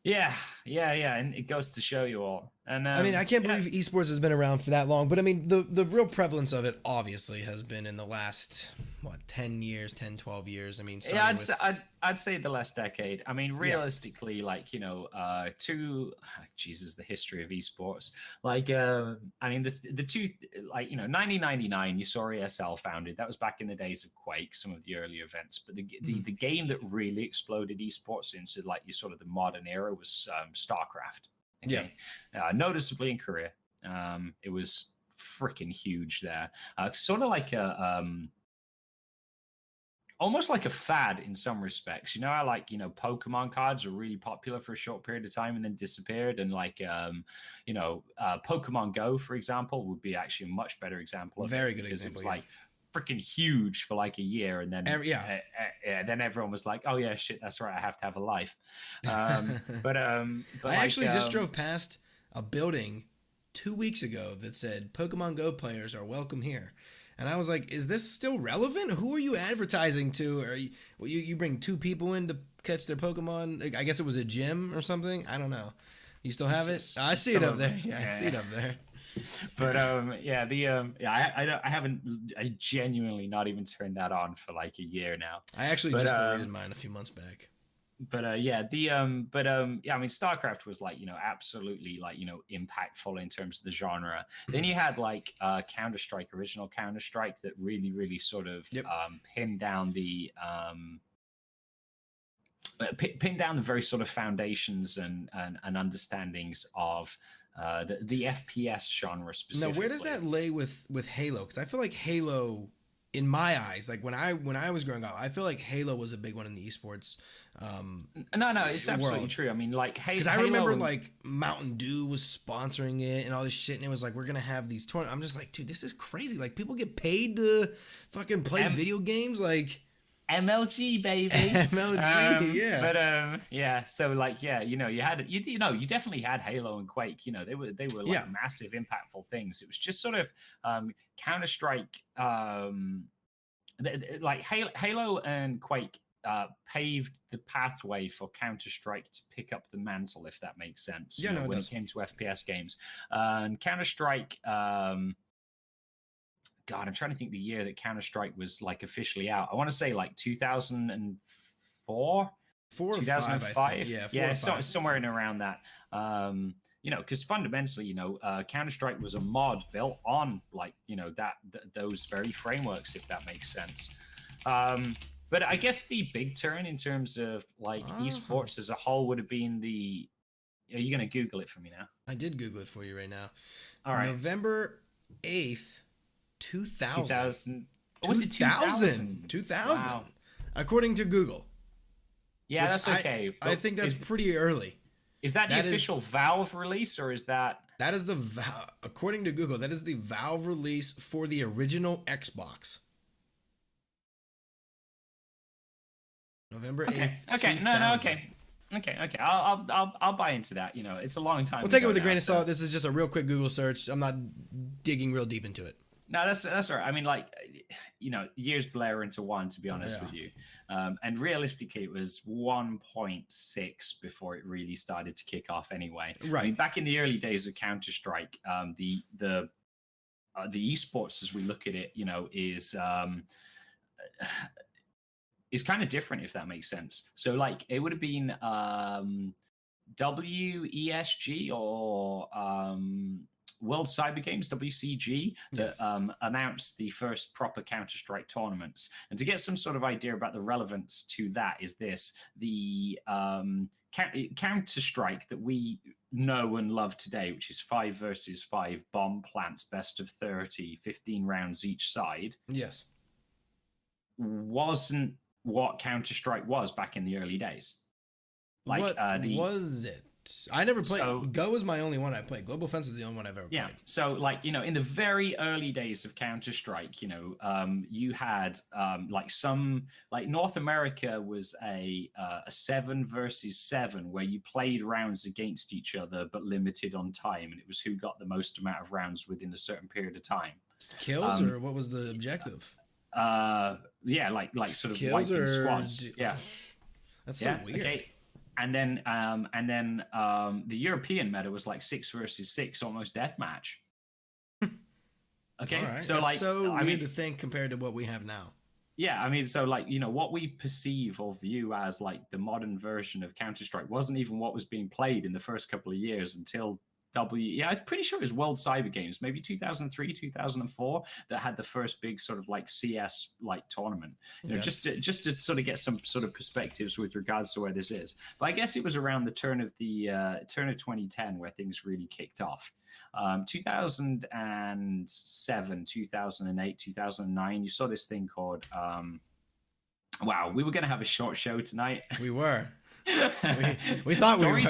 Yeah, and it goes to show you all. And I mean, I can't believe esports has been around for that long. But I mean, the real prevalence of it obviously has been in the last 10 years, 10, 12 years. I mean, I'd say the last decade. I mean, realistically, like, the history of esports. Like, I mean, the two, like, 1999, you saw ESL founded. That was back in the days of Quake, some of the early events. But the game that really exploded esports into like your sort of the modern era was StarCraft. Okay? Yeah. Noticeably in Korea. It was freaking huge there. Sort of like almost like a fad in some respects. How like, Pokemon cards were really popular for a short period of time and then disappeared. And like, Pokemon Go, for example, would be actually a much better example of Very good example. It was like freaking huge for like a year. And then, then everyone was like, oh yeah, shit, that's right. I have to have a life. But I actually just drove past a building 2 weeks ago that said Pokemon Go players are welcome here. And I was like, is this still relevant? Who are you advertising to? Or you bring 2 people in to catch their Pokemon? I guess it was a gym or something. I don't know. You still have it? I see it up there. Yeah, I see it up there. But I genuinely not even turned that on for like a year now. I actually just deleted mine a few months back. But I mean, StarCraft was like, absolutely like, impactful in terms of the genre. Then you had like Counter-Strike, original Counter-Strike, that really, really sort of pinned down the very sort of foundations and understandings of the FPS genre specifically. Now, where does that lay with Halo? Because I feel like Halo in my eyes, like when I was growing up, I feel like Halo was a big one in the esports. No, it's absolutely world. true. I mean, like, Because I remember like Mountain Dew was sponsoring it and all this shit, and it was like, we're gonna have these tournaments. I'm just like, dude, this is crazy. Like, people get paid to fucking play video games, like MLG, baby. MLG, yeah. But yeah. So like, yeah, you definitely had Halo and Quake. You know, they were like massive, impactful things. It was just sort of Counter Strike, like Halo and Quake. Paved the pathway for Counter Strike to pick up the mantle, if that makes sense. Yeah, when it came to FPS games, and Counter Strike. God, I'm trying to think the year that Counter Strike was like officially out. I want to say like 2004, 2005. I think. Yeah, somewhere in around that. Because fundamentally, Counter Strike was a mod built on like those very frameworks, if that makes sense. But I guess the big turn in terms of like esports as a whole would have been the. Are you going to Google it for me now? I did Google it for you right now. All right, November 8th. 2000. Was it 2000? 2000. Wow. According to Google. Yeah, that's okay. I think that's pretty early. Is that the official Valve release, or is that... That is according to Google, that is the Valve release for the original Xbox. November 8th. Okay. 2000. No, okay. Okay. I'll buy into that. It's a long time. We'll take it with a grain of salt. This is just a real quick Google search. I'm not digging real deep into it. No, that's all right. I mean, like, years blur into one, to be honest with you. And realistically, it was 1.6 before it really started to kick off anyway. Right. I mean, back in the early days of Counter-Strike, the esports, as we look at it, is kind of different, if that makes sense. So, like, it would have been WESG or... World Cyber Games, WCG, that announced the first proper Counter-Strike tournaments. And to get some sort of idea about the relevance to that is this: the Counter-Strike that we know and love today, which is 5 versus 5 bomb plants, best of 30, 15 rounds each side. Yes. Wasn't what Counter-Strike was back in the early days. Like, what was it? I never played. Go was my only one I played. Global Offensive is the only one I've ever played. So like, in the very early days of Counter-Strike, you had like North America was a 7 versus 7 where you played rounds against each other but limited on time, and it was who got the most amount of rounds within a certain period of time. Kills, or what was the objective? Like sort of kills wiping squads. That's so weird. Okay. And then the European meta was like 6 versus 6, almost deathmatch. Okay, right. So that's like, so weird to think compared to what we have now. Yeah, I mean, so like, what we perceive or view as like the modern version of Counter-Strike wasn't even what was being played in the first couple of years until I'm pretty sure it was World Cyber Games, maybe 2003, 2004, that had the first big sort of like CS like tournament. Just to sort of get some sort of perspectives with regards to where this is. But I guess it was around the turn of 2010 where things really kicked off. 2007, 2008, 2009, you saw this thing called wow, we were going to have a short show tonight. We were. we thought we were.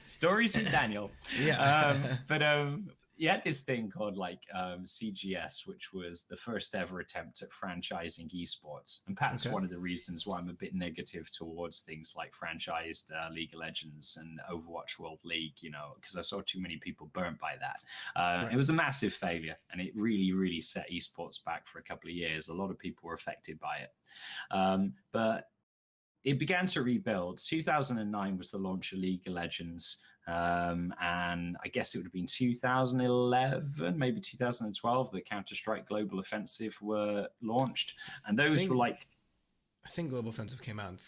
Stories with Daniel. Yeah. But you had this thing called like CGS, which was the first ever attempt at franchising esports. And perhaps one of the reasons why I'm a bit negative towards things like franchised League of Legends and Overwatch World League, because I saw too many people burnt by that. It was a massive failure, and it really, really set esports back for a couple of years. A lot of people were affected by it. But it began to rebuild. 2009 was the launch of League of Legends. And I guess it would have been 2011, maybe 2012, that Counter-Strike Global Offensive were launched. And those were like... I think Global Offensive came out in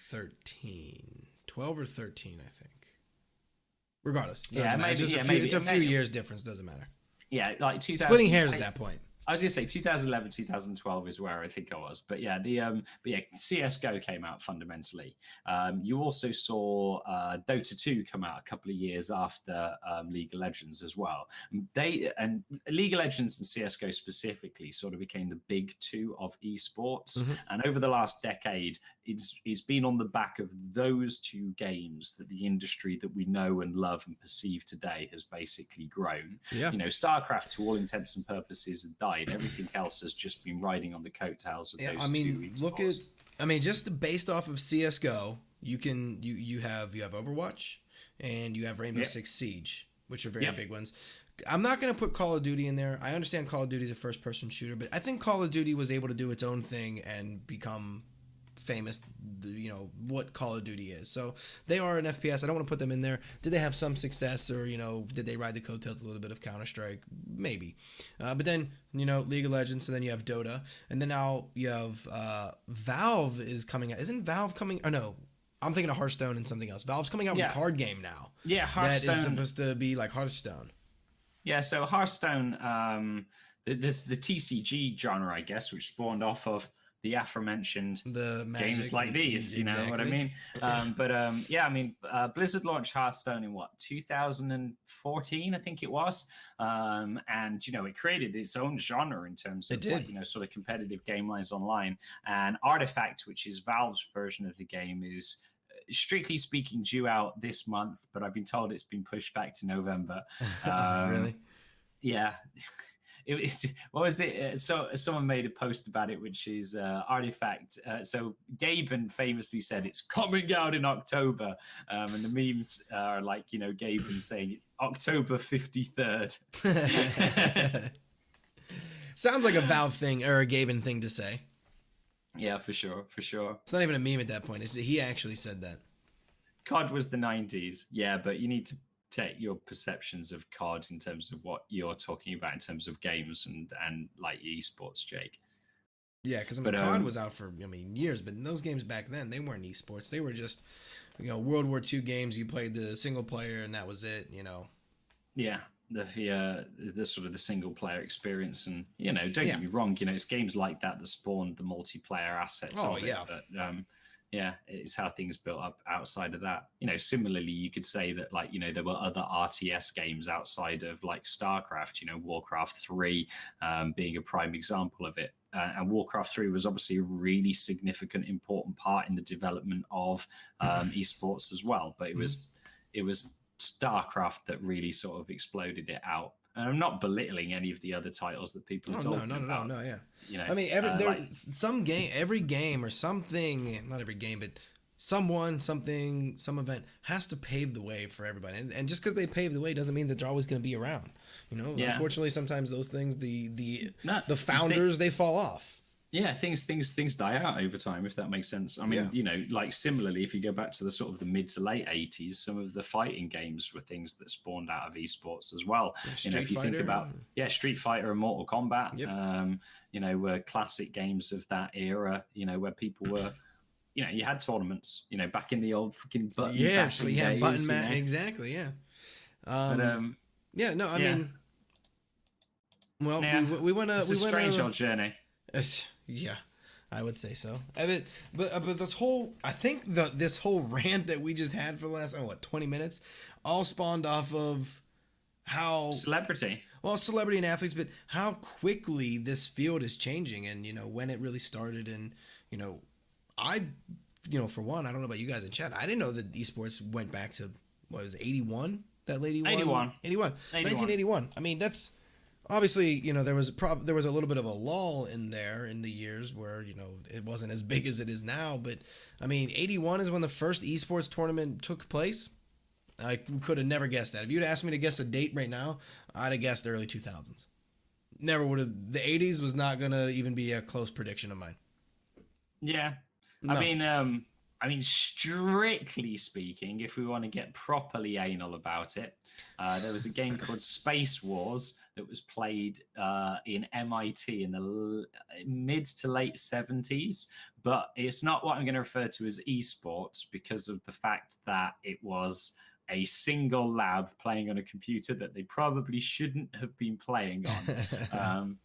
12 or 13, I think. Regardless. Maybe. It's a few years difference, doesn't matter. Yeah, like 2000. Splitting hairs at that point. I was gonna say 2011, 2012 is where I think I was, but yeah, CS:GO came out fundamentally. You also saw Dota 2 come out a couple of years after League of Legends as well. And League of Legends and CS:GO specifically sort of became the big two of esports. Mm-hmm. And over the last decade, it's been on the back of those two games that the industry that we know and love and perceive today has basically grown. Yeah. StarCraft, to all intents and purposes, had died. Everything else has just been riding on the coattails of those two esports. Just based off of CS:GO, you have Overwatch and you have Rainbow Six Siege, which are very big ones. I'm not going to put Call of Duty in there. I understand Call of Duty is a first-person shooter, but I think Call of Duty was able to do its own thing and become famous, what Call of Duty is. So they are an FPS. I don't want to put them in there. Did they have some success, or did they ride the coattails a little bit of Counter-Strike? Maybe. But then League of Legends, and then you have Dota, and then now you have Valve is coming out. Isn't Valve coming? Or no, I'm thinking of Hearthstone and something else. Valve's coming out with a card game now. Yeah, Hearthstone. That is supposed to be like Hearthstone. Yeah, so Hearthstone, there's the TCG genre, I guess, which spawned off of the aforementioned games like these, you know what I mean? Blizzard launched Hearthstone in 2014, I think it was. And, it created its own genre in terms of, sort of competitive game lines online. And Artifact, which is Valve's version of the game, is strictly speaking due out this month, but I've been told it's been pushed back to November. Really? Yeah. What was it? So someone made a post about it, which is Artifact. So Gaben famously said it's coming out in October, and the memes are like, Gaben saying October 53rd. Sounds like a Valve thing or a Gaben thing to say. Yeah, for sure. It's not even a meme at that point. He actually said that. COD was the 90s. Yeah, but you need to take your perceptions of COD in terms of what you're talking about in terms of games and like esports, Jake. Yeah, because COD was out for years, but in those games back then they weren't esports. They were just World War II games. You played the single player and that was it. Yeah, the sort of the single player experience, and don't get me wrong, it's games like that spawned the multiplayer assets. But it's how things built up outside of that. Similarly, you could say that there were other RTS games outside of like StarCraft, Warcraft 3 being a prime example of it. And Warcraft 3 was obviously a really significant, important part in the development of esports as well. But it was StarCraft that really sort of exploded it out. And I'm not belittling any of the other titles that people are talking about. No, yeah. Every game or something, not every game, but some event has to pave the way for everybody. And just because they pave the way doesn't mean that they're always going to be around. Unfortunately, sometimes those things, the founders, they fall off. Yeah, things die out over time, if that makes sense. I mean, similarly, if you go back to the sort of the mid to late 80s, some of the fighting games were things that spawned out of esports as well. If you think about Street Fighter and Mortal Kombat, were classic games of that era, where people were, you had tournaments, back in the old freaking button mashing days. Button match, exactly, yeah. We went it's a strange old journey. Yeah, I would say so. But this whole rant that we just had for the last 20 minutes, all spawned off of how celebrity and athletes, but how quickly this field is changing, and when it really started, and for one, I don't know about you guys in chat, I didn't know that esports went back to 81. That lady won 1981. I mean, that's. Obviously, there was a little bit of a lull in there in the years where, it wasn't as big as it is now. But, 81 is when the first esports tournament took place. I could have never guessed that. If you'd asked me to guess a date right now, I'd have guessed early 2000s. Never would have. The 80s was not going to even be a close prediction of mine. Yeah. No. I mean, strictly speaking, if we want to get properly anal about it, there was a game called Space Wars that was played in MIT in the mid to late 70s, but it's not what I'm going to refer to as esports because of the fact that it was a single lab playing on a computer that they probably shouldn't have been playing on.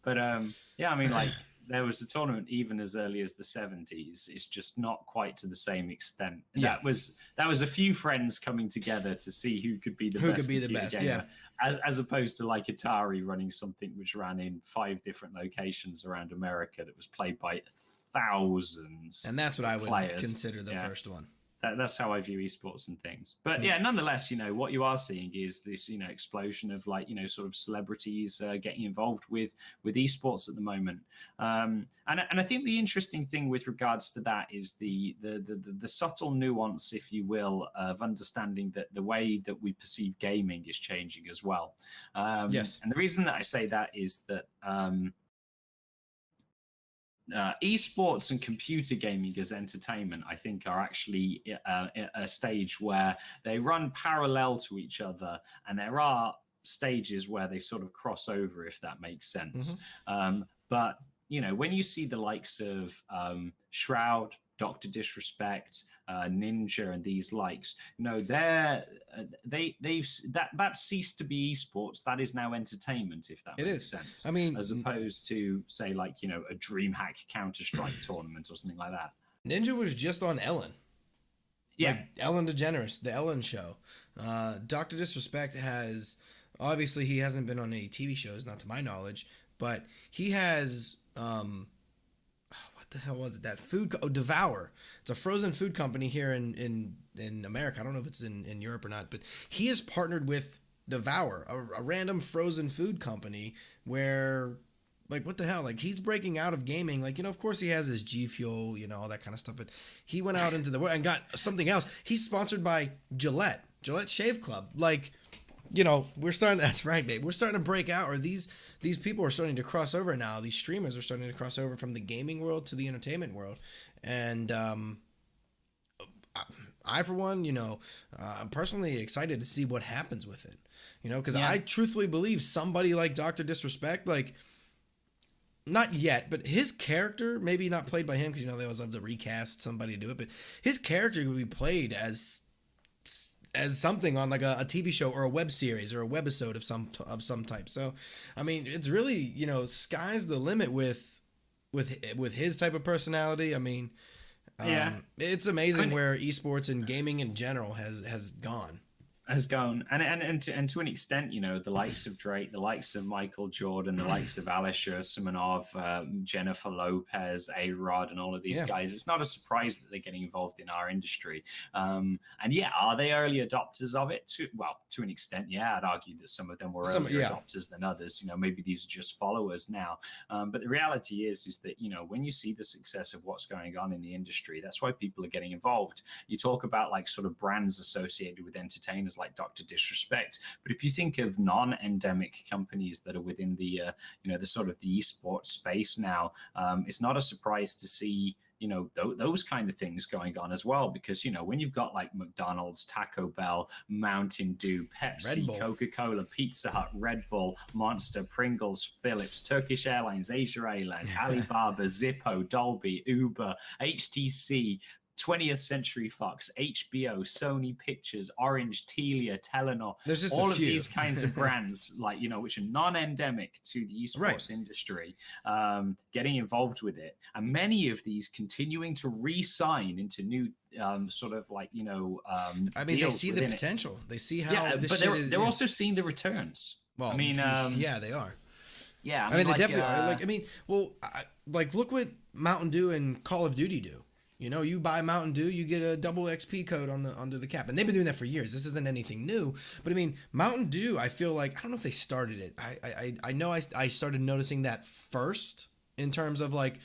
Yeah, I mean, like, there was a tournament even as early as the 70s. It's just not quite to the same extent. Yeah. That was a few friends coming together to see who could be the best gamer, yeah, as opposed to like Atari running something which ran in 5 different locations around America that was played by thousands. And that's what I would players. consider the first one. That's how I view esports and things. But yeah, nonetheless, what you are seeing is this, explosion of like, sort of celebrities getting involved with esports at the moment. And I think the interesting thing with regards to that is the subtle nuance, if you will, of understanding that the way that we perceive gaming is changing as well. Yes. And the reason that I say that is that esports and computer gaming as entertainment, I think, are actually a stage where they run parallel to each other, and there are stages where they sort of cross over, if that makes sense. But when you see the likes of Shroud, Dr. Disrespect, Ninja, and these likes, that ceased to be esports. That is now entertainment, if that makes sense. I mean, as opposed to say like a DreamHack Counter-Strike tournament or something like that. Ninja was just on Ellen. Yeah, like Ellen DeGeneres, the Ellen Show. Dr. Disrespect has obviously he hasn't been on any TV shows, not to my knowledge, but he has. What the hell was it? That food Devour. It's a frozen food company here in America. I don't know if it's in Europe or not, but he is partnered with Devour, a random frozen food company where, like, what the hell? Like, he's breaking out of gaming. Like, of course he has his G Fuel, all that kind of stuff, but he went out into the world and got something else. He's sponsored by Gillette Shave Club. Like, we're starting. That's right, babe. We're starting to break out, or these people are starting to cross over now. These streamers are starting to cross over from the gaming world to the entertainment world, and I for one, I'm personally excited to see what happens with it. Because I truthfully believe somebody like Dr. Disrespect, like, not yet, but his character, maybe not played by him, because they always love to recast somebody to do it, but his character would be played as something on like a TV show or a web series or a webisode of some type. So, I mean, it's really, sky's the limit with his type of personality. I mean, it's amazing where esports and gaming in general has gone. And to an extent, the likes of Drake, the likes of Michael Jordan, the likes of Alisher Simonov, Jennifer Lopez, A-Rod, and all of these guys, it's not a surprise that they're getting involved in our industry. And are they early adopters of it? To an extent, yeah. I'd argue that some of them were earlier adopters than others. Maybe these are just followers now. But the reality is that, when you see the success of what's going on in the industry, that's why people are getting involved. You talk about like sort of brands associated with entertainers like Dr. Disrespect, but if you think of non-endemic companies that are within the the sort of the esports space now, it's not a surprise to see those kind of things going on as well, because when you've got like McDonald's, Taco Bell, Mountain Dew, Pepsi, Coca-Cola, Pizza Hut, Red Bull, Monster, Pringles, Philips, Turkish Airlines, Asia Airlines, Alibaba, Zippo, Dolby, Uber, HTC, 20th Century Fox, HBO, Sony Pictures, Orange, Telia, Telenor, there's just all of these kinds of brands, like, which are non-endemic to the esports industry, getting involved with it. And many of these continuing to re-sign into new sort of like, I mean, they see the potential. They see how but they're also seeing the returns. Well, I mean, they are. Yeah. I mean, they definitely are. Like, I mean, like, look what Mountain Dew and Call of Duty do. You buy Mountain Dew, you get a double XP code under the cap. And they've been doing that for years. This isn't anything new. But I mean, Mountain Dew, I feel like, I don't know if they started it. I know I started noticing that first in terms of like,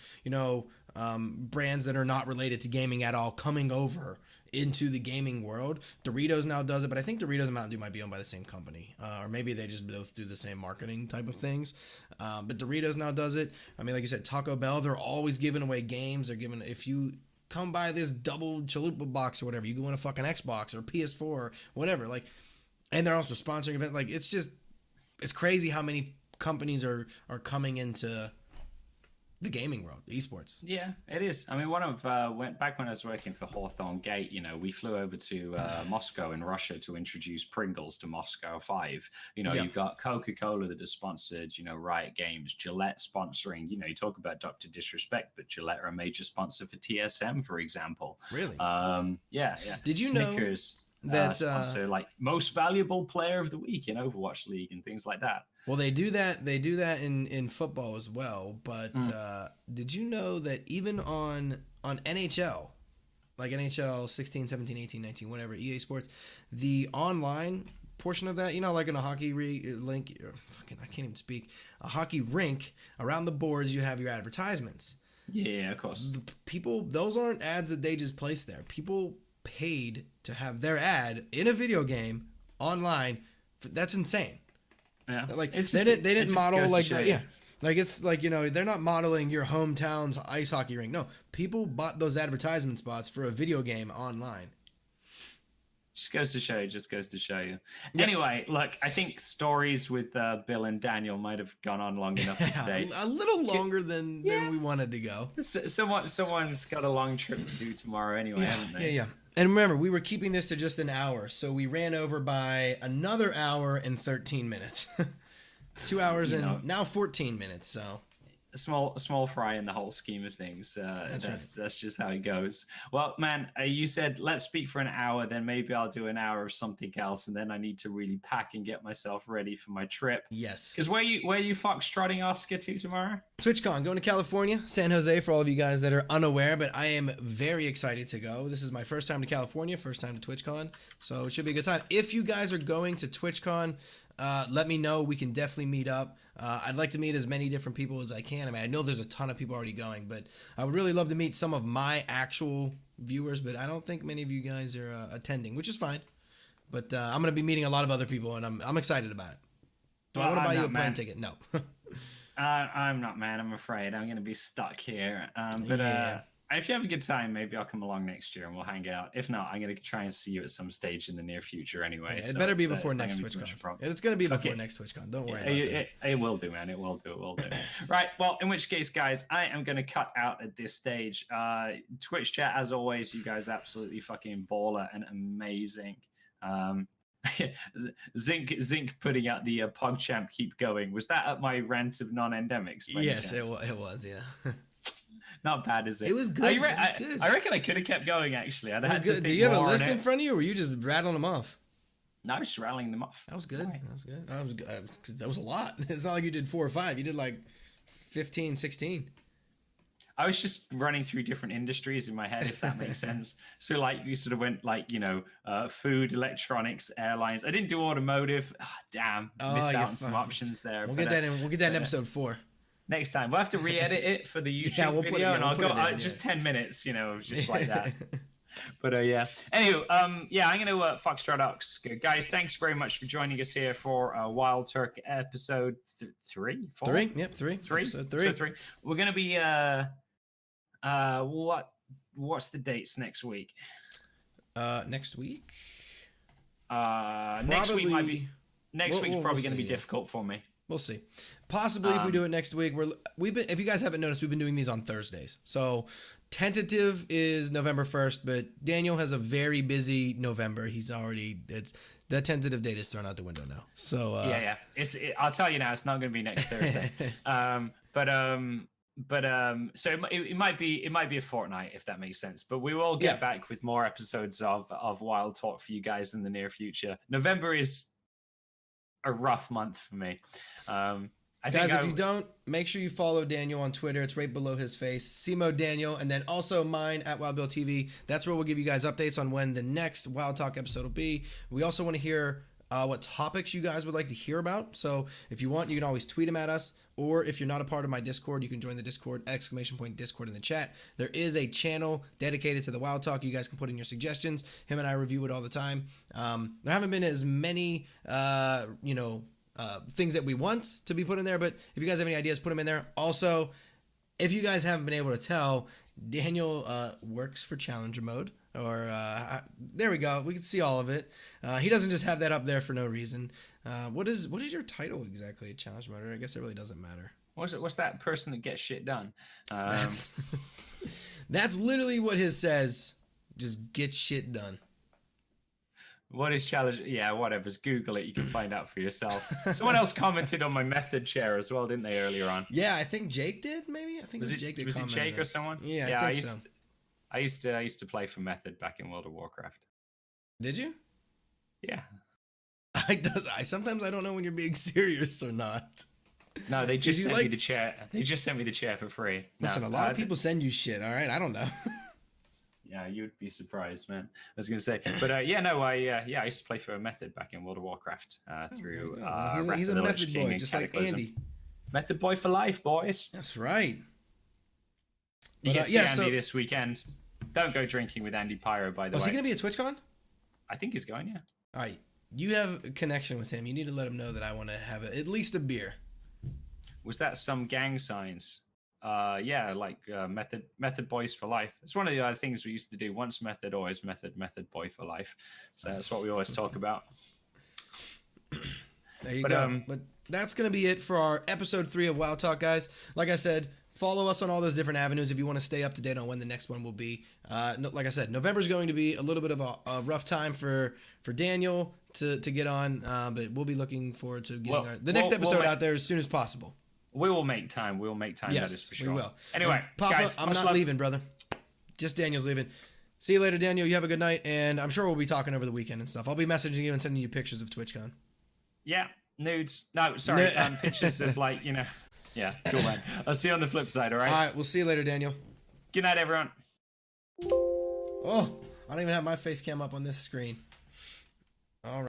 brands that are not related to gaming at all coming over into the gaming world. Doritos now does it, but I think Doritos and Mountain Dew might be owned by the same company. Or maybe they just both do the same marketing type of things. But Doritos now does it. I mean, like you said, Taco Bell, they're always giving away games. They're giving, if you come by this double chalupa box or whatever, you go in a fucking Xbox or PS4 or whatever, like, and they're also sponsoring events. Like, it's crazy how many companies are coming into the gaming world, esports. Yeah, it is. I mean, went back when I was working for Hawthorne Gate, we flew over to Moscow in Russia to introduce Pringles to Moscow 5. You've got Coca-Cola that has sponsored, Riot Games, Gillette sponsoring, you talk about Dr. Disrespect, but Gillette are a major sponsor for TSM, for example. Really? Yeah. Did you Snickers know that sponsor like most valuable player of the week in Overwatch League and things like that? Well, they do that. They do that in football as well. But did you know that even on NHL, like NHL 16, 17, 18, 19, whatever, EA Sports, the online portion of that, like in a hockey link, I can't even speak, a hockey rink, around the boards you have your advertisements. Yeah, of course. Those aren't ads that they just place there. People paid to have their ad in a video game online. That's insane. Yeah, like they didn't model like that. Yeah, like it's like they're not modeling your hometown's ice hockey rink. No, people bought those advertisement spots for a video game online. Just goes to show you. Yeah. Anyway, look, I think stories with Bill and Daniel might have gone on long enough today. A little longer than we wanted to go. Someone's got a long trip to do tomorrow anyway, haven't they? Yeah. And remember, we were keeping this to just an hour, so we ran over by another hour and 13 minutes. 2 hours and now 14 minutes, so... A small fry in the whole scheme of things. That's just how it goes. Well, man, you said let's speak for an hour, then maybe I'll do an hour of something else, and then I need to really pack and get myself ready for my trip. Yes. Because where you foxtrotting Oscar to tomorrow? TwitchCon, going to California, San Jose, for all of you guys that are unaware, but I am very excited to go. This is my first time to California, first time to TwitchCon, so it should be a good time. If you guys are going to TwitchCon, let me know. We can definitely meet up. I'd like to meet as many different people as I can. I mean, I know there's a ton of people already going, but I would really love to meet some of my actual viewers, but I don't think many of you guys are attending, which is fine. But I'm going to be meeting a lot of other people, and I'm excited about it. Do I want to buy you a plane ticket? No. I'm not, man. I'm afraid I'm going to be stuck here. If you have a good time, maybe I'll come along next year and we'll hang out. If not, I'm going to try and see you at some stage in the near future anyway. Yeah, it better be before next TwitchCon. It's going to be before next TwitchCon. Don't worry about that. It will do, man. It will do. Right. Well, in which case, guys, I am going to cut out at this stage. Twitch chat, as always, you guys absolutely fucking baller and amazing. Zinc putting out the PogChamp keep going. Was that at my rant of non-endemics? Yes, it was, yeah. Not bad, is it? It was good. I reckon I could have kept going, actually. Do you have a list in front of you, or were you just rattling them off? No, I was just rattling them off. That was good. That was a lot. It's not like you did 4 or 5. You did like 15, 16. I was just running through different industries in my head, if that makes sense. So, like, you sort of went, like, food, electronics, airlines. I didn't do automotive. Damn. Missed out on some options there. We'll get that in episode 4. Next time we'll have to re-edit it for the YouTube video, and I'll go just 10 minutes, of just like that. But yeah. Anyway, I'm going to Foxtrot Ox. Guys, thanks very much for joining us here for Wild Turk episode 3, 4? 3. Yep, 3. Episode 3. We're going to be what's the dates next week? Next week? Next week might be. Next week's probably going to be difficult for me. We'll see. Possibly if we do it next week. If you guys haven't noticed, we've been doing these on Thursdays. So tentative is November 1st, but Daniel has a very busy November. That tentative date is thrown out the window now. So yeah. I'll tell you now, it's not going to be next Thursday. So it might be a fortnight, if that makes sense. But we will get back with more episodes of Wild Talk for you guys in the near future. November is a rough month for me. If you don't, make sure you follow Daniel on Twitter. It's right below his face, Simo Daniel, and then also mine at Wild Bill TV. That's where we'll give you guys updates on when the next Wild Talk episode will be. We also want to hear what topics you guys would like to hear about. So if you want, you can always tweet them at us. Or if you're not a part of my Discord, you can join the Discord, !Discord in the chat. There is a channel dedicated to the Wild Talk. You guys can put in your suggestions. Him and I review it all the time. There haven't been as many, things that we want to be put in there, but if you guys have any ideas, put them in there. Also, if you guys haven't been able to tell, Daniel works for Challenger Mode. There we go. We can see all of it. He doesn't just have that up there for no reason. What is your title exactly at Challenge Mode? I guess it really doesn't matter. What's that person that gets shit done? That's that's literally what his says. Just get shit done. What is challenge? Yeah, whatever. Just Google it. You can find out for yourself. Someone else commented on my method share as well, didn't they, earlier on? Yeah, I think Jake did. Maybe I think Was it was Jake. That was it Jake or someone? Yeah, I think so. I used to play for Method back in World of Warcraft. Did you? Yeah. I sometimes I don't know when you're being serious or not. No, they just sent me the chair. They just sent me the chair for free. Listen, a lot of people send you shit. All right, I don't know. Yeah, you'd be surprised, man. I was gonna say, but I used to play for a Method back in World of Warcraft through. He's a Method boy, just like Andy. Method boy for life, boys. That's right. You can see Andy this weekend. Don't go drinking with Andy Pyro, by the way. Is he gonna be at TwitchCon? I think he's going. Yeah. All right, you have a connection with him. You need to let him know that I want to have at least a beer. Was that some gang signs? Method boys for life. It's one of the other things we used to do. Once Method, always Method. Method boy for life. So that's what we always talk about. There you go. But that's gonna be it for our episode 3 of WoW Talk, guys. Like I said, follow us on all those different avenues if you want to stay up to date on when the next one will be. Like I said, November is going to be a little bit of a rough time for Daniel to get on, but we'll be looking forward to getting the next episode out there as soon as possible. We will make time. We'll make time. Yes, that is for sure. we will. Anyway, Papa, guys, I'm not leaving, brother. Just Daniel's leaving. See you later, Daniel. You have a good night, and I'm sure we'll be talking over the weekend and stuff. I'll be messaging you and sending you pictures of TwitchCon. Yeah, nudes. No, sorry, pictures of Yeah, cool, man. I'll see you on the flip side. All right. All right. We'll see you later, Daniel. Good night, everyone. Oh, I don't even have my face cam up on this screen.